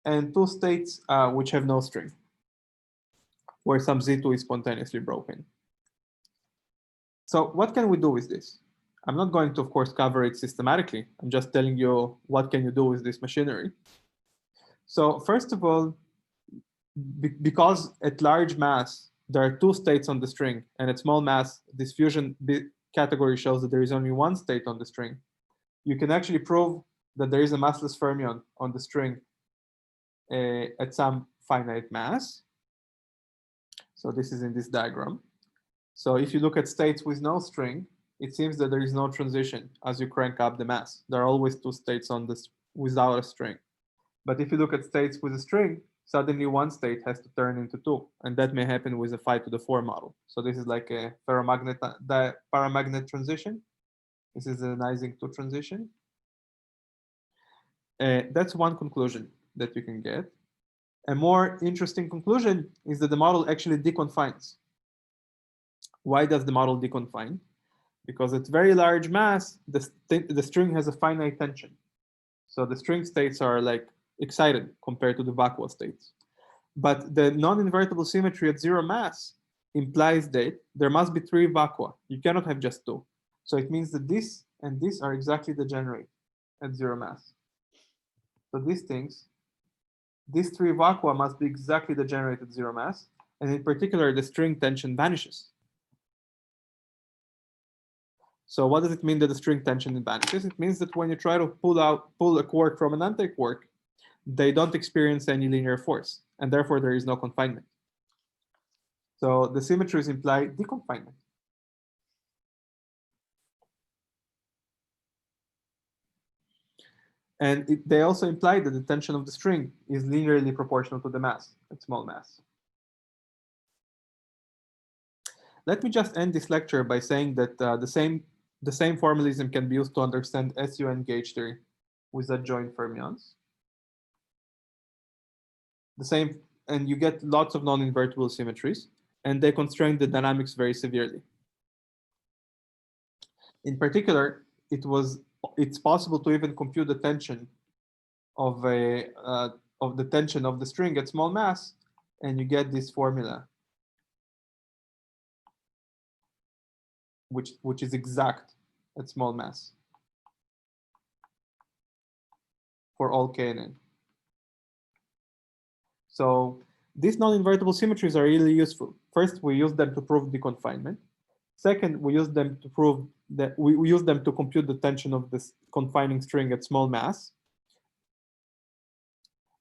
and 2 states which have no string, where some Z2 is spontaneously broken. So what can we do with this? I'm not going to, of course, cover it systematically. I'm just telling you what can you do with this machinery. So first of all, because at large mass, there are 2 states on the string, and at small mass, this fusion category shows that there is only 1 state on the string. You can actually prove that there is a massless fermion on the string at some finite mass. So this is in this diagram. So if you look at states with no string, it seems that there is no transition as you crank up the mass. There are always 2 states on this without a string. But if you look at states with a string, suddenly 1 state has to turn into 2. And that may happen with a 5⁴ model. So this is like a paramagnet transition. This is an Ising 2 transition. That's one conclusion that you can get. A more interesting conclusion is that the model actually deconfines. Why does the model deconfine? Because at very large mass, the string has a finite tension. So the string states are like excited compared to the vacua states. But the non-invertible symmetry at 0 mass implies that there must be 3 vacua. You cannot have just 2. So it means that this and this are exactly degenerate at 0 mass. So these 3 vacua must be exactly degenerate at 0 mass. And in particular, the string tension vanishes. So what does it mean that the string tension vanishes? It means that when you try to pull a quark from an anti-quark, they don't experience any linear force, and therefore there is no confinement. So the symmetries imply deconfinement. And they also imply that the tension of the string is linearly proportional to the mass at small mass. Let me just end this lecture by saying that the same formalism can be used to understand SUN gauge theory with adjoint fermions. The same, and you get lots of non-invertible symmetries, and they constrain the dynamics very severely. In particular, it's possible to even compute the tension of the tension of the string at small mass, and you get this formula, which is exact at small mass for all k and n. So these non-invertible symmetries are really useful. First, we use them to prove the confinement. Second, we use them to prove that we use them to compute the tension of this confining string at small mass.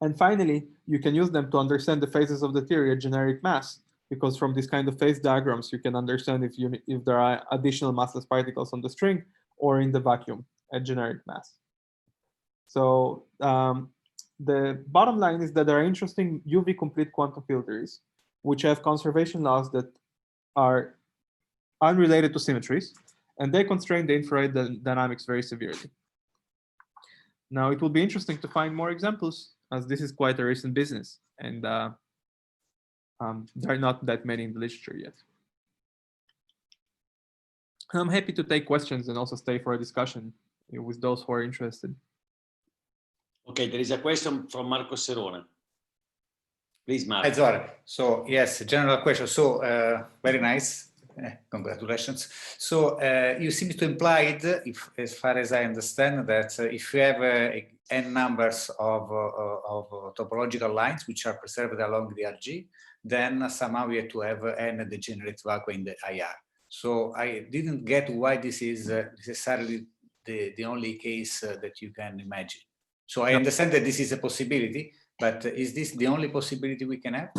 And finally, you can use them to understand the phases of the theory at generic mass, because from this kind of phase diagrams, you can understand if there are additional massless particles on the string or in the vacuum at generic mass. So the bottom line is that there are interesting UV complete quantum field theories, which have conservation laws that are unrelated to symmetries, and they constrain the infrared dynamics very severely. Now, it will be interesting to find more examples, as this is quite a recent business, and there are not that many in the literature yet. I'm happy to take questions and also stay for a discussion with those who are interested. Okay, there is a question from Marco Serone. Please, Marco. Hi, so yes, general question. So very nice. Congratulations. So you seem to imply, if, as far as I understand, that if you have n numbers of topological lines which are preserved along the RG, then somehow you have to have n degenerate vacua in the IR. So I didn't get why this is necessarily the only case that you can imagine. So I understand that this is a possibility, but is this the only possibility we can have?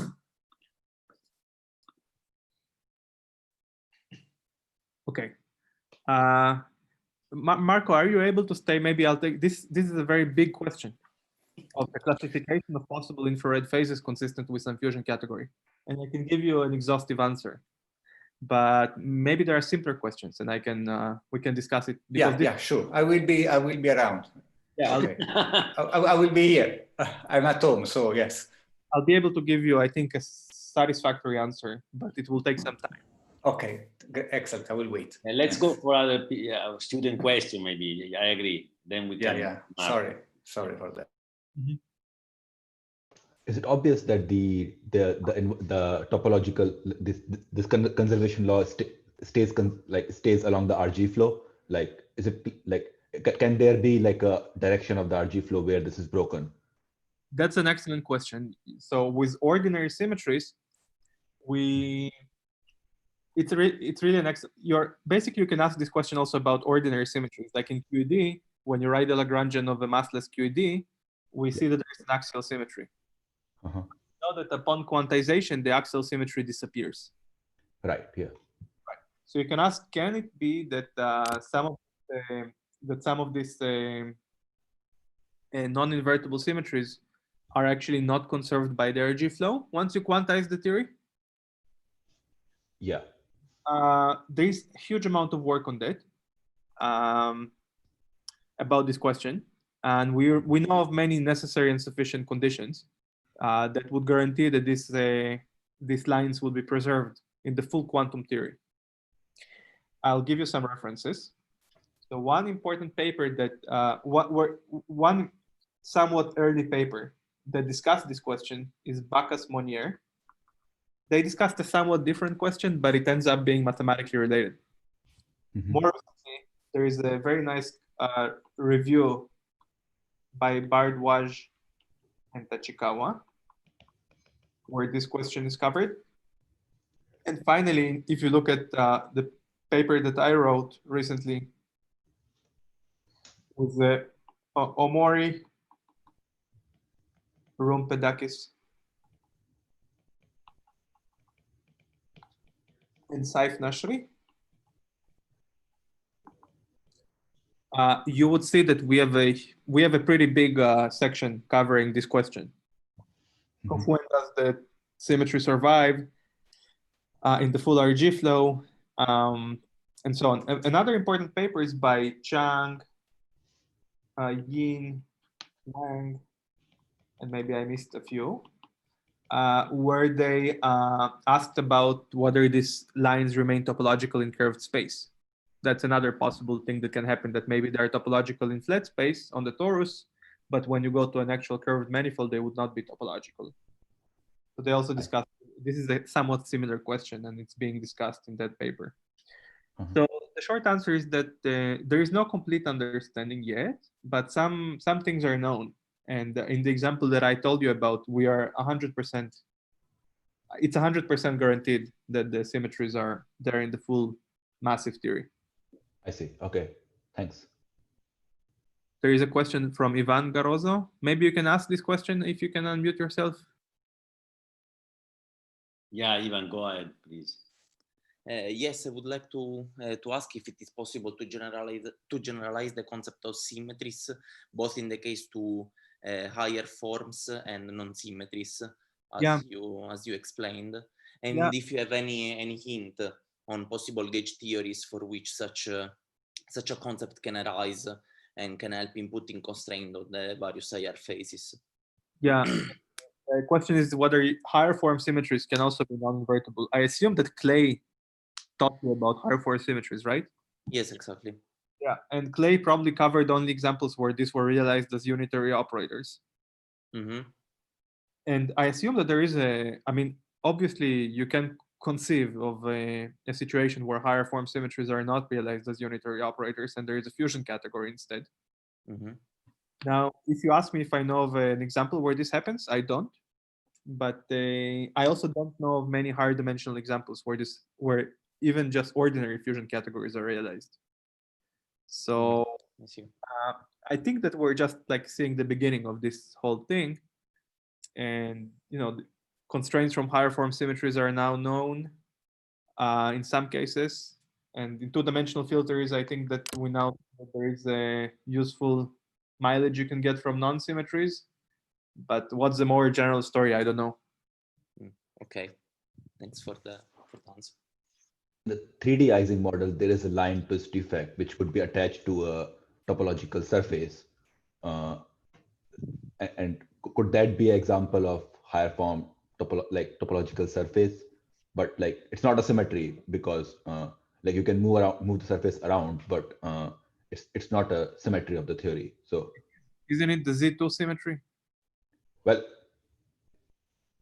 Okay. Marco, are you able to stay? Maybe I'll take this. This is a very big question of the classification of possible infrared phases consistent with some fusion category. And I can give you an exhaustive answer. But maybe there are simpler questions, and we can discuss it. Yeah, sure. I will be around. Yeah, okay. I will be here. I'm at home, so yes. I'll be able to give you, I think, a satisfactory answer, but it will take some time. Okay, excellent. I will wait. Let's go for other student question, maybe. I agree. Then we can. Yeah. Sorry for that. Mm-hmm. Is it obvious that the topological this conservation law stays along the RG flow? Like, is it like, can there be like a direction of the RG flow where this is broken? That's an excellent question. So with ordinary symmetries, it's really an excellent. Basically, you can ask this question also about ordinary symmetries. Like in QED, when you write the Lagrangian of a massless QED, we see that there's an axial symmetry. Uh-huh. Know that upon quantization, the axial symmetry disappears. Right. Yeah. Right. So you can ask, can it be that some of these non-invertible symmetries are actually not conserved by the RG flow once you quantize the theory? Yeah. There's a huge amount of work on that about this question, and we know of many necessary and sufficient conditions that would guarantee that these lines would be preserved in the full quantum theory. I'll give you some references. So one important paper that one somewhat early paper that discussed this question is Bacchus-Monnier. They discussed a somewhat different question, but it ends up being mathematically related. Mm-hmm. More recently, there is a very nice review by Bardwaj and Tachikawa, where this question is covered. And finally, if you look at the paper that I wrote recently with the Omori, Rumpedakis, and Saif Nashri, you would see that we have a pretty big section covering this question. Mm-hmm. Of when does the symmetry survive, in the full RG flow, and so on. Another important paper is by Chang, Yin, Wang, and maybe I missed a few, where they asked about whether these lines remain topological in curved space. That's another possible thing that can happen, that maybe they are topological in flat space on the torus, but when you go to an actual curved manifold, they would not be topological. So they also discussed, this is a somewhat similar question, and it's being discussed in that paper. So the short answer is that there is no complete understanding yet, but some things are known. And in the example that I told you about, we are 100%, it's 100% guaranteed that the symmetries are there in the full massive theory. I see. Okay, thanks. There is a question from Ivan Garozo. Maybe you can ask this question if you can unmute yourself. Yeah, Ivan, go ahead, please. Yes, I would like to ask if it is possible to generalize the concept of symmetries, both in the case to higher forms and non-symmetries, as you explained, and if you have any hint on possible gauge theories for which such a concept can arise and can help in putting constraint on the various IR phases. Yeah. The question is whether higher form symmetries can also be non-invertible. I assume that Clay taught you about higher form symmetries, right? Yes, exactly. Yeah, and Clay probably covered only examples where these were realized as unitary operators. Mm-hmm. And I assume that there is I mean, obviously you can conceive of a situation where higher form symmetries are not realized as unitary operators, and there is a fusion category instead. Mm-hmm. Now, if you ask me if I know of an example where this happens, I don't. But I also don't know of many higher dimensional examples where even just ordinary fusion categories are realized. So I think that we're just like seeing the beginning of this whole thing, and the constraints from higher form symmetries are now known in some cases, and in two-dimensional filters, I think that we now there is a useful mileage you can get from non-symmetries. But what's the more general story? I don't know. Okay, thanks for the answer. In the 3D Ising model, there is a line twist defect which could be attached to a topological surface. And could that be an example of higher form topological surface? But like it's not a symmetry because like you can move the surface around, but it's not a symmetry of the theory. So isn't it the Z2 symmetry? Well,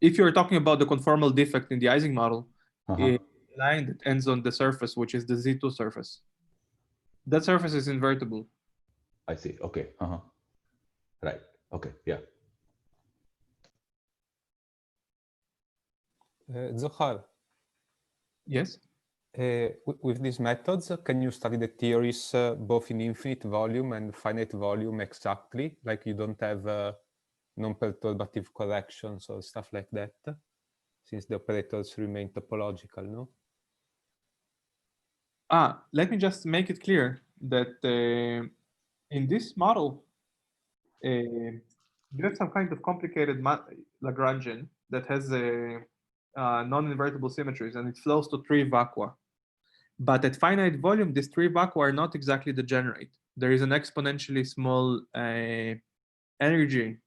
if you're talking about the conformal defect in the Ising model, a line that ends on the surface, which is the Z2 surface, that surface is invertible. I see. Okay. Right. Okay. Yeah. Zohar. Yes. With these methods, can you study the theories both in infinite volume and finite volume exactly? Like you don't have non-perturbative corrections or stuff like that, since the operators remain topological, no? Let me just make it clear that in this model, you have some kind of complicated Lagrangian that has a non-invertible symmetries, and it flows to 3 vacua. But at finite volume, these 3 vacua are not exactly degenerate. There is an exponentially small energy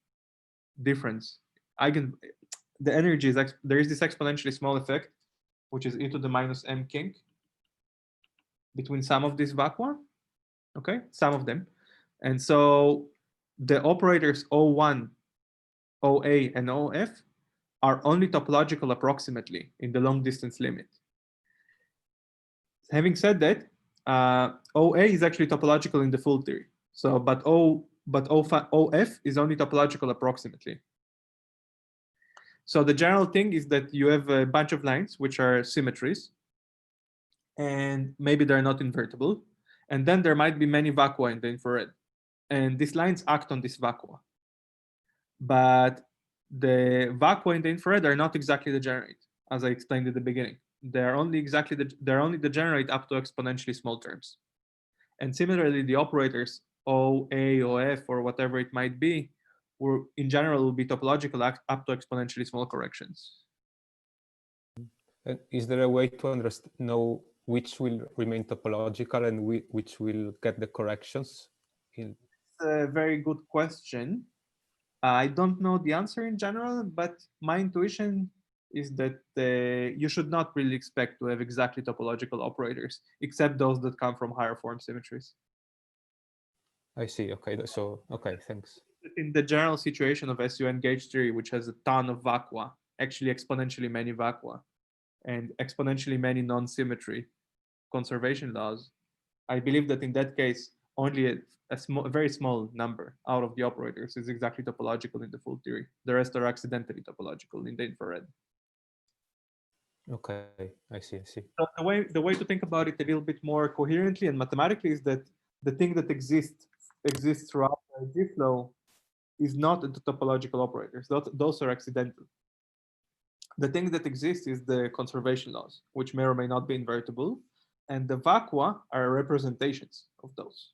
difference. The energy is there is this exponentially small effect, which is e to the minus m kink between some of these vacua. Okay, some of them, and so the operators O1, OA, and OF are only topological approximately in the long distance limit. Having said that, OA is actually topological in the full theory. So, but OF is only topological approximately. So the general thing is that you have a bunch of lines which are symmetries, and maybe they're not invertible, and then there might be many vacua in the infrared, and these lines act on this vacua. But the vacua in the infrared are not exactly degenerate, as I explained at the beginning. They're only degenerate up to exponentially small terms. And similarly, the operators OA, OF, or whatever it might be, in general will be topological up to exponentially small corrections. And is there a way to know which will remain topological and which will get the corrections? It's a very good question. I don't know the answer in general, but my intuition is that you should not really expect to have exactly topological operators, except those that come from higher form symmetries. I see. Okay. So, okay, thanks. In the general situation of SUN gauge theory, which has a ton of vacua, actually exponentially many vacua, and exponentially many non-symmetry conservation laws, I believe that in that case, only a very small number out of the operators is exactly topological in the full theory. The rest are accidentally topological in the infrared. Okay, I see. So the way to think about it a little bit more coherently and mathematically is that the thing that exists throughout the G-flow is not the topological operators. Those are accidental. The thing that exists is the conservation laws, which may or may not be invertible, and the vacua are representations of those.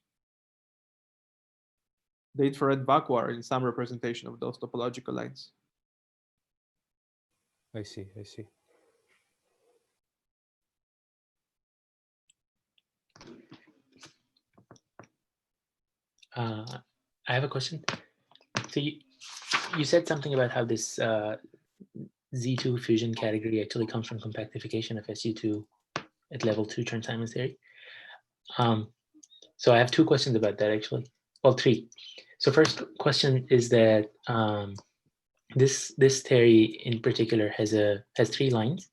The infrared vacua are in some representation of those topological lines. I see. I have a question. So you said something about how this Z2 fusion category actually comes from compactification of SU2 at level 2 Chern-Simons theory. So I have two questions about that actually. Well, three. So first question is that this theory in particular has three lines,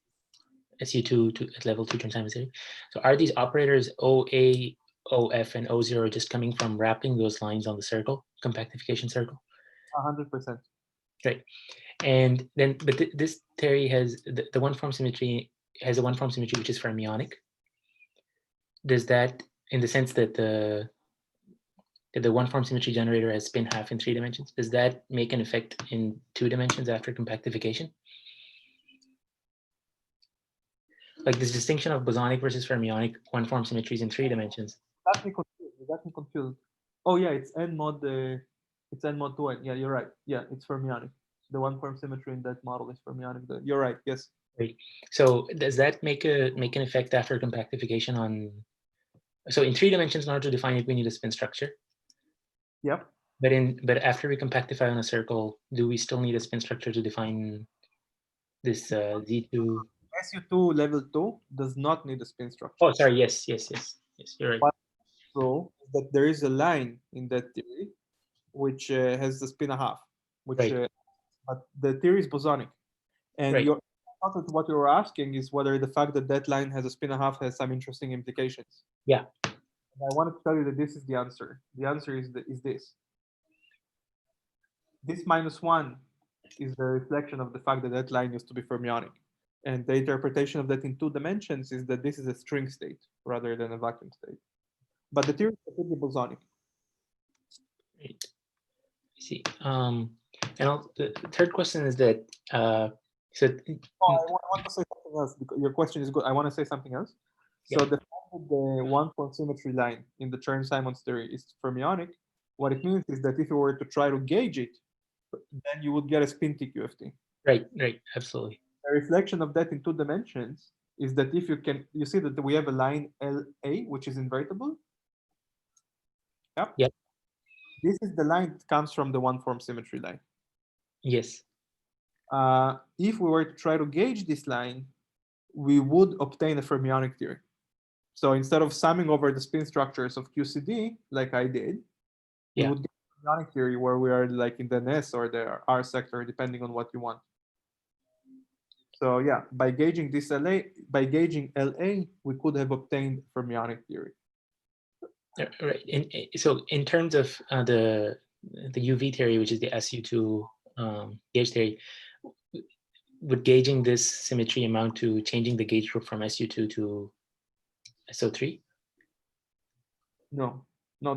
SU2 at level 2 Chern-Simons theory. So are these operators OA, OF, and O0 just coming from wrapping those lines on the circle, compactification circle? 100%. Right. And then, but this theory has the one form symmetry, has a one form symmetry which is fermionic. Does that, in the sense that the one form symmetry generator has spin half in 3 dimensions, does that make an effect in 2 dimensions after compactification? Like this distinction of bosonic versus fermionic one form symmetries in 3 dimensions. Got me confused. Oh yeah, it's n mod 2. Yeah, you're right. Yeah, it's fermionic. The one form symmetry in that model is fermionic. You're right. Yes. Right. So does that make an effect after compactification on? So in 3 dimensions, in order to define it, we need a spin structure. Yep. But after we compactify on a circle, do we still need a spin structure to define this Z2? SU2 level 2 does not need a spin structure. Oh, sorry. Yes, you're right. So that there is a line in that theory which has the spin a half, which right. But the theory is bosonic, and right. What you're asking is whether the fact that that line has a spin a half has some interesting implications. Yeah. And I wanted to tell you that this is the answer. The answer is this. This -1 is the reflection of the fact that that line used to be fermionic. And the interpretation of that in 2 dimensions is that this is a string state rather than a vacuum state. But the theory is completely bosonic. Right. I see. And the third question is that I want to say something else because your question is good. I want to say something else. So the fact that the one form symmetry line in the Chern-Simons theory is fermionic, what it means is that if you were to try to gauge it, then you would get a spin TQFT. Right, absolutely. The reflection of that in 2 dimensions is that if you see that we have a line LA, which is invertible. Yep. This is the line that comes from the one form symmetry line. Yes. If we were to try to gauge this line, we would obtain a fermionic theory. So instead of summing over the spin structures of QCD, like I did, we would get a fermionic theory where we are like in the S or the R sector, depending on what you want. So yeah, by gauging this LA, we could have obtained fermionic theory. Right. So in terms of the UV theory, which is the SU2 gauge theory, would gauging this symmetry amount to changing the gauge group from SU2 to SO3? No,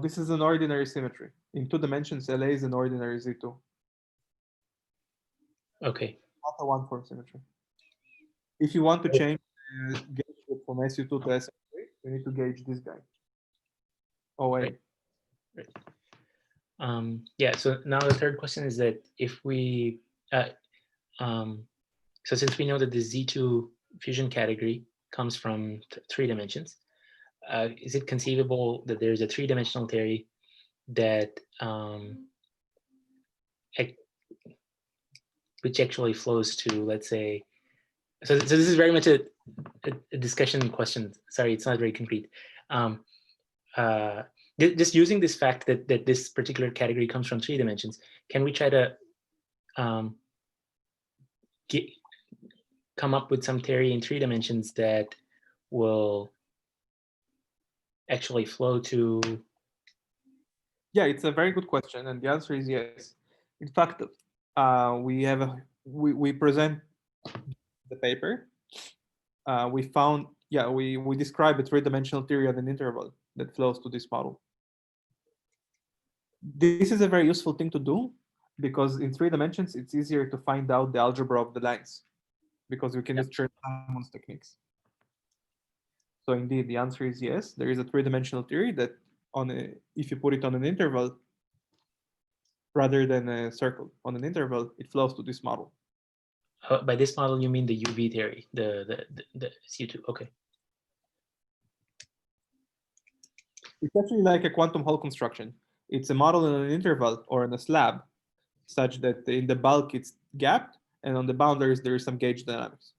this is an ordinary symmetry. In 2 dimensions, LA is an ordinary Z2. Okay. Not a one form symmetry. If you want to change the gauge group from SU2 to SO3, you need to gauge this guy. Oh, wait. Right. Yeah, so now the third question is that if we, so since we know that the Z2 fusion category comes from 3 dimensions, is it conceivable that there's a 3-dimensional theory that which actually flows to, let's say, so this is very much a discussion question. Sorry, it's not very concrete. Just using this fact that this particular category comes from 3 dimensions, can we try to come up with some theory in 3 dimensions that will actually flow to? Yeah, it's a very good question, and the answer is yes. In fact, we present the paper. We found, yeah, we describe a 3-dimensional theory on an interval that flows to this model. This is a very useful thing to do because in 3 dimensions it's easier to find out the algebra of the lines because we can use Chern-Simons techniques. So indeed, the answer is yes. There is a 3-dimensional theory that if you put it on an interval rather than a circle on an interval, it flows to this model. By this model, you mean the UV theory, the SU2? Okay. It's actually like a quantum Hall construction. It's a model in an interval or in a slab, such that in the bulk it's gapped, and on the boundaries there is some gauge dynamics.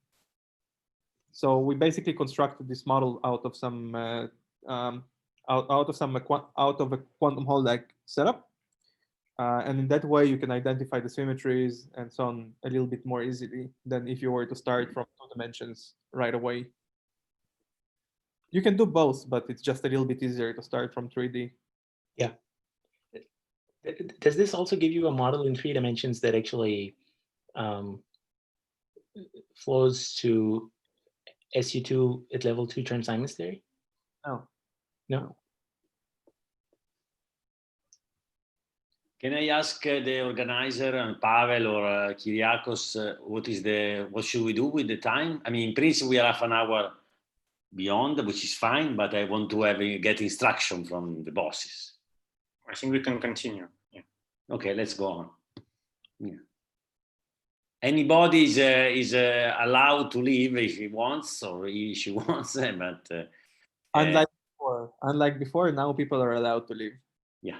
So we basically constructed this model out of some out of a quantum Hall-like setup, and in that way you can identify the symmetries and so on a little bit more easily than if you were to start from 2 dimensions right away. You can do both, but it's just a little bit easier to start from 3D. Yeah. Does this also give you a model in 3 dimensions that actually flows to SU2 at level 2 Chern-Simons theory? No. No. Can I ask the organizer, Pavel or Kyriakos, what should we do with the time? I mean, in principle, we are half an hour beyond, which is fine, but I want to get instruction from the bosses. I think we can continue. Yeah. Okay, let's go on. Yeah. Anybody is allowed to leave if he wants or she wants, but unlike before, now people are allowed to leave. Yeah.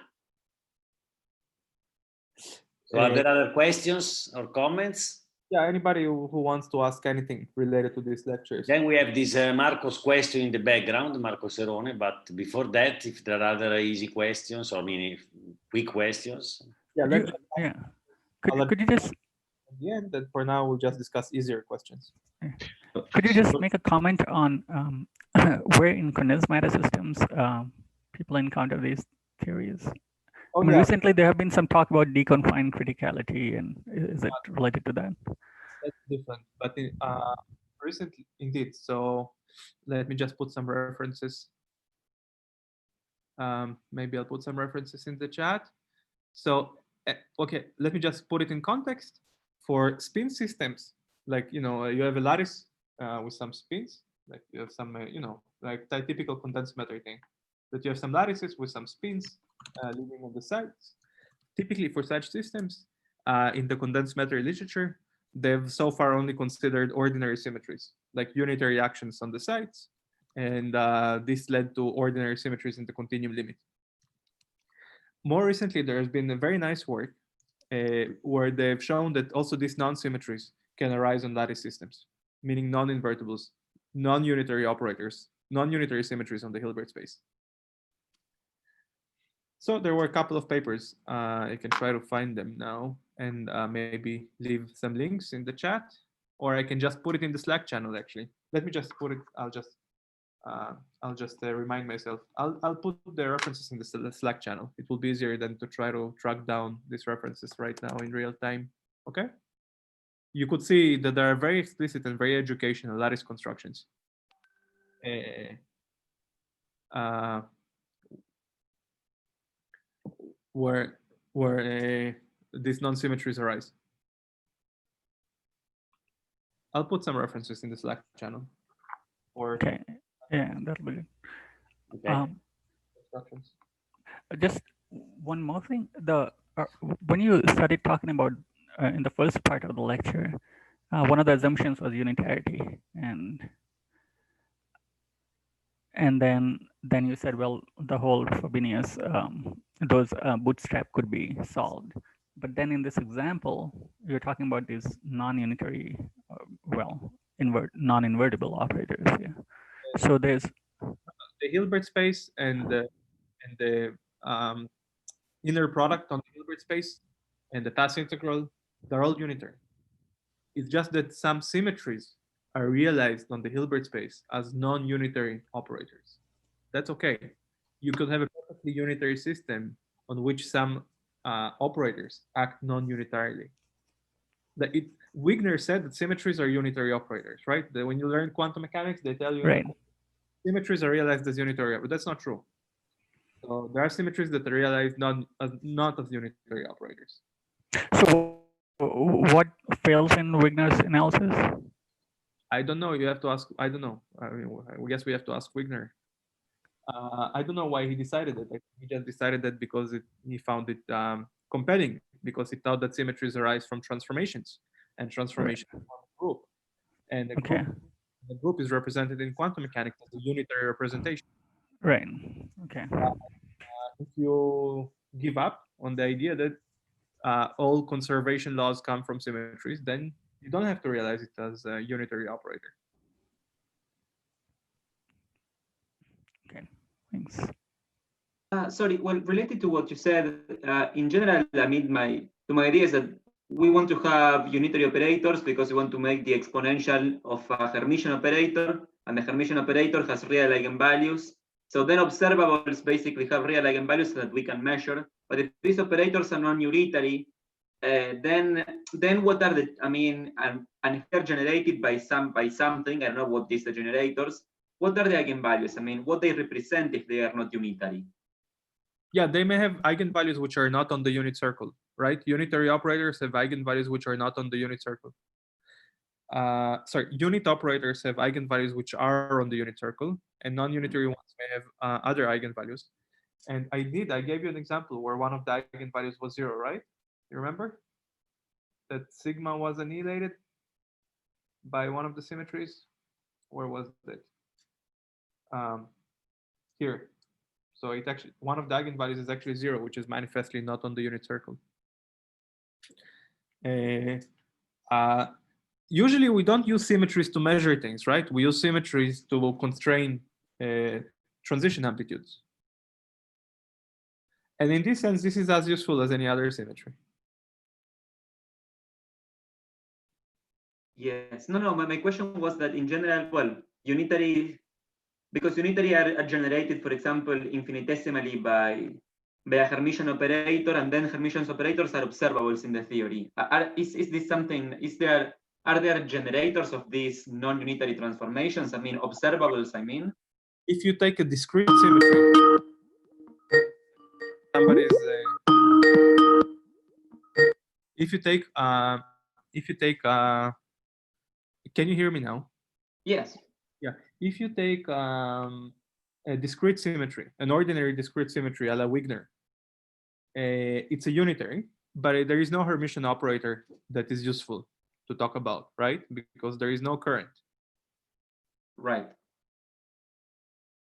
So are there other questions or comments? Yeah, anybody who wants to ask anything related to these lectures. Then we have this Marco's question in the background, Marco Serone, but before that, if there are other easy questions, or quick questions. Yeah, Could you just... At the end, and for now, we'll just discuss easier questions. Could you just make a comment on where in condensed matter systems people encounter these theories? Oh, I mean, yeah. recently there have been some talk about deconfined criticality, and is it related to that? That's different, but recently, indeed. So let me just put some references. Maybe I'll put some references in the chat. So, okay, let me just put it in context. For spin systems, like, you have a lattice with some spins, like you have some, like typical condensed matter thing, that you have some lattices with some spins living on the sides. Typically for such systems, in the condensed matter literature, they've so far only considered ordinary symmetries, like unitary actions on the sides, and this led to ordinary symmetries in the continuum limit. More recently, there has been a very nice work where they've shown that also these non-symmetries can arise on lattice systems, meaning non-invertibles, non-unitary operators, non-unitary symmetries on the Hilbert space. So there were a couple of papers. I can try to find them now and maybe leave some links in the chat, or I can just put it in the Slack channel, actually. Let me just put it, I'll just remind myself. I'll put the references in the Slack channel. It will be easier than to try to track down these references right now in real time. Okay. You could see that there are very explicit and very educational lattice constructions. Where these non-symmetries arise. I'll put some references in the Slack channel. Okay. Yeah, that'll be good. Okay. Just one more thing. When you started talking about in the first part of the lecture, one of the assumptions was unitarity, and then you said, well, the whole Fobenius, those bootstrap could be solved. But then in this example, you're talking about these non-unitary, well, non-invertible operators. Yeah. So there's the Hilbert space and the inner product on the Hilbert space and the task integral, they're all unitary. It's just that some symmetries are realized on the Hilbert space as non-unitary operators. That's okay. You could have a perfectly unitary system on which some operators act non-unitarily. Wigner said that symmetries are unitary operators, right? When you learn quantum mechanics, they tell you right. Symmetries are realized as unitary, but that's not true. So there are symmetries that are realized not as unitary operators. So what fails in Wigner's analysis? I don't know. You have to ask. I don't know. I guess we have to ask Wigner. I don't know why he decided it. He just decided that because he found it compelling, because he thought that symmetries arise from transformations, and transformations form a group, and the group is represented in quantum mechanics as a unitary representation. Right. Okay. If you give up on the idea that all conservation laws come from symmetries, then you don't have to realize it as a unitary operator. Okay, thanks. Sorry, well, related to what you said, in general, I mean, my idea is that we want to have unitary operators because we want to make the exponential of a Hermitian operator, and the Hermitian operator has real eigenvalues. So then observables basically have real eigenvalues that we can measure. But if these operators are non-unitary, then what are the? I mean, and if they're generated by something, I don't know what these are generators. What are the eigenvalues? I mean, what they represent if they are not unitary? Yeah, they may have eigenvalues which are not on the unit circle, right? Unitary operators have eigenvalues which are not on the unit circle. Unit operators have eigenvalues which are on the unit circle, and non-unitary ones may have other eigenvalues. And I gave you an example where one of the eigenvalues was 0, right? You remember? That sigma was annihilated by one of the symmetries. Where was it? Here. So it actually, one of the eigenvalues is actually 0, which is manifestly not on the unit circle. Usually we don't use symmetries to measure things, right? We use symmetries to constrain transition amplitudes. And in this sense, this is as useful as any other symmetry. Yes. No, my question was that in general, well, unitary, because unitary are generated, for example, infinitesimally by a Hermitian operator, and then Hermitian operators are observables in the theory. Is this something, are there generators of these non-unitary transformations? I mean, observables, I mean? If you take a discrete symmetry, if you take, can you hear me now? Yes. Yeah. If you take a discrete symmetry, an ordinary discrete symmetry a la Wigner, it's a unitary, but there is no Hermitian operator that is useful to talk about, right? Because there is no current. Right.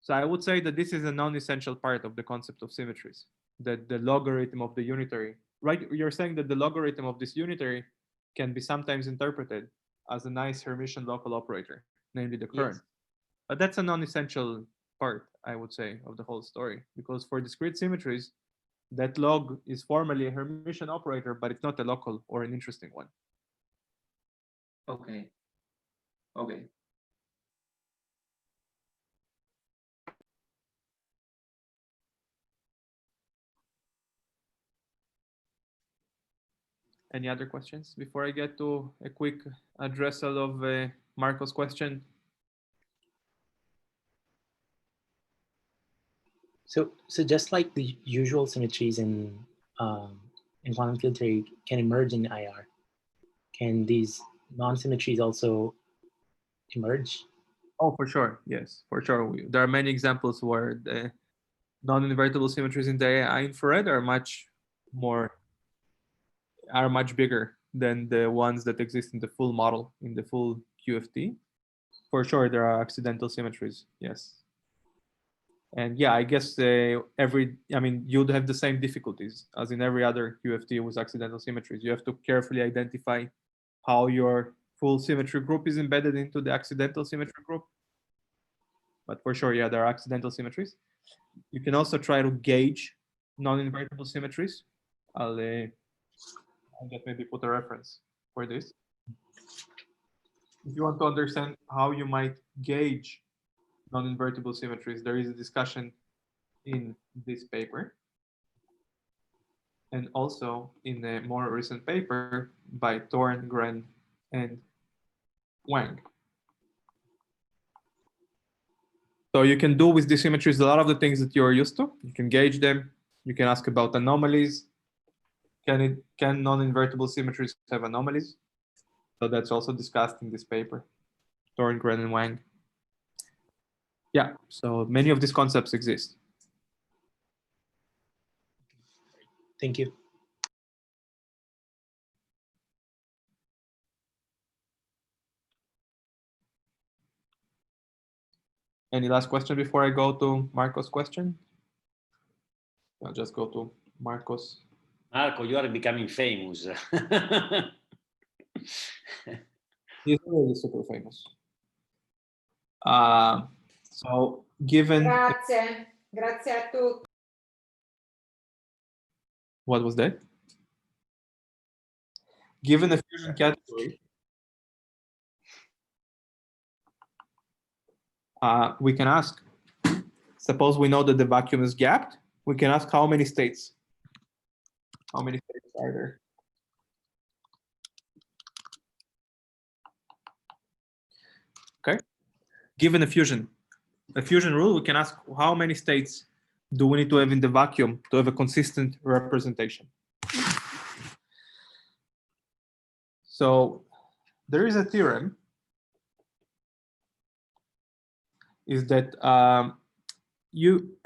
So I would say that this is a non-essential part of the concept of symmetries, that the logarithm of the unitary, right? You're saying that the logarithm of this unitary can be sometimes interpreted as a nice Hermitian local operator, namely the current. Yes. But that's a non-essential part, I would say, of the whole story, because for discrete symmetries, that log is formally a Hermitian operator, but it's not a local or an interesting one. Okay. Okay. Any other questions before I get to a quick addressal of Marco's question? So just like the usual symmetries in quantum field theory can emerge in IR, can these non-symmetries also emerge? Oh, for sure. Yes, for sure. There are many examples where the non-invertible symmetries in the AI infrared are much bigger than the ones that exist in the full model, in the full QFT. For sure, there are accidental symmetries, yes. And yeah, I guess you'd have the same difficulties as in every other QFT with accidental symmetries. You have to carefully identify how your full symmetry group is embedded into the accidental symmetry group. But for sure, yeah, there are accidental symmetries. You can also try to gauge non-invertible symmetries. I'll just maybe put a reference for this. If you want to understand how you might gauge non-invertible symmetries, there is a discussion in this paper, and also in a more recent paper by Thorn, Gren, and Wang. So you can do with these symmetries a lot of the things that you're used to. You can gauge them. You can ask about anomalies. Can non-invertible symmetries have anomalies? So that's also discussed in this paper, Thorn, Gren, and Wang. Yeah, so many of these concepts exist. Thank you. Any last question before I go to Marco's question? I'll just go to Marcos. Marco, you are becoming famous. He's already super famous. So given... Grazie. Grazie a tutti. What was that? Given a fusion category, we can ask, suppose we know that the vacuum is gapped, we can ask how many states? How many states are there? Okay. Given a fusion rule, we can ask how many states do we need to have in the vacuum to have a consistent representation? So there is a theorem, is that a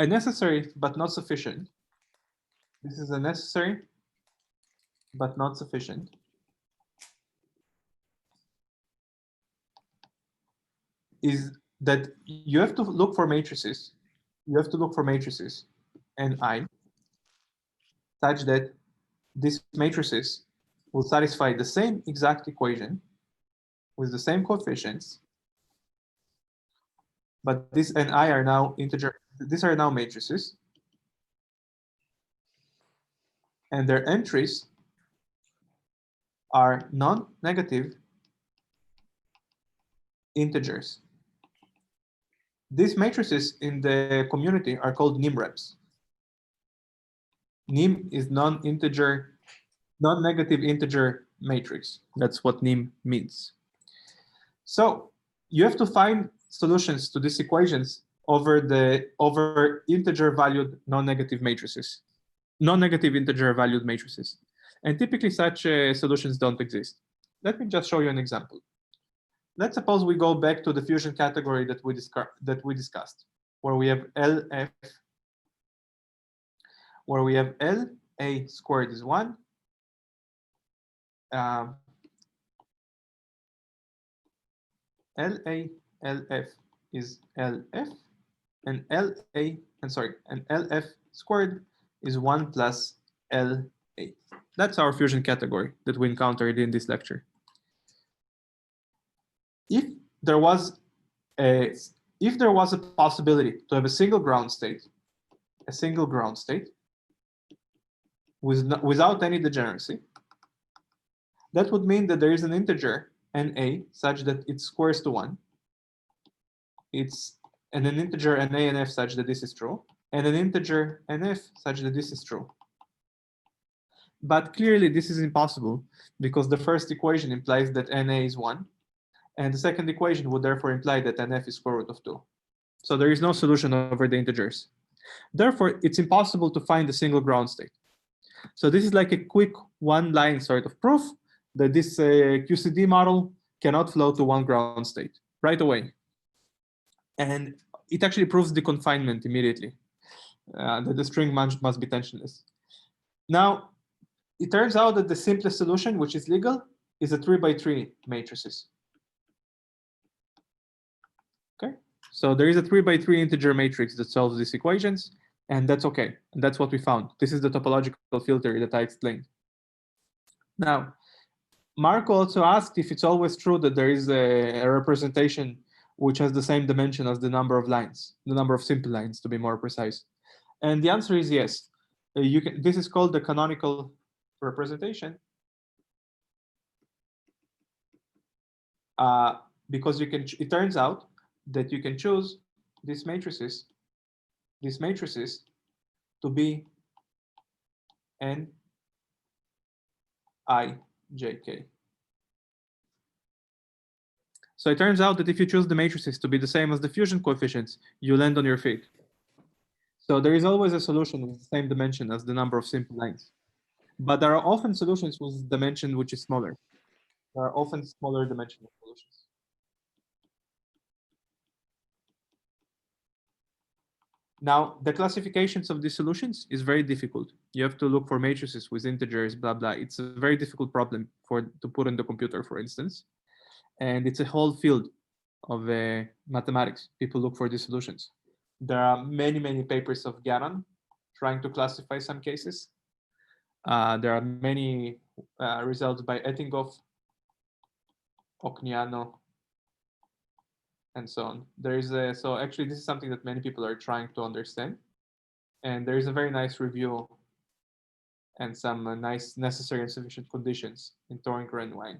necessary but not sufficient. This is a necessary but not sufficient. Is that you have to look for matrices. You have to look for matrices Ni such that these matrices will satisfy the same exact equation with the same coefficients, but these Ni are now integer. These are now matrices, and their entries are non-negative integers. These matrices in the community are called NIMREMs. NIM is non-negative integer matrix. That's what NIM means. So you have to find solutions to these equations over integer valued non-negative matrices, non-negative integer valued matrices. And typically such solutions don't exist. Let me just show you an example. Let's suppose we go back to the fusion category that we discussed, where we have LF, where we have LA squared is 1, LF is LF, and LF squared is 1 plus LA. That's our fusion category that we encountered in this lecture. If there was a possibility to have a single ground state without any degeneracy, that would mean that there is an integer Na such that it squares to 1. And an integer Na and F such that this is true, and an integer Nf such that this is true. But clearly this is impossible because the first equation implies that Na is 1. And the second equation would therefore imply that Nf is square root of 2. So there is no solution over the integers. Therefore, it's impossible to find a single ground state. So this is like a quick one-line sort of proof that this QCD model cannot flow to one ground state right away. And it actually proves the confinement immediately, that the string must be tensionless. Now, it turns out that the simplest solution, which is legal, is a 3x3 matrices. Okay, so there is a 3x3 integer matrix that solves these equations, and that's okay. And that's what we found. This is the topological filter that I explained. Now, Marco also asked if it's always true that there is a representation which has the same dimension as the number of lines, the number of simple lines, to be more precise. And the answer is yes. This is called the canonical representation. Because it turns out that you can choose these matrices to be n, I, j, k. So it turns out that if you choose the matrices to be the same as the fusion coefficients, you land on your feet. So there is always a solution with the same dimension as the number of simple lines. But there are often solutions with dimension which is smaller. There are often smaller dimensional solutions. Now, the classifications of these solutions is very difficult. You have to look for matrices with integers, blah, blah. It's a very difficult problem to put on the computer, for instance. And it's a whole field of mathematics. People look for these solutions. There are many, many papers of Gannon trying to classify some cases. There are many results by Ettinghoff, Ocniano, and so on. There is so actually this is something that many people are trying to understand. And there is a very nice review and some nice necessary and sufficient conditions in Thoringer and Wang.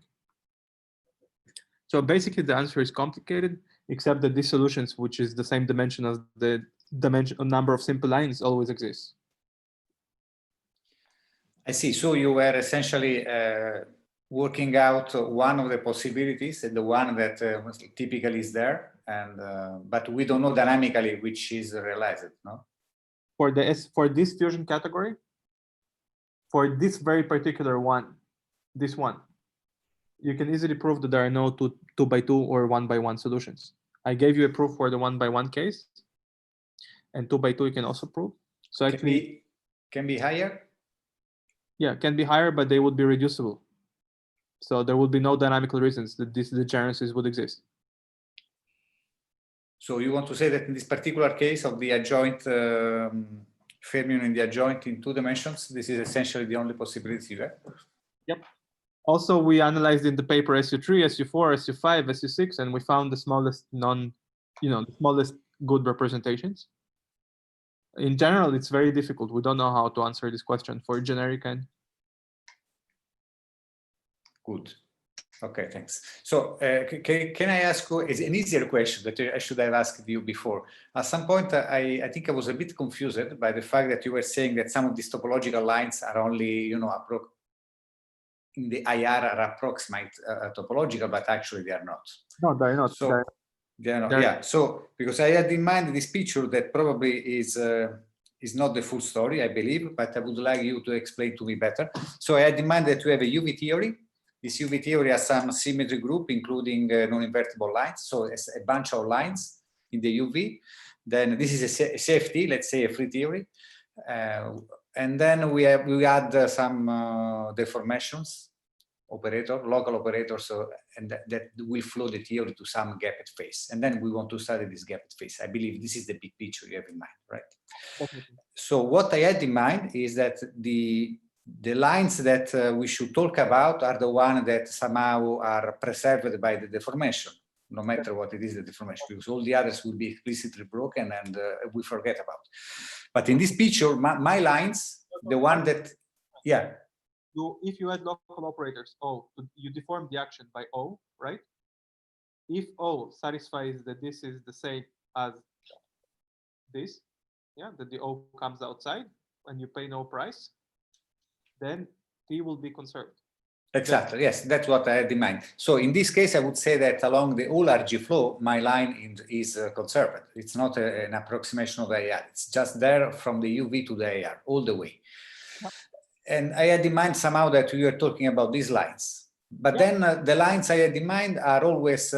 So basically the answer is complicated, except that these solutions, which is the same dimension as the number of simple lines, always exists. I see. So you were essentially working out one of the possibilities, the one that typically is there, and but we don't know dynamically which is realized, no? For this fusion category, for this very particular one, this one, you can easily prove that there are no 2x2 or 1x1 solutions. I gave you a proof for the 1x1 case, and 2x2 you can also prove. So actually, can be higher. Yeah, can be higher, but they would be reducible. So there would be no dynamical reasons that these degeneracies would exist. So you want to say that in this particular case of the adjoint fermion in the adjoint in 2 dimensions, this is essentially the only possibility there? Yep. Also, we analyzed in the paper SU3, SU4, SU5, SU6, and we found the smallest the smallest good representations. In general, it's very difficult. We don't know how to answer this question for generic n. Good. Okay, thanks. So can I ask you an easier question that I should have asked you before? At some point, I think I was a bit confused by the fact that you were saying that some of these topological lines are only, in the IR are approximate topological, but actually they are not. No, they're not. So they're not. Yeah. So because I had in mind this picture that probably is not the full story, I believe, but I would like you to explain to me better. So I had in mind that we have a UV theory. This UV theory has some symmetry group, including non-invertible lines. So it's a bunch of lines in the UV. Then this is a CFT, let's say a free theory. And then we add some deformations local operators, and that will flow the theory to some gapped phase. And then we want to study this gapped phase. I believe this is the big picture you have in mind, right? Definitely. So what I had in mind is that the lines that we should talk about are the ones that somehow are preserved by the deformation, no matter what it is, the deformation, because all the others will be explicitly broken and we forget about. But in this picture, my lines, the one that, yeah. If you add local operators O, you deform the action by O, right? If O satisfies that this is the same as this, yeah, that the O comes outside and you pay no price, then T will be conserved. Exactly, yes, that's what I had in mind. So in this case, I would say that along the whole RG flow, my line is conserved. It's not an approximation of the AR. It's just there from the UV to the AR, all the way. And I had in mind somehow that we were talking about these lines. But then the lines I had in mind are always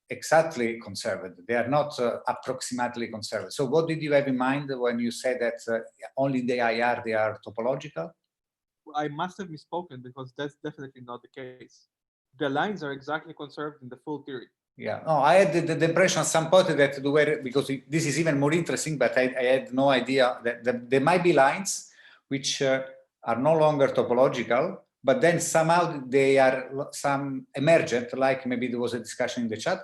exactly conserved. They are not approximately conserved. So what did you have in mind when you said that only in the IR they are topological? I must have misspoken because that's definitely not the case. The lines are exactly conserved in the full theory. Yeah, no, I had the impression at some point that there were, because this is even more interesting, but I had no idea that there might be lines which are no longer topological, but then somehow they are some emergent, like maybe there was a discussion in the chat,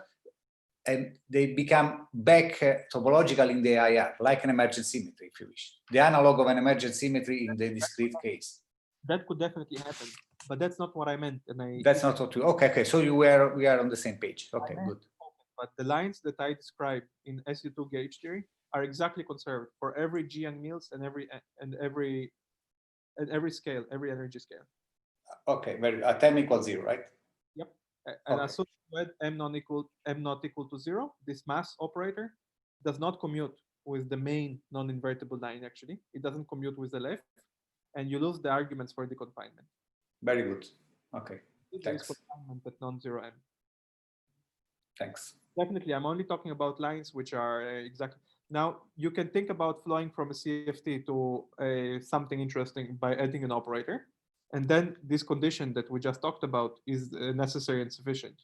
and they become back topological in the IR, like an emergent symmetry, if you wish. The analog of an emergent symmetry in the discrete case. That could definitely happen, but that's not what I meant. And that's not what you, okay. So we are on the same page. Okay, good. But the lines that I described in SU2 gauge theory are exactly conserved for every G and Mills and every scale, every energy scale. Okay, very at m equals 0, right? Yep. And associated m not equal to 0, this mass operator does not commute with the main non-invertible line. Actually, it doesn't commute with the left, and you lose the arguments for the confinement. Very good. Okay. There is confinement at non-zero m. Thanks. Definitely, I'm only talking about lines which are exactly. Now, you can think about flowing from a CFT to something interesting by adding an operator. And then this condition that we just talked about is necessary and sufficient.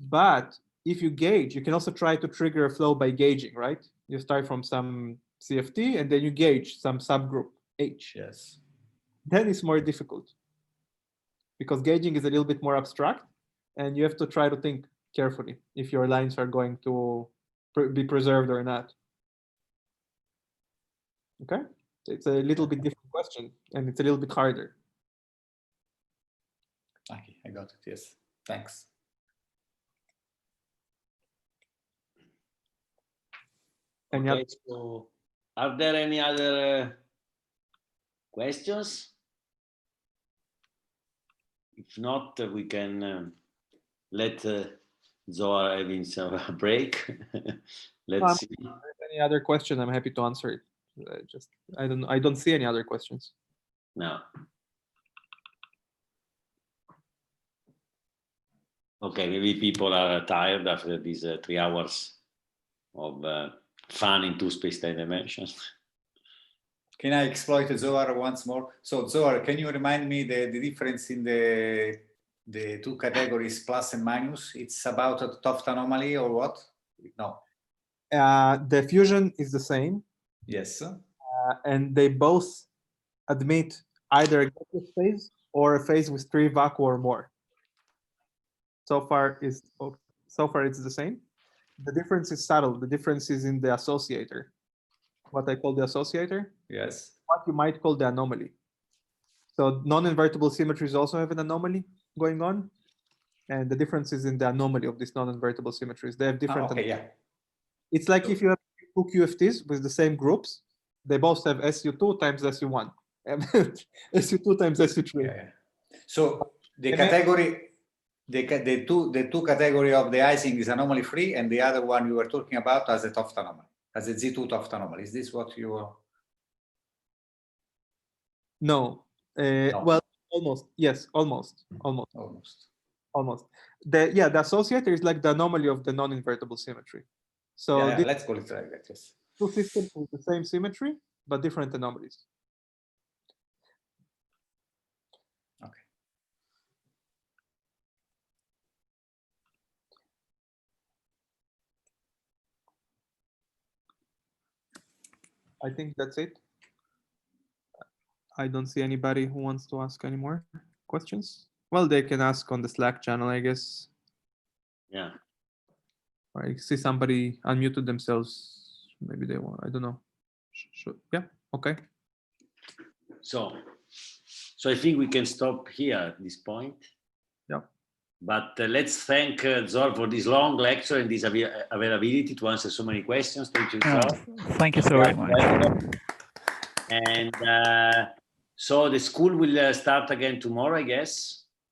But if you gauge, you can also try to trigger a flow by gauging, right? You start from some CFT and then you gauge some subgroup H. Yes. Then it's more difficult because gauging is a little bit more abstract and you have to try to think carefully if your lines are going to be preserved or not. Okay, it's a little bit different question and it's a little bit harder. Okay, I got it. Yes, thanks. Okay, so are there any other questions? If not, we can let Zohar having some break. Let's see. If there's any other question, I'm happy to answer it. I don't see any other questions. No. Okay, maybe people are tired after these 3 hours of fun in two space-time dimensions. Can I exploit Zohar once more? So Zohar, can you remind me the difference in the two categories, plus and minus? It's about a Toft anomaly or what? No. The fusion is the same. Yes. And they both admit either a gaseous phase or a phase with 3 vacuum or more. So far it's the same. The difference is subtle. The difference is in the associator. What I call the associator. Yes. What you might call the anomaly. So non-invertible symmetries also have an anomaly going on. And the difference is in the anomaly of these non-invertible symmetries. They have different. Okay, yeah. It's like if you have 2 QFTs with the same groups, they both have SU2 times SU1. SU2 times SU3. Yeah. So the category, the two category of the Ising is anomaly free, and the other one you were talking about as a Toft anomaly, as a Z2 Toft anomaly. Is this what you? No. No. Well, almost. Yes, almost. The associator is like the anomaly of the non-invertible symmetry. So yeah, let's call it like that. Yes. Two systems with the same symmetry but different anomalies. Okay. I think that's it. I don't see anybody who wants to ask any more questions. Well, they can ask on the Slack channel, I guess. Yeah. I see somebody unmuted themselves. Maybe they want, I don't know. Yeah, okay. So I think we can stop here at this point. Yeah. But let's thank Zor for this long lecture and this availability to answer so many questions. Thank you, Zor. Thank you so very much. And so the school will start again tomorrow, I guess.